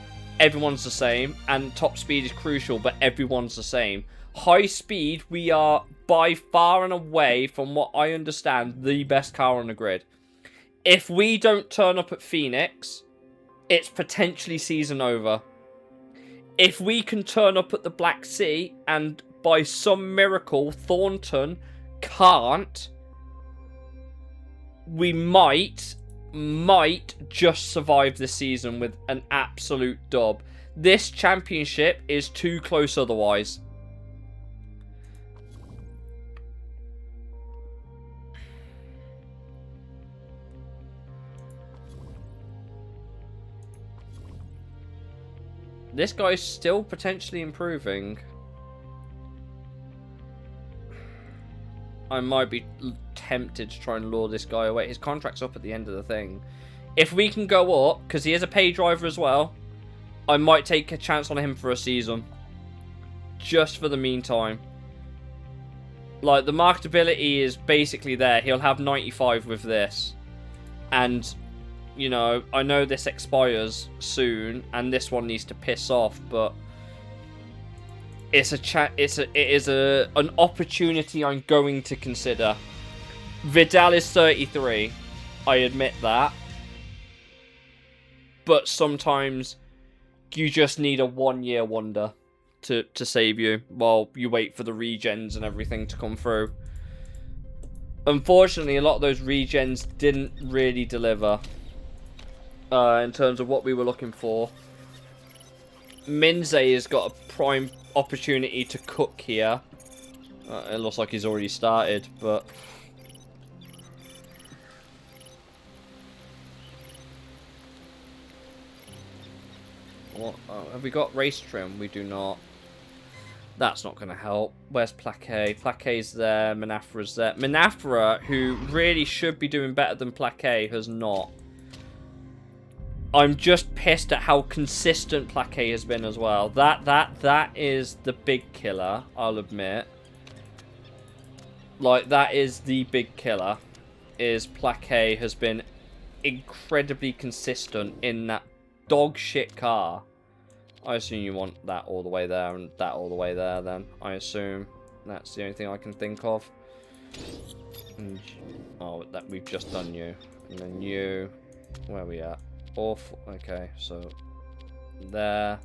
everyone's the same, and top speed is crucial, but everyone's the same. High speed, we are by far and away, from what I understand, the best car on the grid. If we don't turn up at Phoenix, it's potentially season over. If we can turn up at the Black Sea and by some miracle Thornton can't, we might just survive this season with an absolute dub. This championship is too close otherwise. This guy's still potentially improving. I might be tempted to try and lure this guy away. His contract's up at the end of the thing. If we can go up, because he is a pay driver as well, I might take a chance on him for a season. Just for the meantime. Like, the marketability is basically there. He'll have 95 with this. And... you know, I know this expires soon, and this one needs to piss off, but it is an opportunity I'm going to consider. Vidal is 33, I admit that, but sometimes you just need a one-year wonder to save you while you wait for the regens and everything to come through. Unfortunately, a lot of those regens didn't really deliver. In terms of what we were looking for. Minze has got a prime opportunity to cook here. It looks like he's already started, but... what? Have we got race trim? We do not. That's not going to help. Where's Plaquet? Plaquet's there. Manafra's there. Manafra, who really should be doing better than Plaquet, has not. I'm just pissed at how consistent Plaquet has been as well. That is the big killer, I'll admit. Like, that is the big killer. Is Plaquet has been incredibly consistent in that dog shit car. I assume you want that all the way there and that all the way there then. I assume that's the only thing I can think of. And, oh, that we've just done you. And then you. Where are we at? Awful. Okay, so there,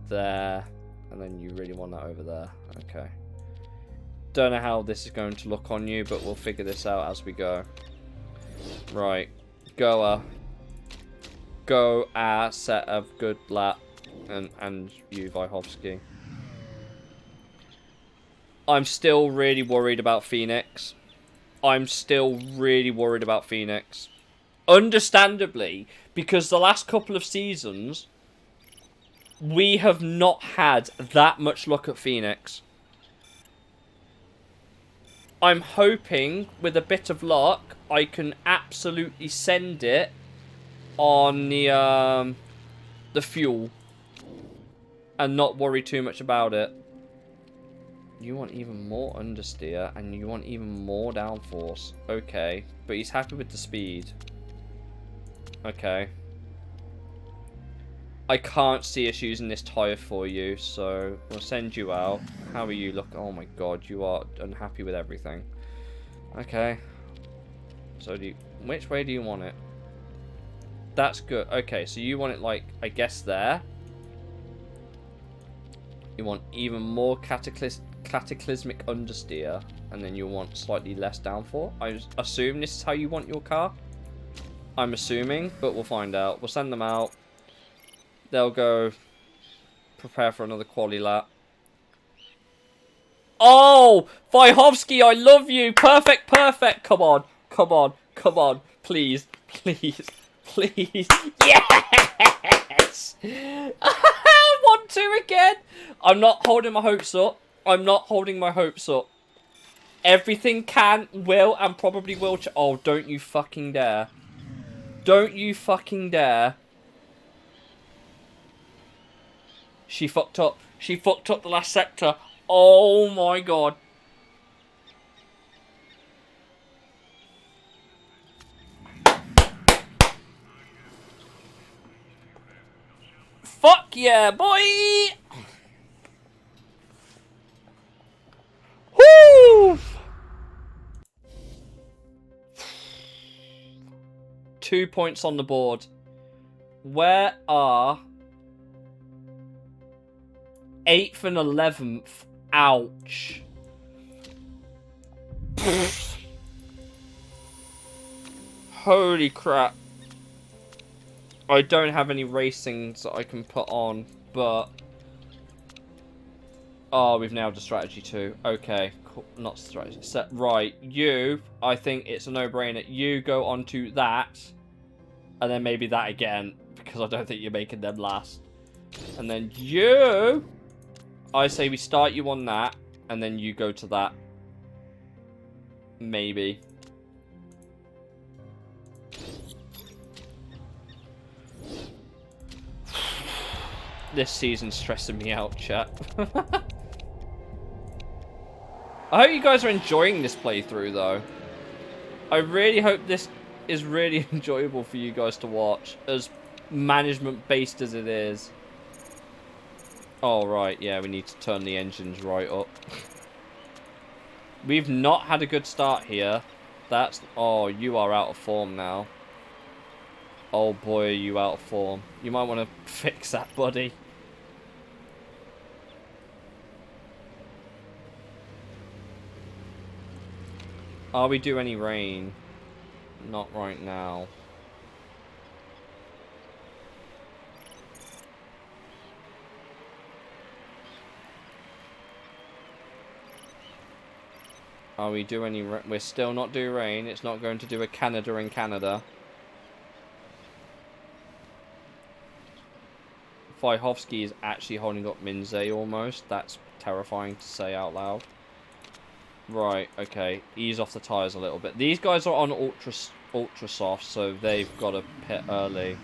and then you really want that over there. Okay. Don't know how this is going to look on you, but we'll figure this out as we go. Right. Go a set of good lap, and you, Wojciechowski. I'm still really worried about Phoenix. Understandably, because the last couple of seasons, we have not had that much luck at Phoenix. I'm hoping, with a bit of luck, I can absolutely send it on the fuel and not worry too much about it. You want even more understeer and you want even more downforce. Okay, but he's happy with the speed. Okay. I can't see us using this tyre for you, so we'll send you out. How are you looking? Oh my god, you are unhappy with everything. Okay. So which way do you want it? That's good. Okay, so you want it like, I guess there. You want even more cataclysmic understeer, and then you want slightly less downforce. I assume this is how you want your car. I'm assuming, but we'll find out. We'll send them out. They'll go prepare for another quali lap. Oh, Vyhovsky, I love you. Perfect, perfect. Come on, come on, come on. Please, please, please. Yes! 1-2 again. I'm not holding my hopes up. I'm not holding my hopes up. Everything can, will, and probably will. Oh, don't you fucking dare. Don't you fucking dare. She fucked up. She fucked up the last sector. Oh my god. Fuck yeah, boy! Woo! 2 points on the board. Where are 8th and 11th? Ouch. Holy crap. I don't have any racings that I can put on, but... Oh, we've nailed the strategy too. Okay, cool. Not strategy. Set. Right, you, I think it's a no-brainer. You go on to that, and then maybe that again, because I don't think you're making them last. And then you, I say we start you on that, and then you go to that. Maybe. This season's stressing me out, chat. I hope you guys are enjoying this playthrough, though. I really hope this is really enjoyable for you guys to watch, as management-based as it is. Oh, right, yeah, we need to turn the engines right up. We've not had a good start here. That's... Oh, you are out of form now. Oh boy, are you out of form. You might want to fix that, buddy. Are we due any rain? Not right now. Are we due any rain? We're still not due rain. It's not going to do a Canada in Canada. Vyhovsky is actually holding up Minze almost. That's terrifying to say out loud. Right, okay. Ease off the tyres a little bit. These guys are on ultra soft, so they've got to pit early.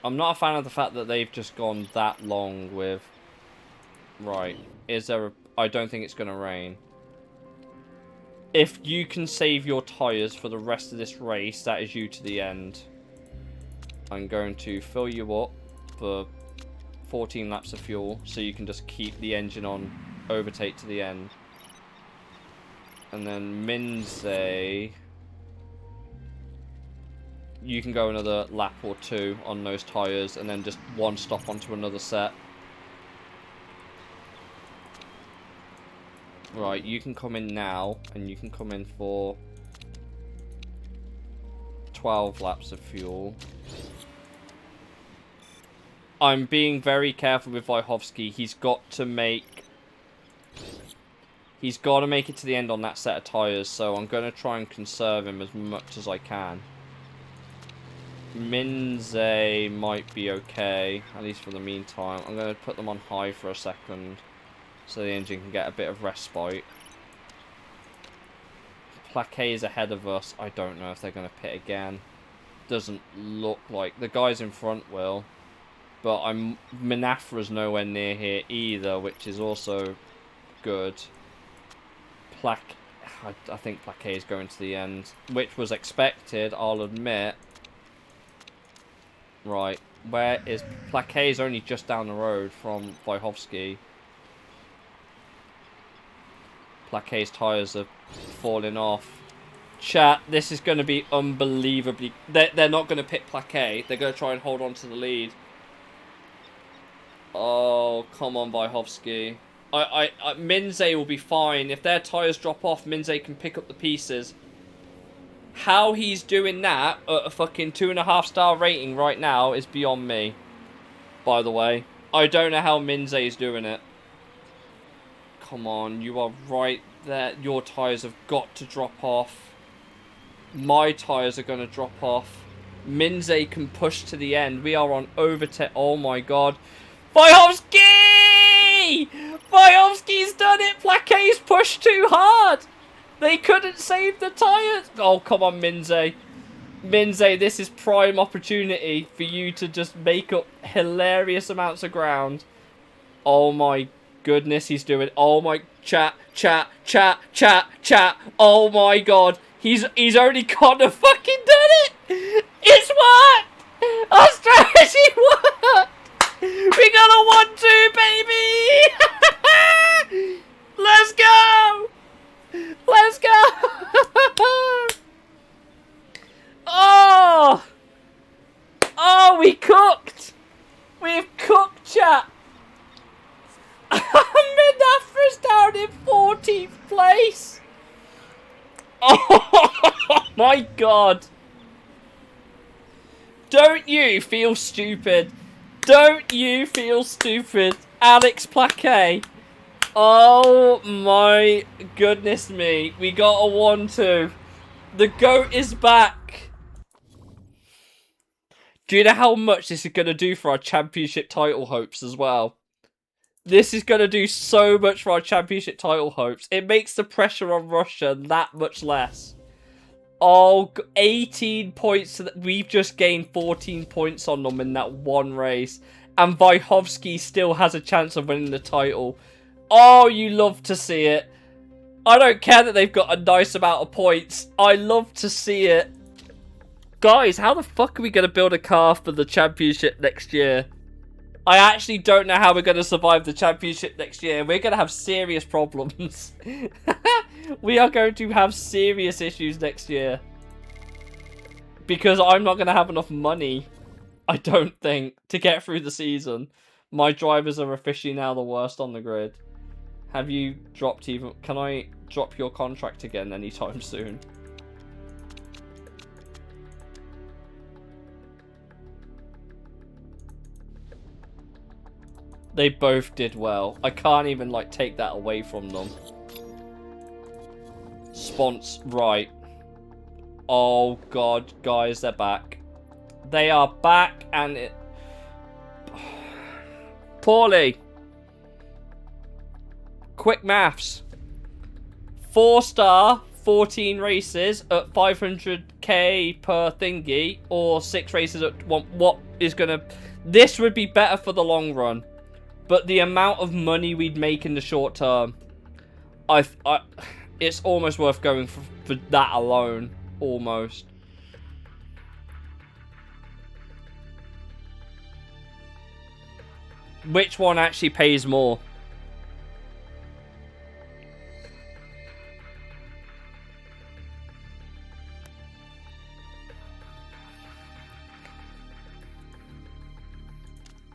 I'm not a fan of the fact that they've just gone that long with... Right. Is there a... I don't think it's going to rain. If you can save your tyres for the rest of this race, that is you to the end. I'm going to fill you up for 14 laps of fuel, so you can just keep the engine on, overtake to the end. And then Minze, you can go another lap or two on those tyres, and then just one stop onto another set. Right, you can come in now, and you can come in for 12 laps of fuel. I'm being very careful with Vyhovsky. He's got to make it to the end on that set of tyres, so I'm going to try and conserve him as much as I can. Minze might be okay, at least for the meantime. I'm going to put them on high for a second. so the engine can get a bit of respite. Plaquet is ahead of us. I don't know if they're going to pit again. Doesn't look like the guys in front will, but Manafra's nowhere near here either, which is also good. I think Plaquet is going to the end, which was expected, I'll admit. Right, where is Plaquet? Is only just down the road from Wojciechowski. Plaquet's tyres are falling off. Chat, this is going to be unbelievably... They're not going to pit Plaquet. They're going to try and hold on to the lead. Oh, come on, Wojciechowski. Minze will be fine. If their tyres drop off, Minze can pick up the pieces. How he's doing that at a fucking 2.5-star rating right now is beyond me. By the way. I don't know how Minze is doing it. Come on, you are right there. Your tyres have got to drop off. My tyres are going to drop off. Minze can push to the end. We are on overtake. Oh my god. Wojciechowski! Wojciechowski's done it! Plaquet's pushed too hard! They couldn't save the tyres! Oh, come on, Minze. Minze, this is prime opportunity for you to just make up hilarious amounts of ground. Oh my goodness, he's doing... Oh my... Chat. Oh my god. He's only kind of fucking done it! It's worked! Our strategy worked! We got a 1-2, baby! Let's go! Let's go! Oh! Oh, we cooked! We've cooked, chat! Manafra's down in 14th place! Oh my god! Don't you feel stupid? Don't you feel stupid? Alex Plaquet. Oh my goodness me. We got a 1-2. The GOAT is back. Do you know how much this is going to do for our championship title hopes as well? This is going to do so much for our championship title hopes. It makes the pressure on Russia that much less. Oh, 18 points. We've just gained 14 points on them in that one race. And Wojciechowski still has a chance of winning the title. Oh, you love to see it. I don't care that they've got a nice amount of points. I love to see it. Guys, how the fuck are we going to build a car for the championship next year? I actually don't know how we're going to survive the championship next year. We're going to have serious problems. We are going to have serious issues next year. Because I'm not going to have enough money, I don't think, to get through the season. My drivers are officially now the worst on the grid. Have you dropped even... Can I drop your contract again anytime soon? They both did well. I can't even, like, take that away from them. Spons, right. Oh, God, guys, they're back. They are back, and it... Poorly. Quick maths. 4-star, 14 races at 500k per thingy, or 6 races at one. What is gonna... This would be better for the long run. But the amount of money we'd make in the short term, it's almost worth going for that alone. Almost. Which one actually pays more?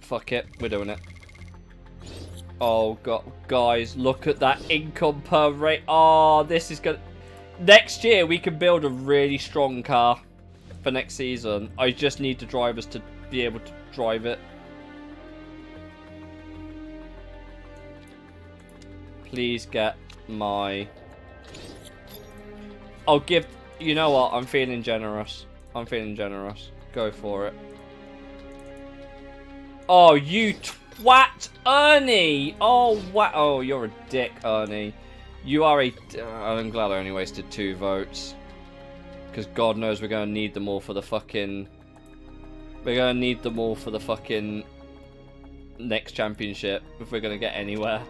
Fuck it, we're doing it. Oh god, guys, look at that income per rate. Oh, this is gonna... Next year we can build a really strong car for next season. I just need the drivers to be able to drive it. Please get my... I'll give... You know what? I'm feeling generous. I'm feeling generous. Go for it. Oh, you... twat, Ernie! Oh, wow. Oh, you're a dick, Ernie. You are a... I'm glad I only wasted 2 votes. Because God knows we're going to need them all for the fucking... We're going to need them all for the fucking... next championship, if we're going to get anywhere.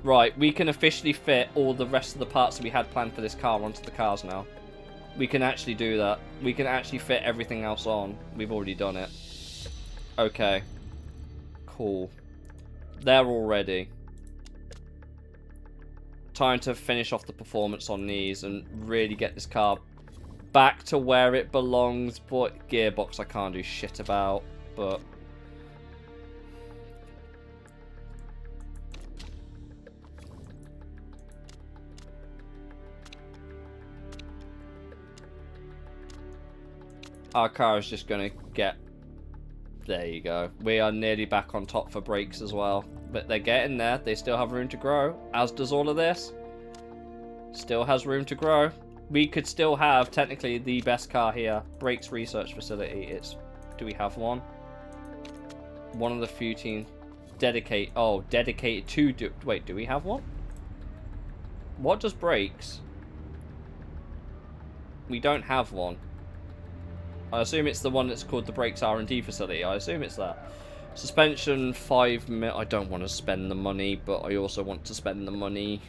Right, we can officially fit all the rest of the parts that we had planned for this car onto the cars now. We can actually do that. We can actually fit everything else on. We've already done it. Okay. Cool. They're all ready. Time to finish off the performance on these and really get this car back to where it belongs. But gearbox I can't do shit about. But... our car is just going to get... There you go. We are nearly back on top for brakes as well. But they're getting there. They still have room to grow. As does all of this. Still has room to grow. We could still have, technically, the best car here. Brakes research facility. It's... Do we have one? One of the few teams... Dedicated to... Wait, do we have one? What does brakes? We don't have one. I assume it's the one that's called the Brakes R&D facility. I assume it's that. Suspension, 5 mil. I don't want to spend the money, but I also want to spend the money.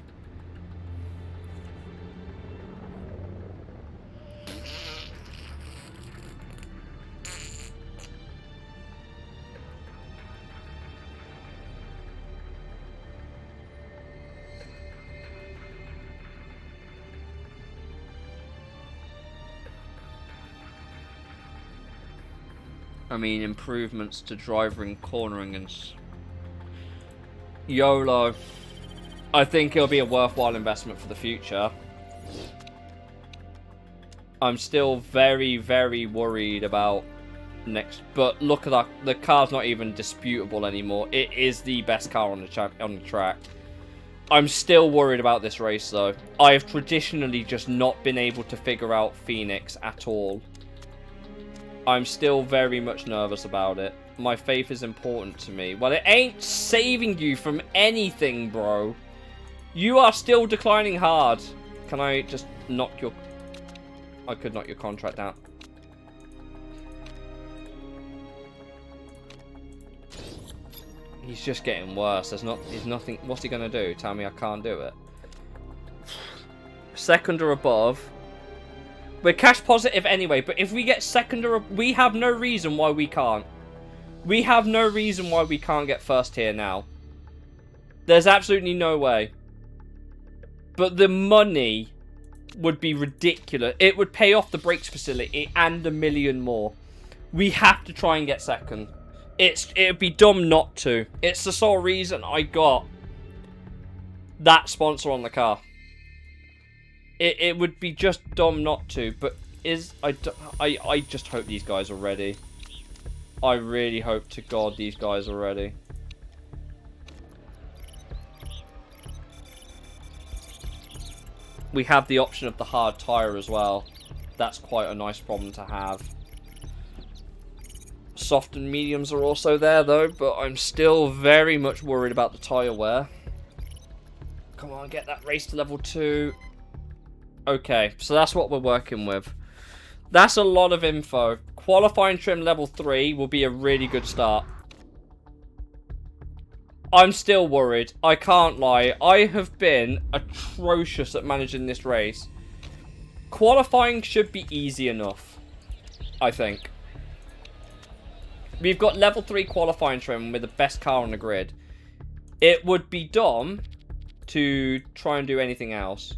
I mean, improvements to driving, cornering, and... YOLO. I think it'll be a worthwhile investment for the future. I'm still very, very worried about next... But look at that. The car's not even disputable anymore. It is the best car on the track. I'm still worried about this race, though. I have traditionally just not been able to figure out Phoenix at all. I'm still very much nervous about it. My faith is important to me. Well, it ain't saving you from anything, bro. You are still declining hard. Can I just knock your... I could knock your contract down. He's just getting worse. There's nothing... What's he going to do? Tell me I can't do it. Second or above... We're cash positive anyway, but if we get second or... We have no reason why we can't. We have no reason why we can't get first here now. There's absolutely no way. But the money would be ridiculous. It would pay off the brakes facility and $1 million more. We have to try and get second. It'd be dumb not to. It's the sole reason I got that sponsor on the car. It would be just dumb not to, but I just hope these guys are ready. I really hope to God these guys are ready. We have the option of the hard tyre as well. That's quite a nice problem to have. Soft and mediums are also there though, but I'm still very much worried about the tyre wear. Come on, get that race to level 2. Okay, so that's what we're working with. That's a lot of info. Qualifying trim level 3 will be a really good start. I'm still worried. I can't lie. I have been atrocious at managing this race. Qualifying should be easy enough, I think. We've got level 3 qualifying trim with the best car on the grid. It would be dumb to try and do anything else.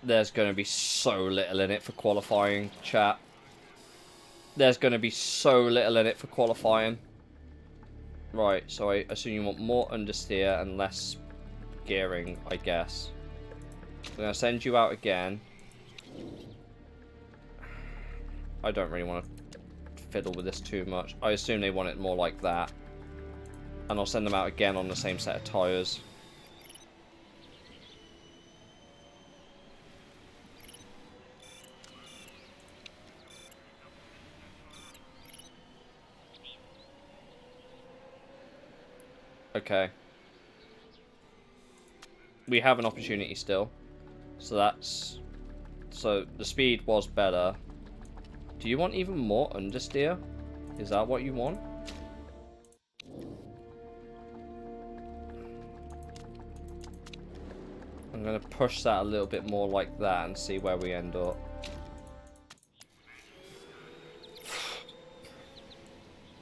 There's going to be so little in it for qualifying, chat. There's going to be so little in it for qualifying. Right, so I assume you want more understeer and less gearing, I guess. I'm going to send you out again. I don't really want to fiddle with this too much. I assume they want it more like that. And I'll send them out again on the same set of tyres. Okay. We have an opportunity still. So that's... So the speed was better. Do you want even more understeer? Is that what you want? I'm going to push that a little bit more like that and see where we end up.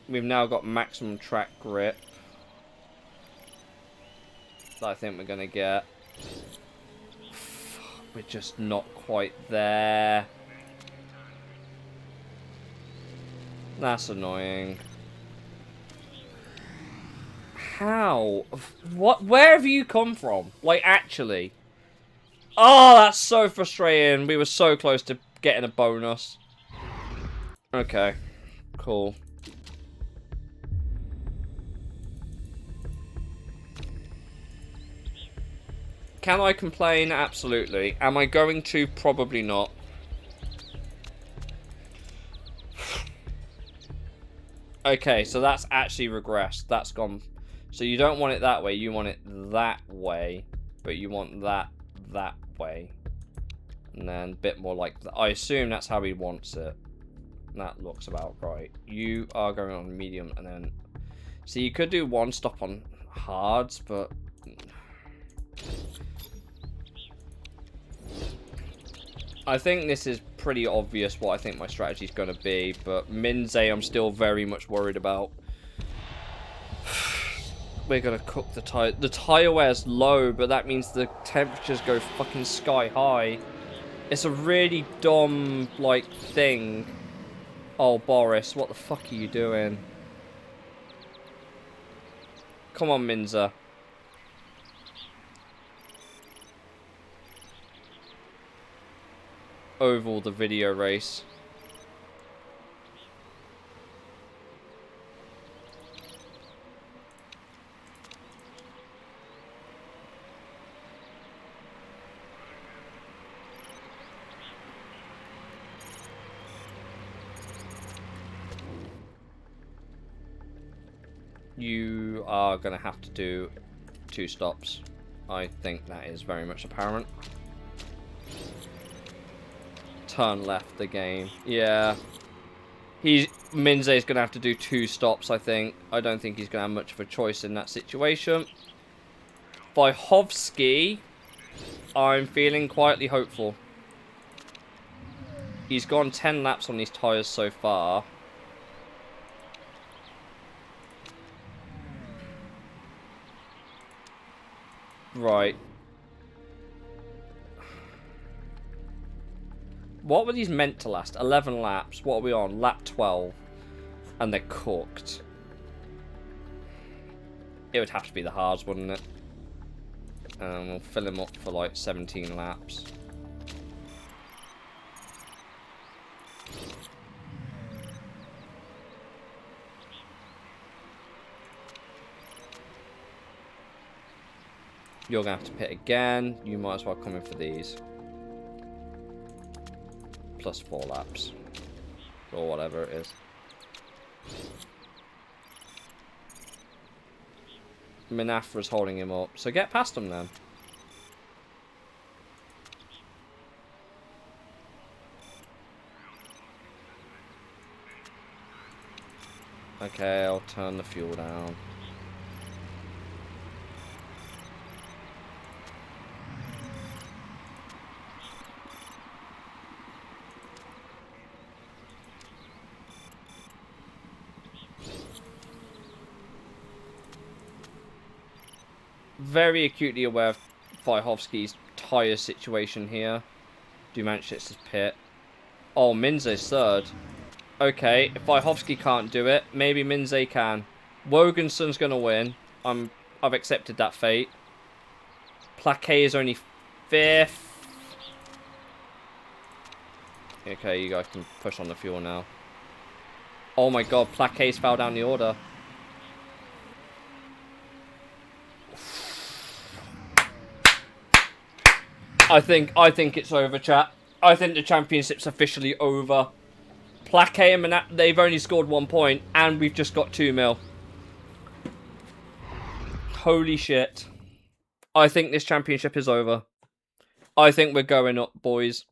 We've now got maximum track grip. That I think we're going to get. We're just not quite there. That's annoying. How? What? Where have you come from? Like, actually. Oh, that's so frustrating. We were so close to getting a bonus. Okay. Cool. Can I complain? Absolutely. Am I going to? Probably not. Okay, so that's actually regressed. That's gone. So you don't want it that way. You want it that way. But you want that way. And then a bit more like that. I assume that's how he wants it. That looks about right. You are going on medium and then... So you could do one stop on hards, but... I think this is pretty obvious what I think my strategy is going to be, but Minze I'm still very much worried about. We're going to cook the tire. The tire wear's low, but that means the temperatures go fucking sky high. It's a really dumb, like, thing. Oh, Boris, what the fuck are you doing? Come on, Minza. Oval the video race. You are going to have to do 2 stops. I think that is very much apparent. Turn left the game. Yeah. Minze is going to have to do 2 stops, I think. I don't think he's going to have much of a choice in that situation. Vyhovsky, I'm feeling quietly hopeful. He's gone 10 laps on these tyres so far. Right. What were these meant to last? 11 laps. What are we on? Lap 12. And they're cooked. It would have to be the hards, wouldn't it? And we'll fill him up for like 17 laps. You're going to have to pit again. You might as well come in for these. Plus 4 laps. Or whatever it is. Minafra's holding him up. So get past him then. Okay, I'll turn the fuel down. Very acutely aware of Vyhovsky's tyre situation here. Dumanchic's pit. Oh, Minze's third. Okay, if Wojciechowski can't do it, maybe Minze can. Woganson's gonna win. I've accepted that fate. Plaquet is only 5th. Okay, you guys can push on the fuel now. Oh my god, Plaquet's fell down the order. I think it's over, chat. I think the championship's officially over. Plaquet and Manat, they've only scored 1 point, and we've just got 2 mil. Holy shit. I think this championship is over. I think we're going up, boys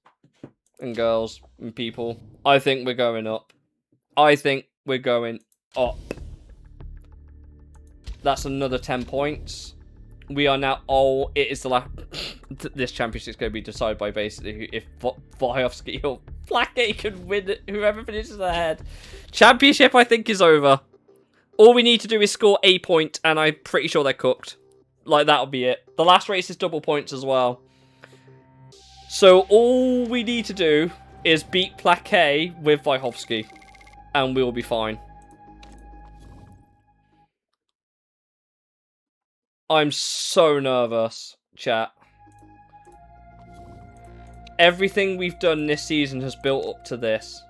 and girls and people. I think we're going up. I think we're going up. That's another 10 points. We are now... Oh, it is the last... This championship is going to be decided by basically if Wojciechowski or Plaquet can win it. Whoever finishes ahead. Championship, I think, is over. All we need to do is score a point, and I'm pretty sure they're cooked. Like, that'll be it. The last race is double points as well. So, all we need to do is beat Plaquet with Wojciechowski, and we'll be fine. I'm so nervous, chat. Everything we've done this season has built up to this.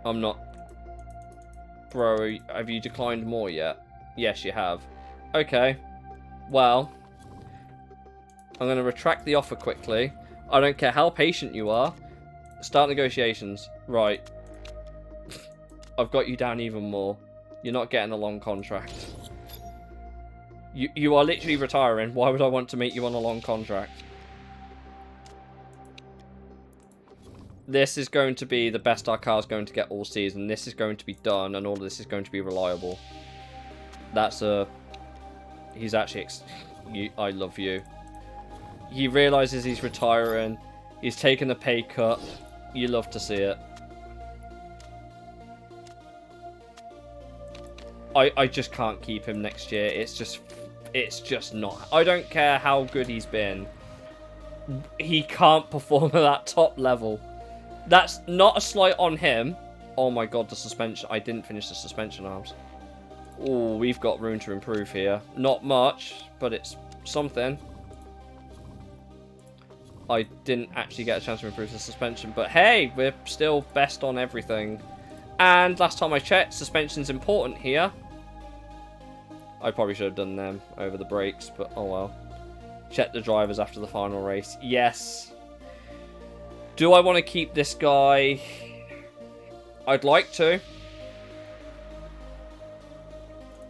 I'm not... Bro, have you declined more yet? Yes, you have. Okay. Well, I'm going to retract the offer quickly. I don't care how patient you are. Start negotiations. Right. I've got you down even more. You're not getting a long contract. You are literally retiring. Why would I want to make you on a long contract? This is going to be the best our car's going to get all season. This is going to be done, and all of this is going to be reliable. That's a... He's actually... I love you. He realizes he's retiring. He's taken a pay cut. You love to see it. I just can't keep him next year. It's just not. I don't care how good he's been. He can't perform at that top level. That's not a slight on him. Oh my god, the suspension. I didn't finish the suspension arms. Oh, we've got room to improve here. Not much, but it's something. I didn't actually get a chance to improve the suspension, but hey, we're still best on everything. And last time I checked, suspension's important here. I probably should have done them over the brakes, but oh well. Check the drivers after the final race. Yes. Do I want to keep this guy? I'd like to.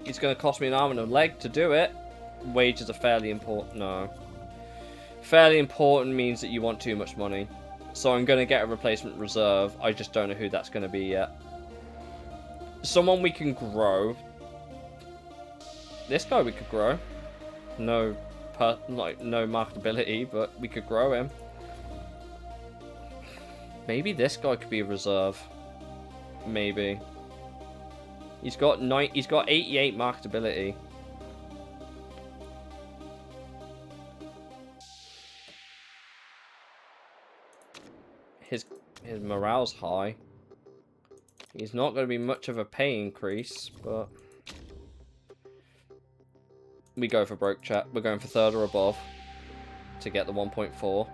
It's going to cost me an arm and a leg to do it. Wages are fairly important. No. Fairly important means that you want too much money. So I'm going to get a replacement reserve. I just don't know who that's going to be yet. Someone we can grow. This guy we could grow. No marketability, but we could grow him. Maybe this guy could be a reserve. Maybe. He's got 88 marketability. His morale's high. He's not going to be much of a pay increase, but we go for broke, chat. We're going for third or above to get the 1.4.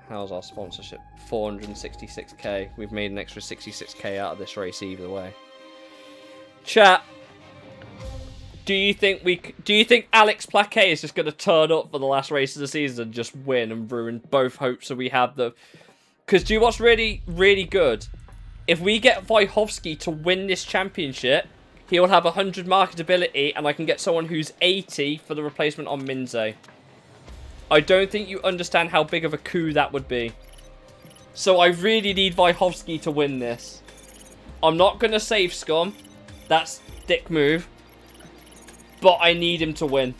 How's our sponsorship? 466k. We've made an extra 66k out of this race either way. Chat. Do you think Alex Plaquet is just going to turn up for the last race of the season and just win and ruin both hopes that we have? Because do you know what's really, really good? If we get Wojciechowski to win this championship, he will have 100 marketability, and I can get someone who's 80 for the replacement on Minze. I don't think you understand how big of a coup that would be. So I really need Wojciechowski to win this. I'm not going to save Scum. That's dick move. But I need him to win.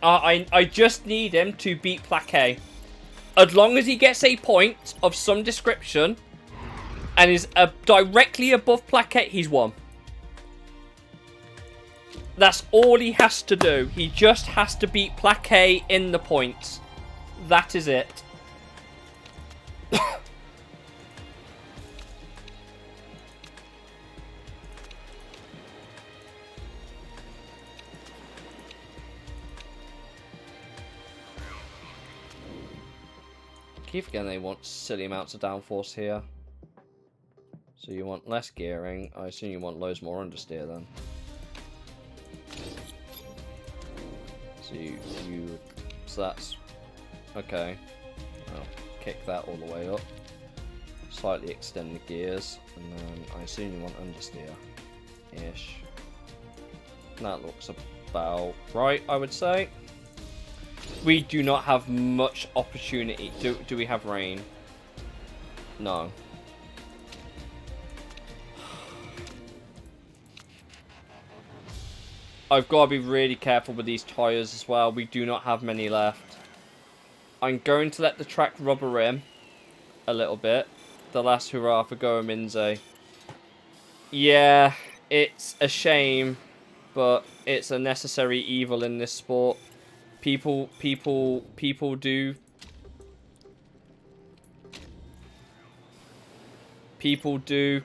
I just need him to beat Plaquet. As long as he gets a point of some description, and is directly above Plaquet, he's won. That's all he has to do. He just has to beat Plaquet in the points. That is it. Keep forgetting they want silly amounts of downforce here. So you want less gearing. I assume you want loads more understeer then. So that's okay. I'll kick that all the way up. Slightly extend the gears, and then I assume you want understeer-ish. That looks about right, I would say. We do not have much opportunity. Do we have rain? No. I've got to be really careful with these tyres as well. We do not have many left. I'm going to let the track rubber in a little bit. The last hurrah for Go Minze. Yeah, it's a shame, but it's a necessary evil in this sport. People do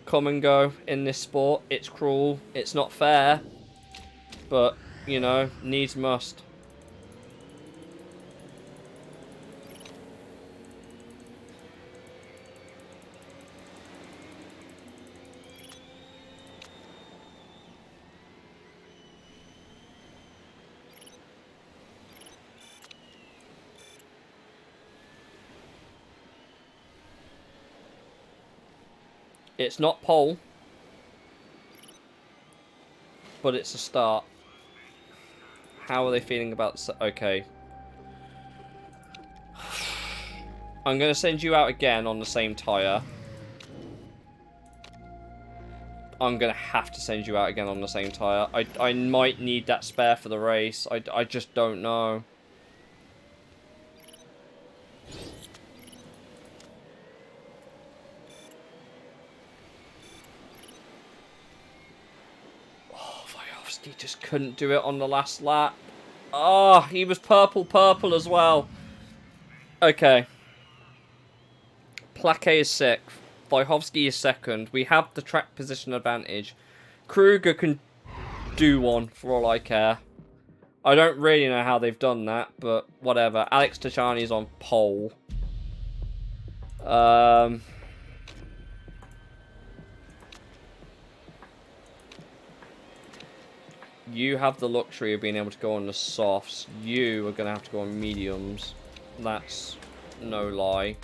come and go in this sport. It's cruel. It's not fair. But, you know, needs must. It's not pole, but it's a start. How are they feeling about this? Okay. I'm going to send you out again on the same tyre. I'm going to have to send you out again on the same tyre. I might need that spare for the race. I just don't know. He just couldn't do it on the last lap. Oh, he was purple as well. Okay. Plaquet is sixth. Vyhovsky is second. We have the track position advantage. Kruger can do one for all I care. I don't really know how they've done that, but whatever. Alex Tachani is on pole. You have the luxury of being able to go on the softs. You are going to have to go on mediums. That's no lie.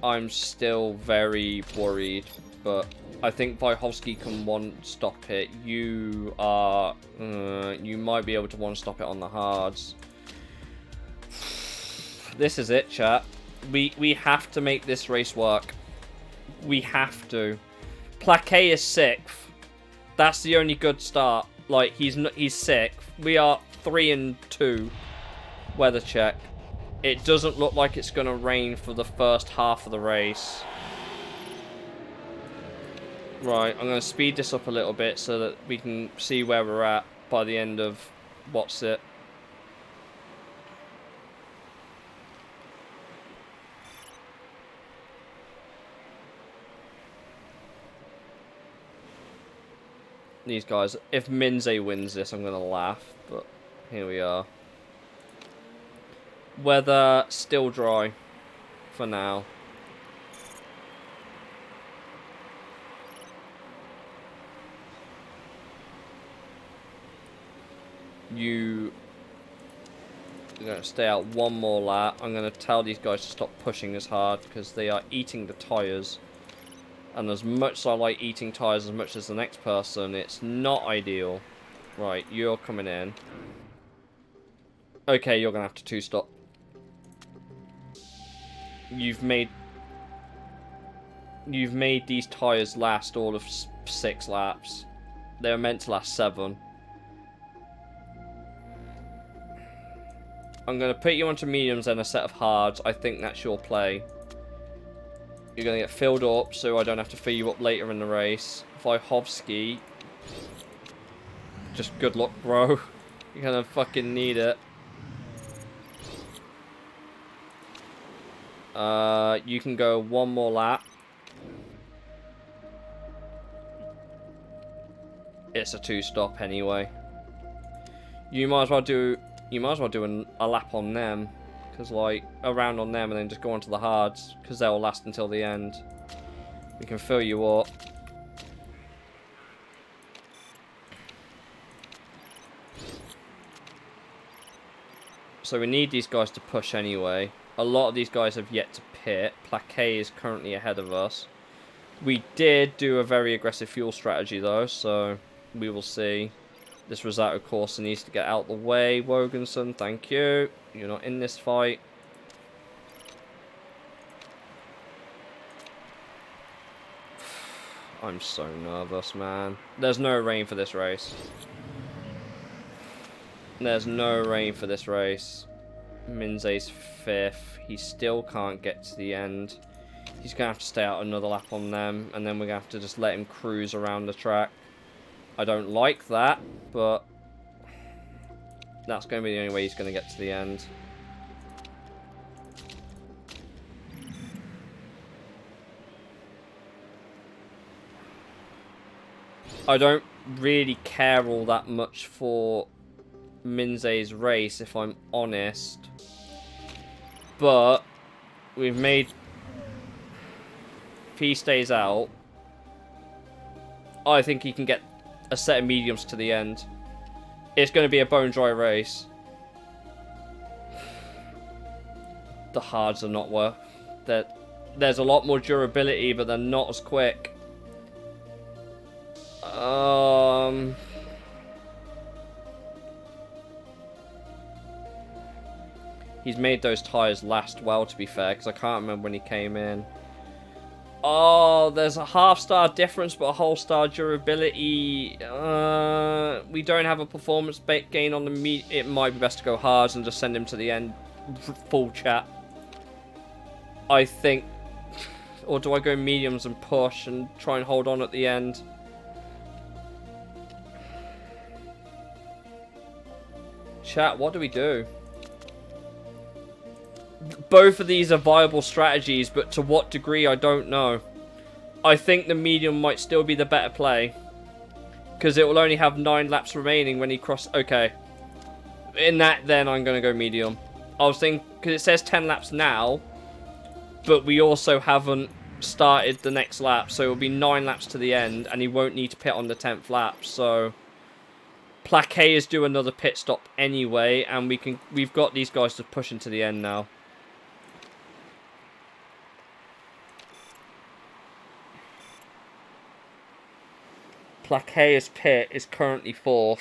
I'm still very worried, but I think Vyhovsky can one-stop it. You are... you might be able to one-stop it on the hards. This is it, chat. We have to make this race work. We have to. Plaquet is sixth. That's the only good start. Like, he's sixth. We are 3-2. Weather check. It doesn't look like it's going to rain for the first half of the race. Right, I'm going to speed this up a little bit so that we can see where we're at by the end of what's it. These guys, if Minze wins this, I'm going to laugh, but here we are. Weather still dry for now. You're going to stay out one more lap. I'm going to tell these guys to stop pushing as hard because they are eating the tyres. And as much as I like eating tyres as much as the next person, it's not ideal. Right, you're coming in. Okay, you're going to have to two-stop. You've made these tyres last all of 6 laps. They were meant to last 7. I'm going to put you onto mediums and a set of hards. I think that's your play. You're going to get filled up, so I don't have to fill you up later in the race. Vyhovsky. Just good luck, bro. You're going to fucking need it. You can go one more lap. It's a 2-stop anyway. You might as well do a lap on them. Because, like, a round on them and then just go on to the hards. Because they'll last until the end. We can fill you up. So we need these guys to push anyway. A lot of these guys have yet to pit. Plaquet is currently ahead of us. We did do a very aggressive fuel strategy though, so we will see. This Rosato course needs to get out the way. Woganson, thank you. You're not in this fight. I'm so nervous, man. There's no rain for this race. There's no rain for this race. Minze's 5th. He still can't get to the end. He's going to have to stay out another lap on them. And then we're going to have to just let him cruise around the track. I don't like that, but that's going to be the only way he's going to get to the end. I don't really care all that much for Minze's race, if I'm honest. But we've made... If he stays out, I think he can get a set of mediums to the end. It's going to be a bone dry race. The hards are not worth that. There's a lot more durability, but they're not as quick. He's made those tyres last well, to be fair, because I can't remember when he came in. Oh, there's a half-star difference, but a whole-star durability. We don't have a performance gain on the meat. It might be best to go hards and just send him to the end. Full chat. I think. Or do I go mediums and push and try and hold on at the end? Chat, what do we do? Both of these are viable strategies, but to what degree, I don't know. I think the medium might still be the better play. Because it will only have 9 laps remaining when he crosses... Okay. In that, then, I'm going to go medium. I was thinking... Because it says 10 laps now. But we also haven't started the next lap. So it will be 9 laps to the end. And he won't need to pit on the 10th lap. So... Plaquet is due another pit stop anyway. And we've got these guys to push into the end now. Plaquet's pit is currently 4th.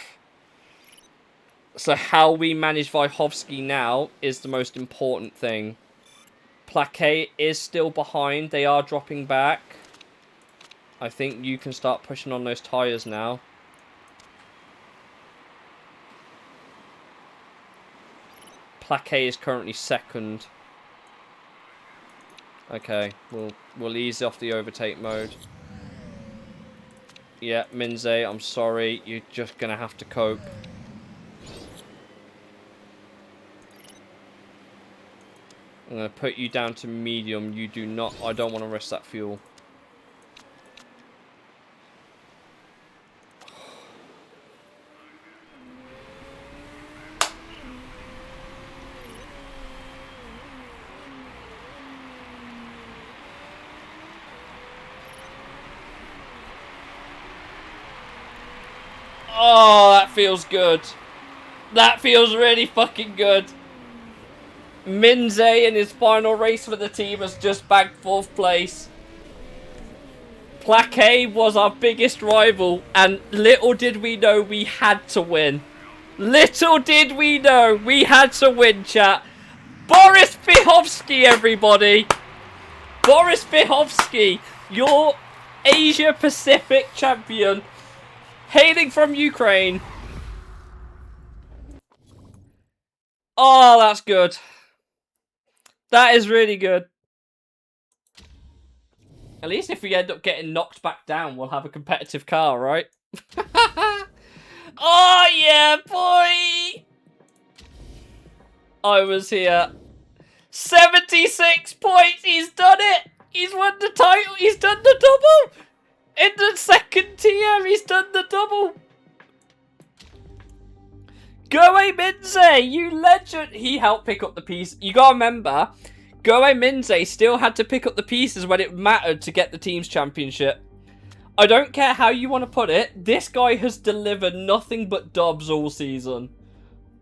So how we manage Vyhovsky now is the most important thing. Plaquet is still behind. They are dropping back. I think you can start pushing on those tyres now. Plaquet is currently 2nd. Okay, we'll ease off the overtake mode. Yeah, Minze, I'm sorry. You're just going to have to cope. I'm going to put you down to medium. You do not... I don't want to risk that fuel. Oh, that feels good. That feels really fucking good. Minze in his final race for the team has just bagged 4th place. Plaquet was our biggest rival, and little did we know we had to win. Little did we know we had to win, chat. Boris Vyhovsky, everybody. Boris Vyhovsky, your Asia Pacific champion. Hailing from Ukraine. Oh, that's good. That is really good. At least if we end up getting knocked back down, we'll have a competitive car, right? Oh, yeah, boy! I was here. 76 points! He's done it! He's won the title! He's done the double! In the second tier, he's done the double! Goe Minze, you legend! He helped pick up the piece. You gotta remember, Goe Minze still had to pick up the pieces when it mattered to get the team's championship. I don't care how you want to put it, this guy has delivered nothing but dubs all season.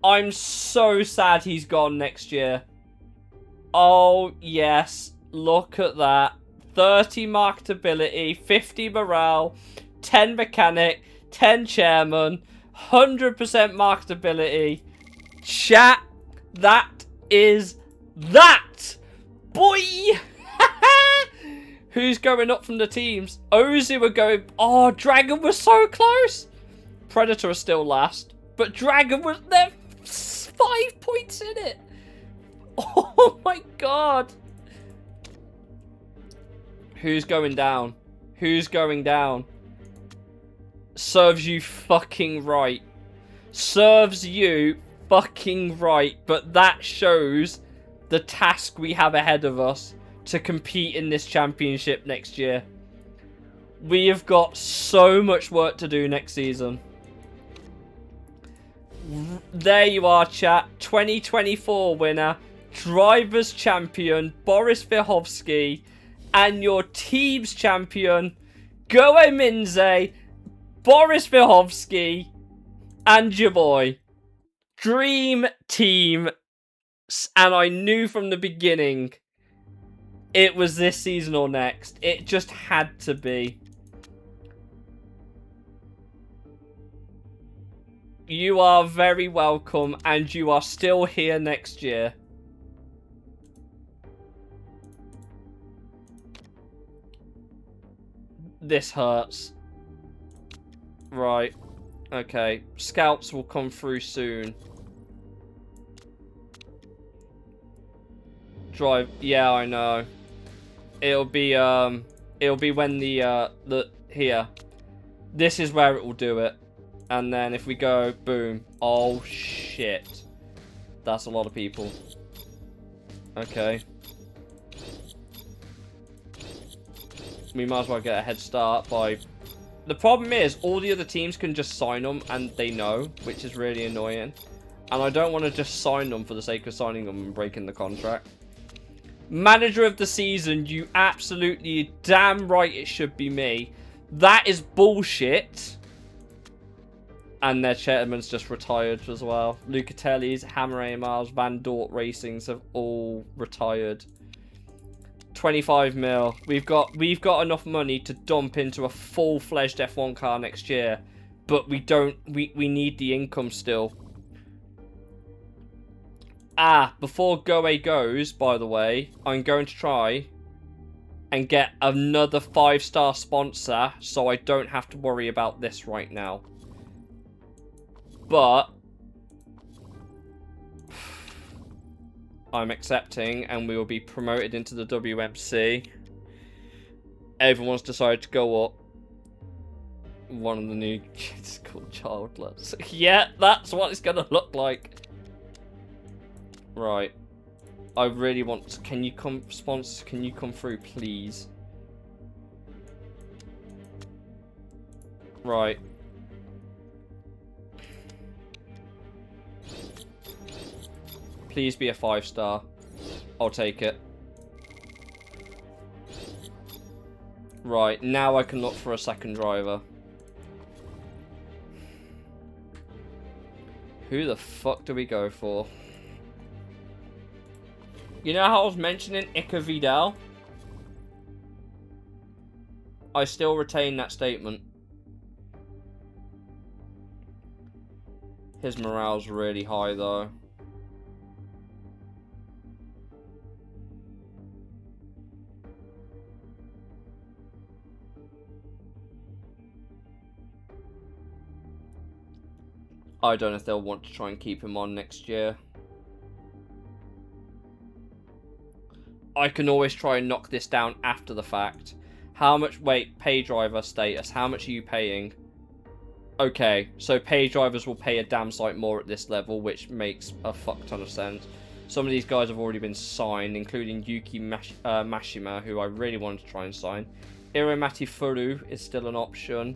I'm so sad he's gone next year. Oh, yes. Look at that. 30 marketability, 50 morale, 10 mechanic, 10 chairman, 100% marketability. Chat, that is that! Boy! Who's going up from the teams? Ozu are going... Oh, Dragon was so close! Predator is still last. But Dragon was... They're 5 points in it! Oh my god! Who's going down? Who's going down? Serves you fucking right. Serves you fucking right. But that shows the task we have ahead of us to compete in this championship next year. We have got so much work to do next season. There you are, chat. 2024 winner, Drivers Champion, Boris Vyhovsky, and your team's champion, Goe Minze, Boris Vyhovsky, and your boy. Dream team. And I knew from the beginning it was this season or next. It just had to be. You are very welcome, and you are still here next year. This hurts. Right. Okay. Scouts will come through soon. Drive. Yeah, I know. It'll be when the here. This is where it will do it. And then if we go, boom. Oh, shit. That's a lot of people. Okay. We might as well get a head start by... The problem is, all the other teams can just sign them, and they know, which is really annoying. And I don't want to just sign them for the sake of signing them and breaking the contract. Manager of the season, you absolutely damn right it should be me. That is bullshit. And their chairman's just retired as well. Lucatelli's, Hammer AMRs, Van Dort Racings have all retired. 25 mil. We've got enough money to dump into a full-fledged F1 car next year. But we don't... We need the income still. Ah, before Goe goes, by the way, I'm going to try and get another 5-star sponsor so I don't have to worry about this right now. But I'm accepting, and we will be promoted into the WMC. Everyone's decided to go up. One of the new kids is called Childless. Yeah, that's what it's going to look like. Right. I really want to... Can you come, sponsor? Can you come through, please? Right. Please be a 5-star. I'll take it. Right, now I can look for a second driver. Who the fuck do we go for? You know how I was mentioning Iker Vidal? I still retain that statement. His morale's really high though. I don't know if they'll want to try and keep him on next year. I can always try and knock this down after the fact. How much? Wait, pay driver status. How much are you paying? Okay, so pay drivers will pay a damn sight more at this level, which makes a fuck ton of sense. Some of these guys have already been signed, including Yuki Mashima, who I really wanted to try and sign. Iromati Furu is still an option.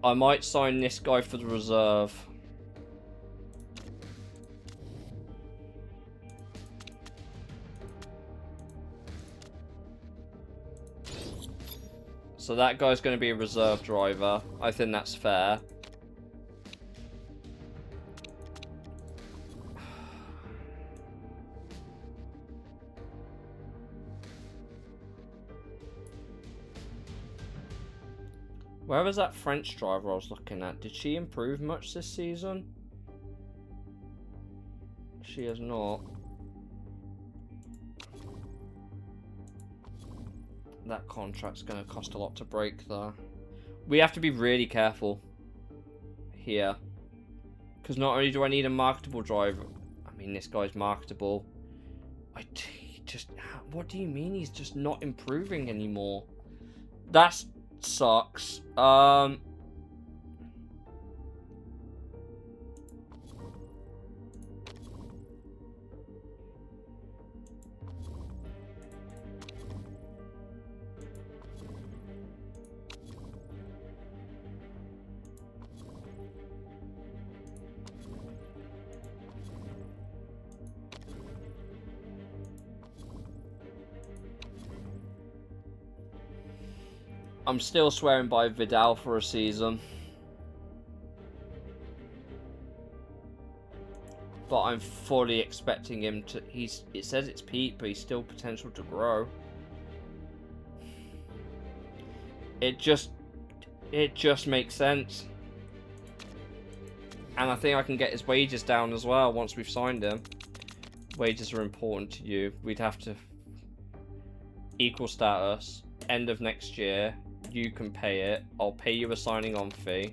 I might sign this guy for the reserve. So that guy's going to be a reserve driver. I think that's fair. Where was that French driver I was looking at? Did she improve much this season? She has not. That contract's going to cost a lot to break though. We have to be really careful here. Because not only do I need a marketable driver. I mean, this guy's marketable. What do you mean he's just not improving anymore? That sucks. I'm still swearing by Vidal for a season. But I'm fully expecting him to... It says it's peak, but he's still potential to grow. It just makes sense. And I think I can get his wages down as well once we've signed him. Wages are important to you. We'd have to... Equal status. End of next year. You can pay it. I'll pay you a signing on fee.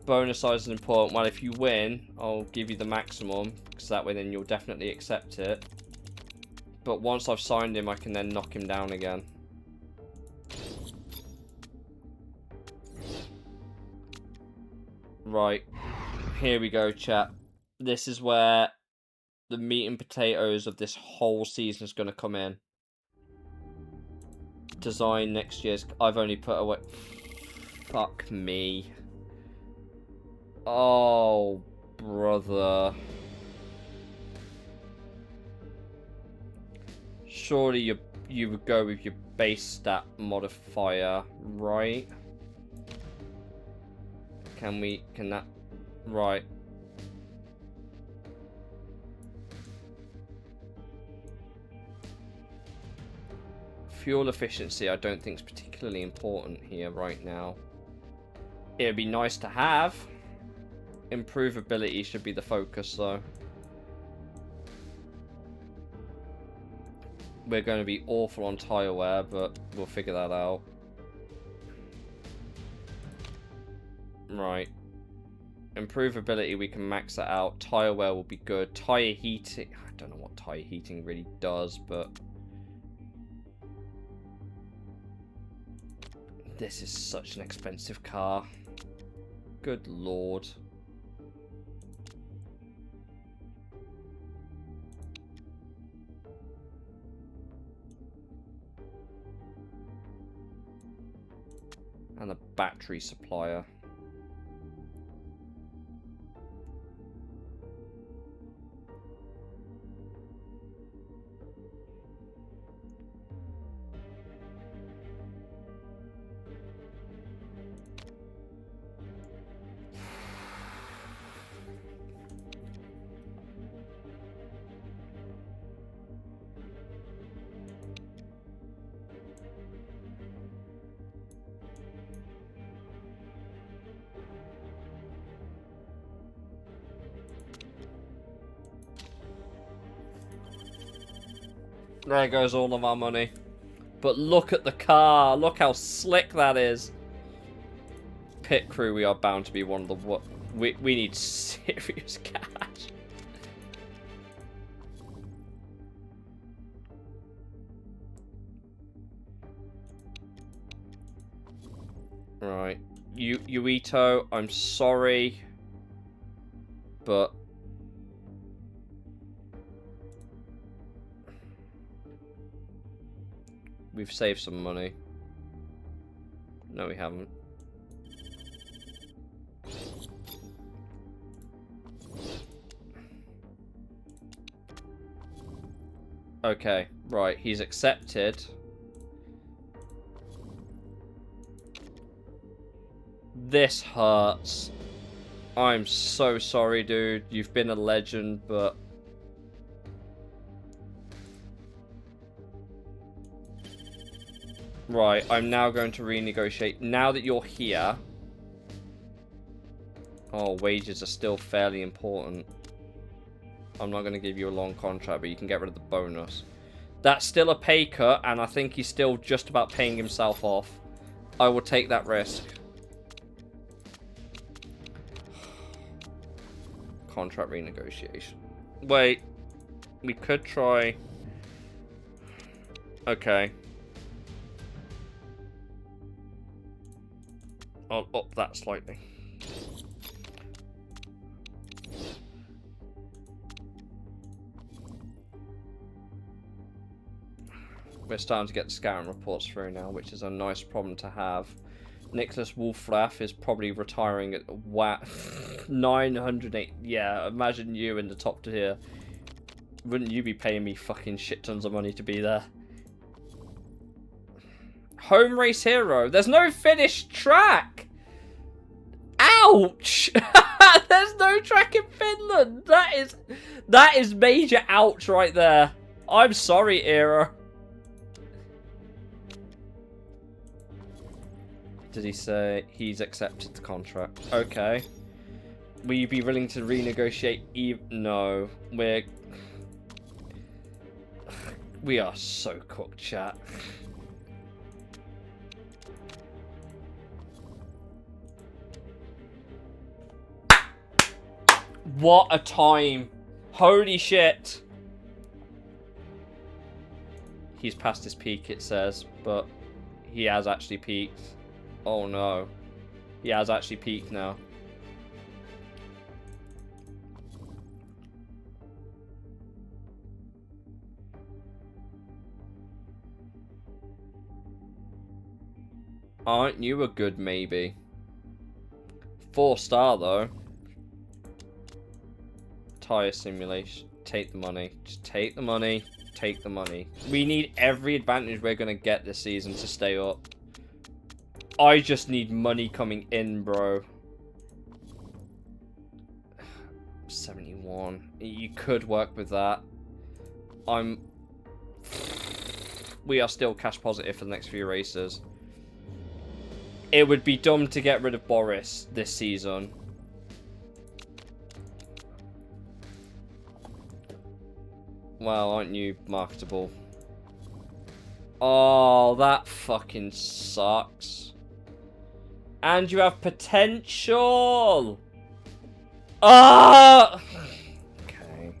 Bonus size is important. Well, if you win, I'll give you the maximum, because that way then you'll definitely accept it. But once I've signed him, I can then knock him down again. Right. Here we go, chat. This is where the meat and potatoes of this whole season is going to come in. Design next year's... I've only put away... Fuck me. Oh, brother. Surely you would go with your base stat modifier, right? Can that... Right. Fuel efficiency I don't think is particularly important here right now. It'd be nice to have. Improvability should be the focus though. We're going to be awful on tyre wear, but we'll figure that out. Right. Improvability, we can max that out. Tyre wear will be good. Tyre heating... I don't know what tyre heating really does, but... This is such an expensive car. Good lord. And a battery supplier. There goes all of our money. But look at the car. Look how slick that is. Pit crew, we are bound to be one of the... We need serious cash. Right. Yuito, I'm sorry. But... we've saved some money. No, we haven't. Okay, right, he's accepted. This hurts. I'm so sorry, dude. You've been a legend, but... right, I'm now going to renegotiate. Now that you're here... oh, wages are still fairly important. I'm not going to give you a long contract, but you can get rid of the bonus. That's still a pay cut, and I think he's still just about paying himself off. I will take that risk. Contract renegotiation. Wait. We could try... okay. I'll up that slightly. We're starting to get the scouting reports through now, which is a nice problem to have. Nicholas Wolfrath is probably retiring at 908. Yeah, imagine you in the top tier. Wouldn't you be paying me fucking shit tons of money to be there? Home race hero. There's no finished track. Ouch! There's no track in Finland. That is major ouch right there. I'm sorry, Era. Did he say he's accepted the contract? Okay. Will you be willing to renegotiate? No. We are so cooked, chat. What a time. Holy shit. He's past his peak, it says, but he has actually peaked. Oh no. He has actually peaked now. Aren't you a good maybe? 4-star though. Tire simulation. Take the money. Just take the money. Take the money. We need every advantage we're going to get this season to stay up. I just need money coming in, bro. 71. You could work with that. We are still cash positive for the next few races. It would be dumb to get rid of Boris this season. Well, aren't you marketable? Oh, that fucking sucks. And you have potential. Ah! Okay.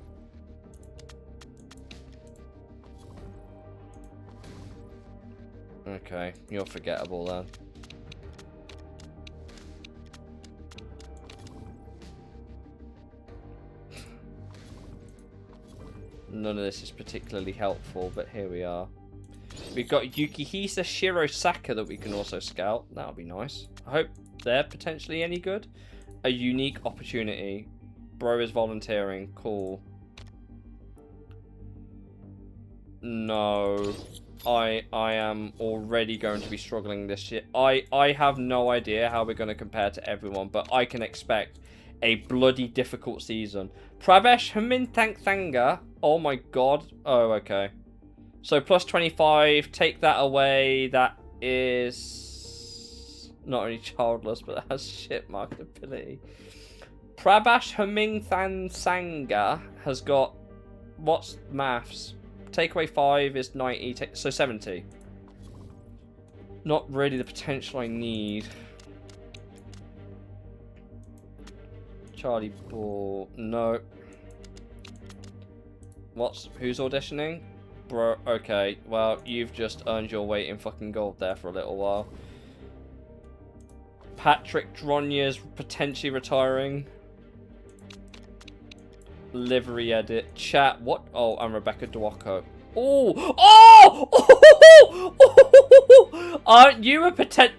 Okay, you're forgettable then. None of this is particularly helpful, but here we are. We've got Yukihisa Shirosaka that we can also scout. That would be nice. I hope they're potentially any good. A unique opportunity. Bro is volunteering. Cool. No. I am already going to be struggling this year. I have no idea how we're going to compare to everyone, but I can expect a bloody difficult season. Pravesh Hamintangthanga. Oh my god. Oh, okay. So plus 25. Take that away. That is not only childless, but that has shit marketability. Prabash Haminthansanga has got... what's maths? Take away 5 is 90. So 70. Not really the potential I need. Charlie Ball. No. Who's auditioning? Bro, okay. Well, you've just earned your weight in fucking gold there for a little while. Patrick Dronya's potentially retiring. Livery edit. Chat. What? Oh, and Rebecca Duoco. Oh! Oh! Aren't you a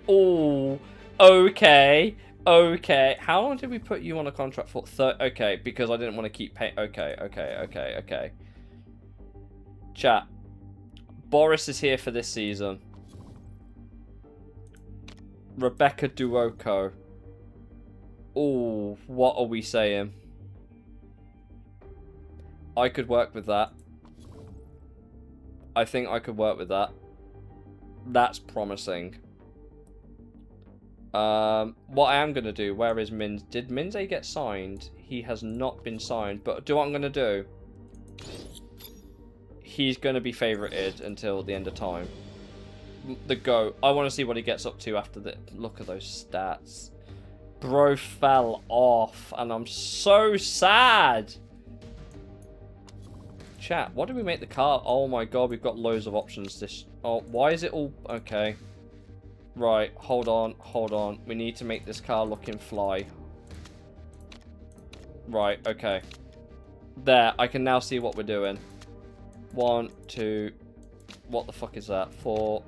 oh. Okay. Okay. How long did we put you on a contract for? Okay, because I didn't want to keep paying. Okay. Chat. Boris is here for this season. Rebecca Duoco. Oh, what are we saying? I could work with that. I think I could work with that. That's promising. What I am going to do, where is Minz? Did Minze get signed? He has not been signed, but do what I'm going to do. He's going to be favorited until the end of time. The GOAT. I want to see what he gets up to after the... Look at those stats. Bro fell off, and I'm so sad. Chat, what do we make the car? Oh my god, we've got loads of options. Oh, why is it all... Okay. Right, hold on. We need to make this car looking fly. Right, okay. There, I can now see what we're doing. 1, 2... What the fuck is that? 4...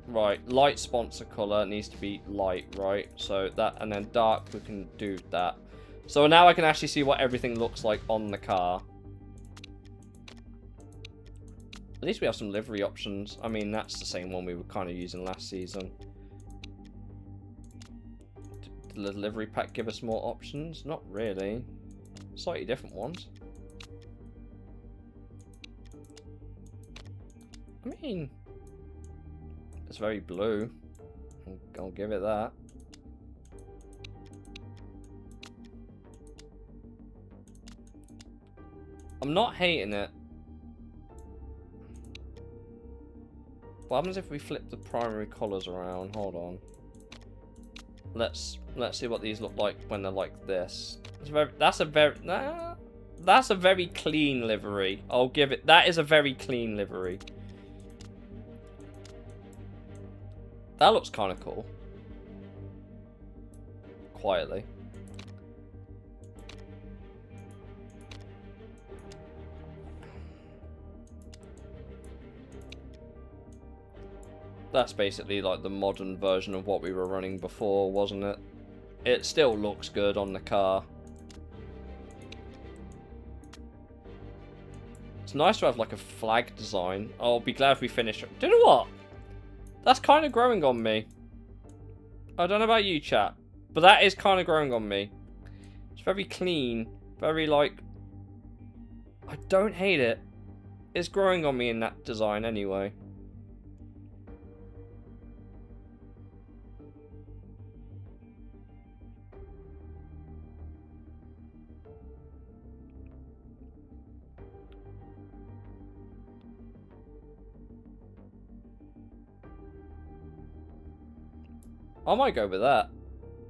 Right, light sponsor color needs to be light, right? So that, and then dark, we can do that. So now I can actually see what everything looks like on the car. At least we have some livery options. I mean, that's the same one we were kind of using last season. Did the livery pack give us more options? Not really. Slightly different ones. I mean... It's very blue. I'll give it that. I'm not hating it. What happens if we flip the primary colours around? Hold on. Let's see what these look like when they're like this. That's a very clean livery. I'll give it. That is a very clean livery. That looks kind of cool. Quietly. That's basically like the modern version of what we were running before, wasn't it? It still looks good on the car. It's nice to have like a flag design. I'll be glad if we finish it. Do you know what? That's kind of growing on me. I don't know about you, chat, but that is kind of growing on me. It's very clean, very like... I don't hate it. It's growing on me in that design anyway. I might go with that.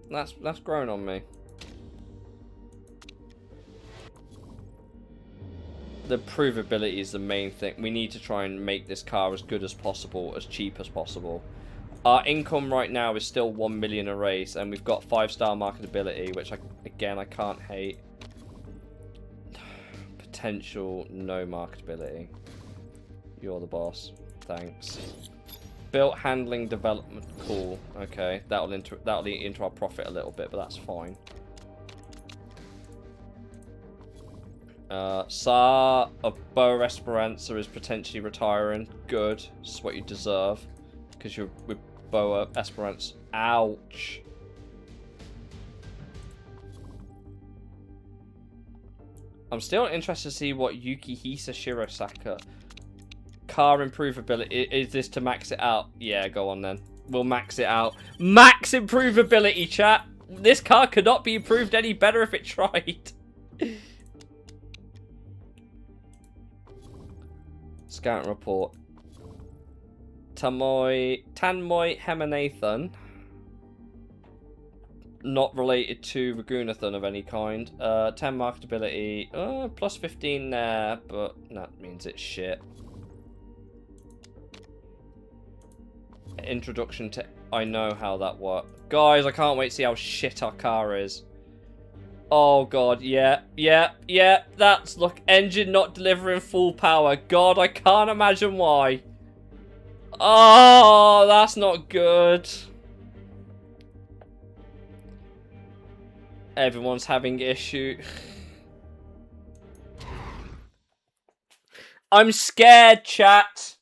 That's grown on me. The provability is the main thing. We need to try and make this car as good as possible, as cheap as possible. Our income right now is still 1 million a race, and we've got 5-star marketability, which again I can't hate. Potential no marketability. You're the boss. Thanks. Built handling development, cool. Okay, that'll eat into our profit a little bit, but that's fine. Sa of Boa Esperanza is potentially retiring. Good, this is what you deserve, because you're with Boa Esperanza. Ouch. I'm still interested to see what Yukihisa Shirosaka. Car improvability. Is this to max it out? Yeah, go on then. We'll max it out. Max improvability, chat. This car could not be improved any better if it tried. Scout report. Tanmoy Hemanathan. Not related to Ragunathan of any kind. 10 marketability. Plus 15 there, but that means it's shit. Introduction to I know how that works. Guys, I can't wait to see how shit our car is. Oh, God. Yeah. That's, look, engine not delivering full power. God, I can't imagine why. Oh, that's not good. Everyone's having issue. I'm scared, chat.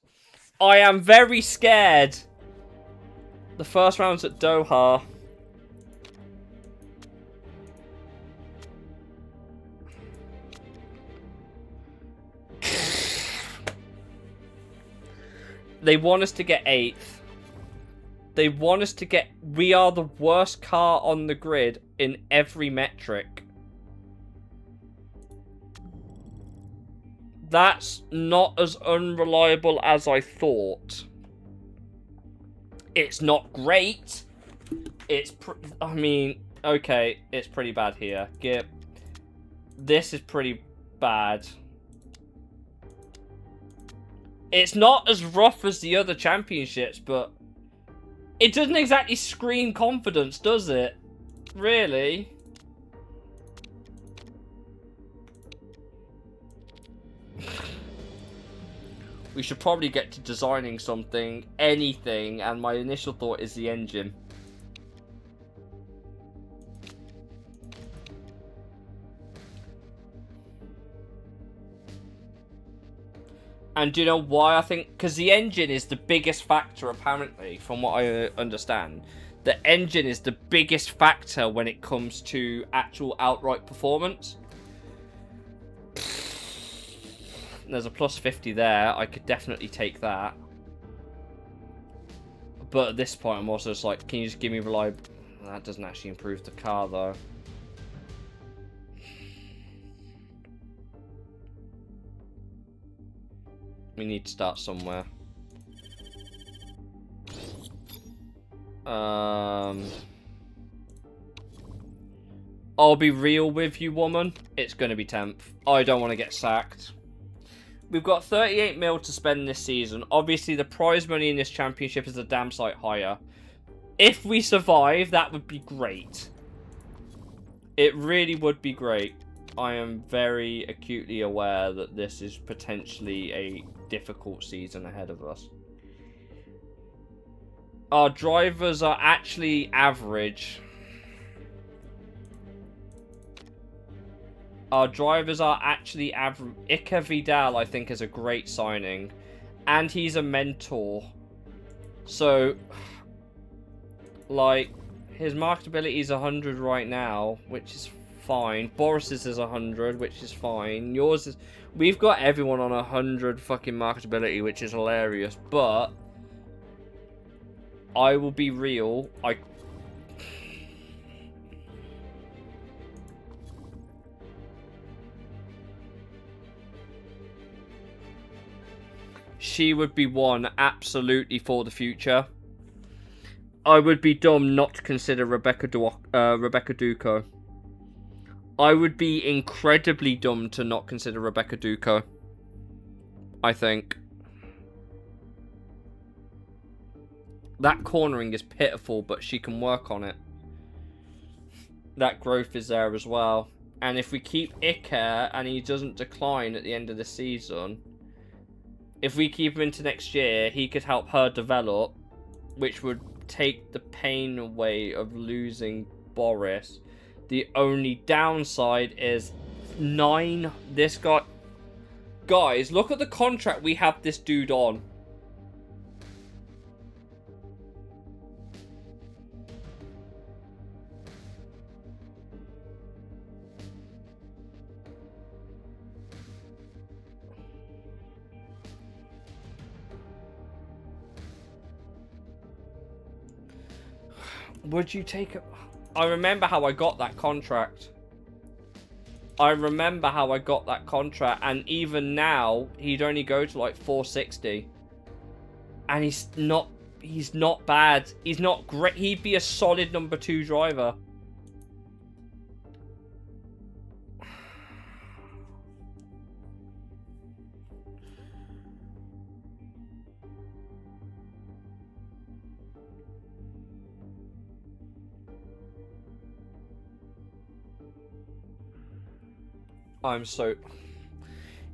I am very scared. The first round's at Doha. They want us to get 8th. They want us to get... We are the worst car on the grid in every metric. That's not as unreliable as I thought. It's not great. It's... I mean, okay, it's pretty bad here. This is pretty bad. It's not as rough as the other championships, but it doesn't exactly scream confidence, does it? Really? We should probably get to designing something, anything, and my initial thought is the engine. And do you know why I think? Because the engine is the biggest factor, apparently, from what I understand. The engine is the biggest factor when it comes to actual outright performance. There's a plus 50 there. I could definitely take that. But at this point, I'm also just like, can you just give me reliable... That doesn't actually improve the car, though. We need to start somewhere. I'll be real with you, woman. It's going to be 10th. I don't want to get sacked. We've got 38 mil to spend this season. Obviously, the prize money in this championship is a damn sight higher. If we survive, that would be great. It really would be great. I am very acutely aware that this is potentially a difficult season ahead of us. Our drivers are actually average. Our drivers are actually average. Iker Vidal, I think, is a great signing. And he's a mentor. So, like, his marketability is 100 right now, which is fine. Boris's is 100, which is fine. Yours is... We've got everyone on 100 fucking marketability, which is hilarious. But, I will be real. She would be one absolutely for the future. I would be dumb not to consider Rebecca Duco. I would be incredibly dumb to not consider Rebecca Duco. I think. That cornering is pitiful, but she can work on it. That growth is there as well. And if we keep Iker and he doesn't decline at the end of the season, if we keep him into next year, he could help her develop, which would take the pain away of losing Boris. The only downside is 9. This guy... Guys, look at the contract we have this dude on. Would you take it? I remember how I got that contract. And even now, he'd only go to like 460. And he's not bad. He's not great. He'd be a solid number 2 driver. I'm so...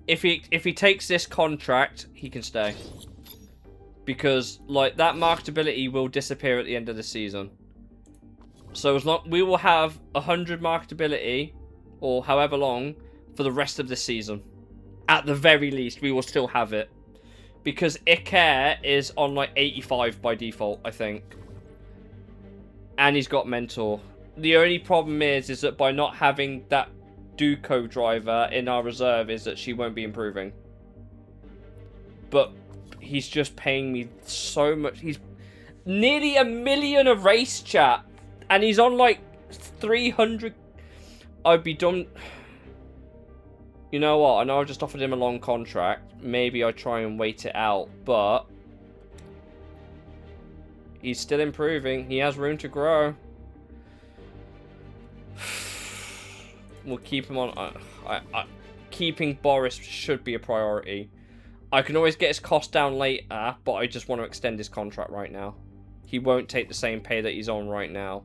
If he takes this contract, he can stay. Because, like, that marketability will disappear at the end of the season. So as long... We will have 100 marketability, or however long, for the rest of the season. At the very least, we will still have it. Because Iker is on, like, 85 by default, I think. And he's got Mentor. The only problem is that by not having that Duco driver in our reserve is that she won't be improving. But he's just paying me so much. He's nearly $1 million a race, chat. And he's on like 300. I'd be done. You know what? I know I just offered him a long contract. Maybe I try and wait it out. But he's still improving. He has room to grow. We'll keep him on. Keeping Boris should be a priority. I can always get his cost down later, but I just want to extend his contract right now. He won't take the same pay that he's on right now.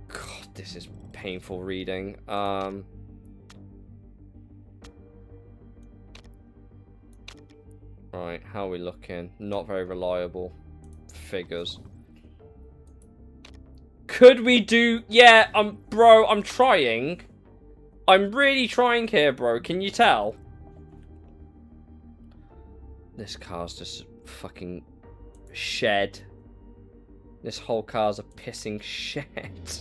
God, this is painful reading. Right, how are we looking? Not very reliable figures. Could we do... Yeah, bro, I'm trying. I'm really trying here, bro. Can you tell? This car's just fucking shed. This whole car's a pissing shed.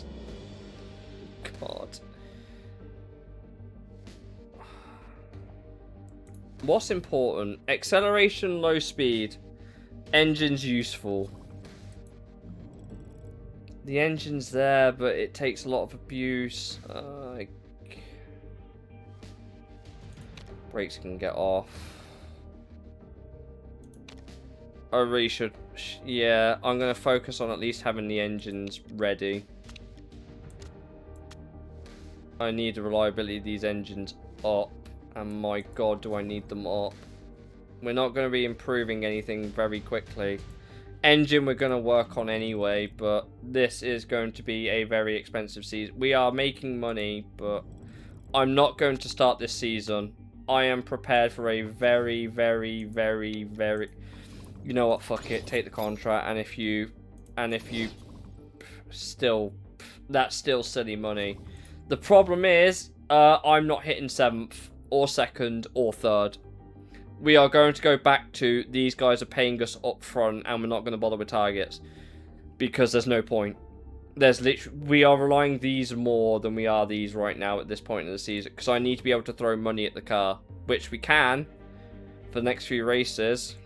God. What's important? Acceleration, low speed. Engine's useful. The engine's there, but it takes a lot of abuse. Brakes can get off. I really should... Yeah, I'm going to focus on at least having the engines ready. I need the reliability of these engines up. And my god, do I need them up. We're not going to be improving anything very quickly. Engine we're going to work on anyway, but this is going to be a very expensive season. We are making money, but I'm not going to start this season. I am prepared for a very, very, very, very... You know what, fuck it, take the contract, and if you still, that's still silly money. The problem is, I'm not hitting 7th, or 2nd, or 3rd. We are going to go back to, these guys are paying us up front, and we're not going to bother with targets. Because there's no point. There's literally, we are relying these more than we are these right now at this point in the season. Because I need to be able to throw money at the car. Which we can, for the next few races.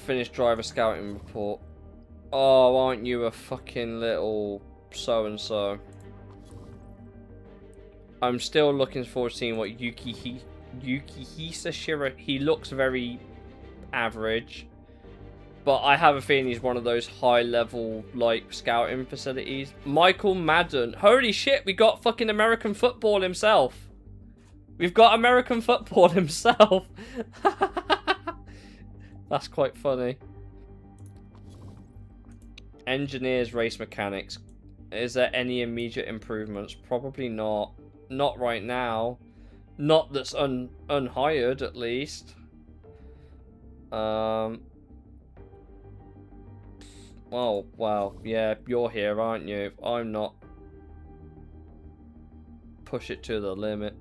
Finish driver scouting report. Oh, aren't you a fucking little so-and-so? I'm still looking forward to seeing what Yukihisa Shira... He looks very average. But I have a feeling he's one of those high-level, like, scouting facilities. Michael Madden. Holy shit, we got fucking American football himself. We've got American football himself. That's quite funny. Engineers, race mechanics. Is there any immediate improvements? Probably not. Not right now. Not that's unhired, at least. Well, yeah, you're here, aren't you? I'm not. Push it to the limit.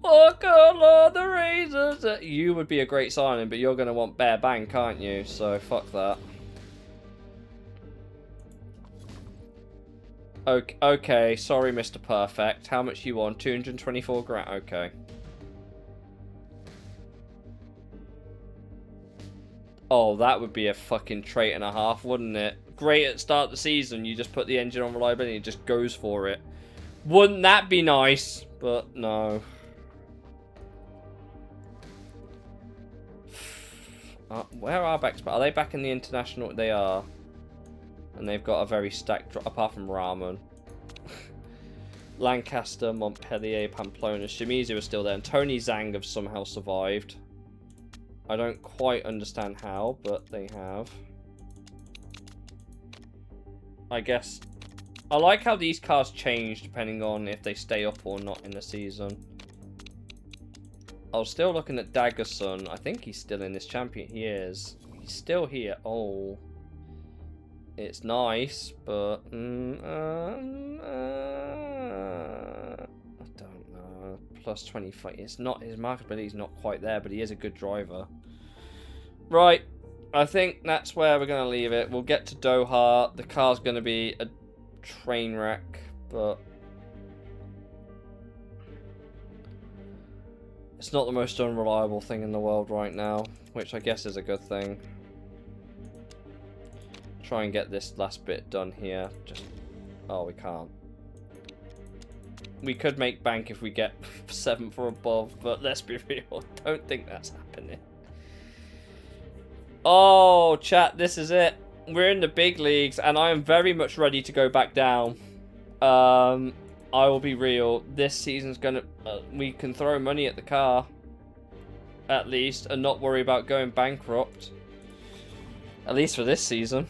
Look at all the razors. You would be a great signing, but you're going to want bare bank, aren't you? So, fuck that. Okay, sorry, Mr. Perfect. How much you want? 224 grand. Okay. Oh, that would be a fucking trait and a half, wouldn't it? Great at the start of the season, you just put the engine on reliability and it just goes for it. Wouldn't that be nice? But no. Where are backs? Are they back in the international? They are. And they've got a very stacked, apart from Ramen. Lancaster, Montpellier, Pamplona, Shimizu are still there, and Tony Zhang have somehow survived. I don't quite understand how, but they have. I guess... I like how these cars change depending on if they stay up or not in the season. I was still looking at Daggerson. I think he's still in this champion. He is. He's still here. Oh. It's nice, but... I don't know. Plus 25. It's not... His marketability is not quite there, but he is a good driver. Right. I think that's where we're going to leave it. We'll get to Doha. The car's going to be a train wreck, but... It's not the most unreliable thing in the world right now, which I guess is a good thing. Try and get this last bit done here. Just... Oh, we can't. We could make bank if we get 7th or above, but let's be real. Don't think that's happening. Oh, chat, this is it. We're in the big leagues, and I am very much ready to go back down. I will be real. This season's gonna... we can throw money at the car. At least. And not worry about going bankrupt. At least for this season.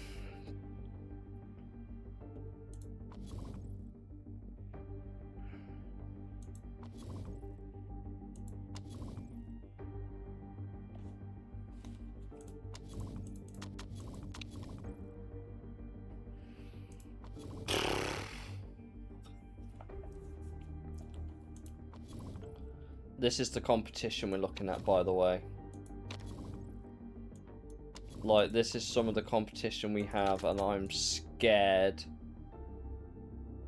This is the competition we're looking at, by the way. Like, this is some of the competition we have, and I'm scared.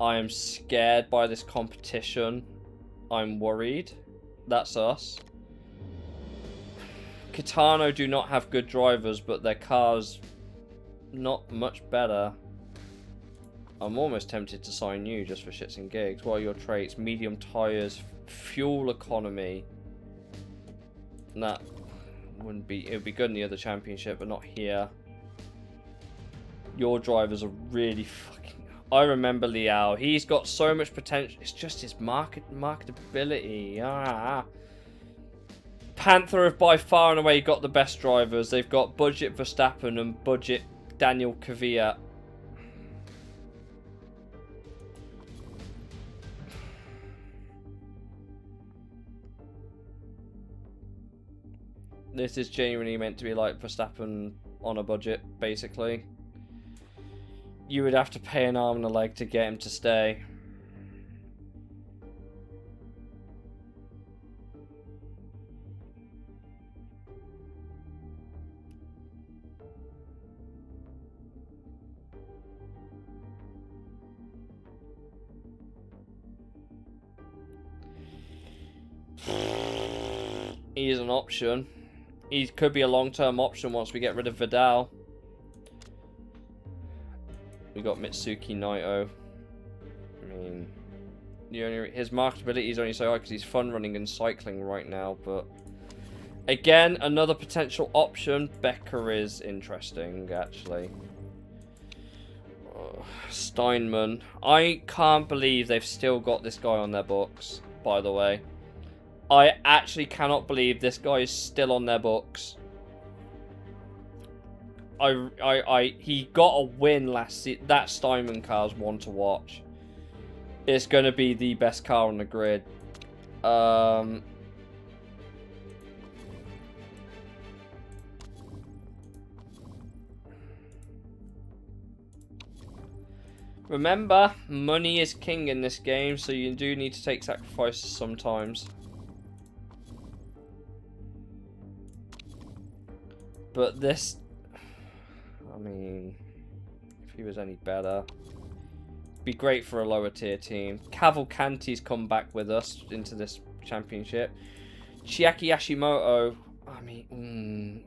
I am scared by this competition. I'm worried. That's us. Kitano do not have good drivers, but their car's not much better. I'm almost tempted to sign you just for shits and gigs. What are your traits? Medium tyres, fuel economy. That wouldn't be... It would be good in the other championship, but not here. Your drivers are really fucking... I remember Liao. He's got so much potential. It's just his marketability. Panther have by far and away got the best drivers. They've got budget Verstappen and budget Daniel Kvyat. This is genuinely meant to be like Verstappen on a budget, basically. You would have to pay an arm and a leg to get him to stay. He is an option. He could be a long-term option once we get rid of Vidal. We got Mitsuki Naito. I mean, his marketability is only so high because he's fun running and cycling right now. But again, another potential option. Becker is interesting, actually. Steinman. I can't believe they've still got this guy on their books, by the way. I actually cannot believe this guy is still on their books. He got a win last season. That Steinman car's one to watch. It's going to be the best car on the grid. Remember, money is king in this game, so you do need to take sacrifices sometimes. But this, I mean, if he was any better, be great for a lower tier team. Cavalcanti's come back with us into this championship. Chiaki Hashimoto, I mean,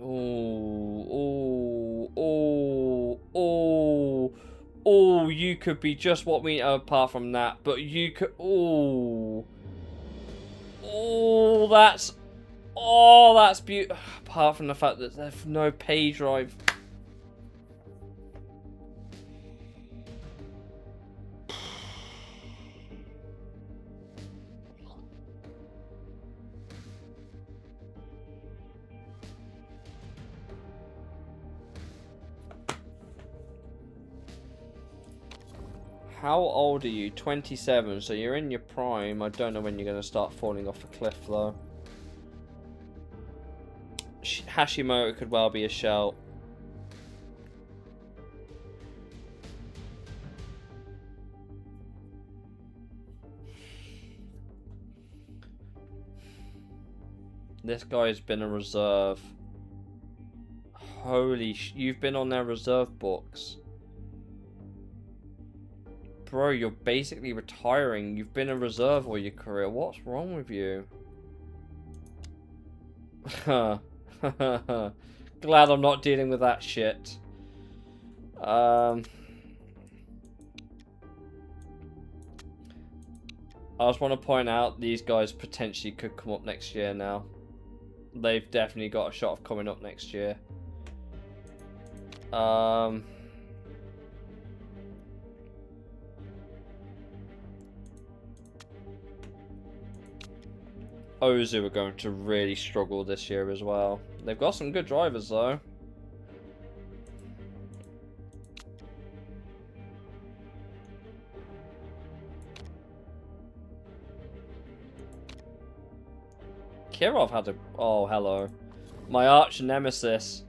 you could be just what we know apart from that, but you could, that's beautiful. Apart from the fact that there's no pay drive. How old are you? 27, so you're in your prime. I don't know when you're going to start falling off a cliff, though. Hashimoto could well be a shout. This guy's been a reserve. Holy you've been on their reserve books. Bro, you're basically retiring. You've been a reserve all your career. What's wrong with you? Glad I'm not dealing with that shit. I just want to point out these guys potentially could come up next year now. They've definitely got a shot of coming up next year. Ozu are going to really struggle this year as well. They've got some good drivers though. Kirov had a... Oh, hello. My arch nemesis.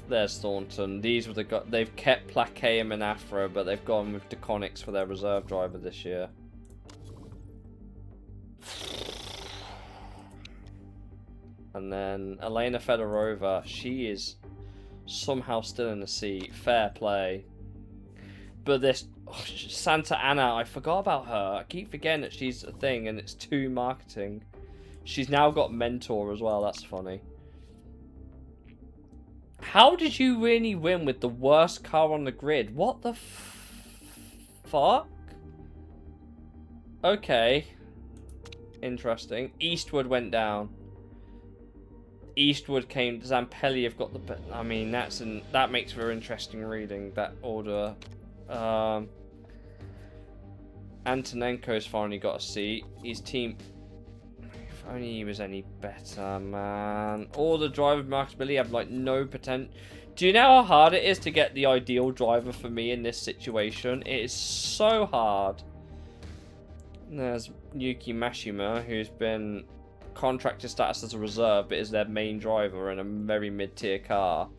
There's Thornton. These were the... They've kept Plaqueum and Afro, but they've gone with Deconics for their reserve driver this year. And then Elena Fedorova. She is somehow still in the seat. Fair play. But this... Oh, Santa Anna, I forgot about her. I keep forgetting that she's a thing and it's too marketing. She's now got Mentor as well. That's funny. How did you really win with the worst car on the grid? What the fuck? Okay. Interesting. Eastwood went down. Eastwood came. Zampelli have got the... I mean, that makes for interesting reading, that order. Antonenko's finally got a seat. His team... If only he was any better, man. All the driver marketability have, like, no potential. Do you know how hard it is to get the ideal driver for me in this situation? It is so hard. There's Yuki Mashima, who's been contractor status as a reserve, but is their main driver in a very mid-tier car.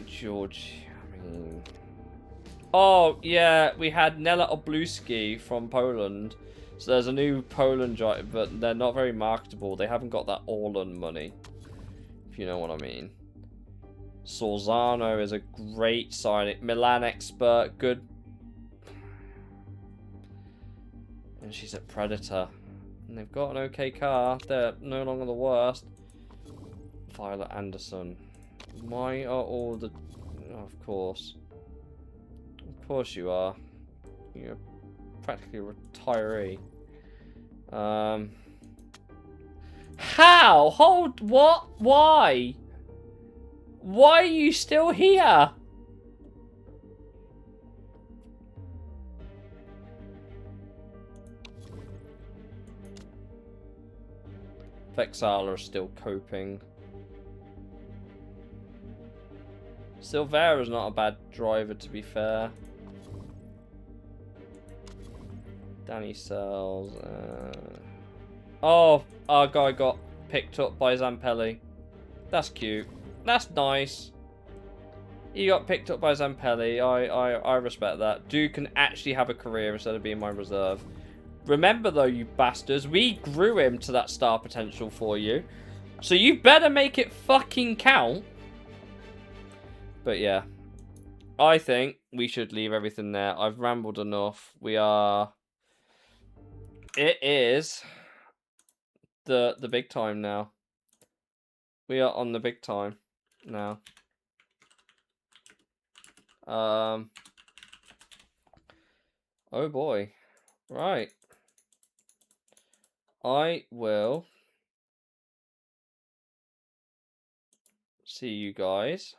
George... I mean... Oh, yeah, we had Nela Obluski from Poland. So there's a new Poland driver, but they're not very marketable. They haven't got that Orlan money, if you know what I mean. Sorzano is a great signing. Milan expert, good. And she's at Predator. And they've got an okay car. They're no longer the worst. Violet Anderson. Why are all the... Oh, of course. Of course you are. You're practically a retiree. How? Hold... What? Why? Why are you still here? Vexala are still coping. Silvera's not a bad driver, to be fair. Danny Sells. Oh, our guy got picked up by Zampelli. That's cute. That's nice. He got picked up by Zampelli. I respect that. Dude can actually have a career instead of being my reserve. Remember though, you bastards, we grew him to that star potential for you. So you better make it fucking count. But yeah. I think we should leave everything there. I've rambled enough. We are... It is the big time now. We are on the big time now. Oh boy. Right. I will see you guys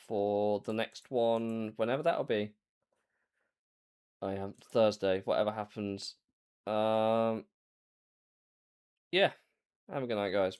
for the next one, whenever that'll be. I am Thursday, whatever happens. Yeah. Have a good night, guys.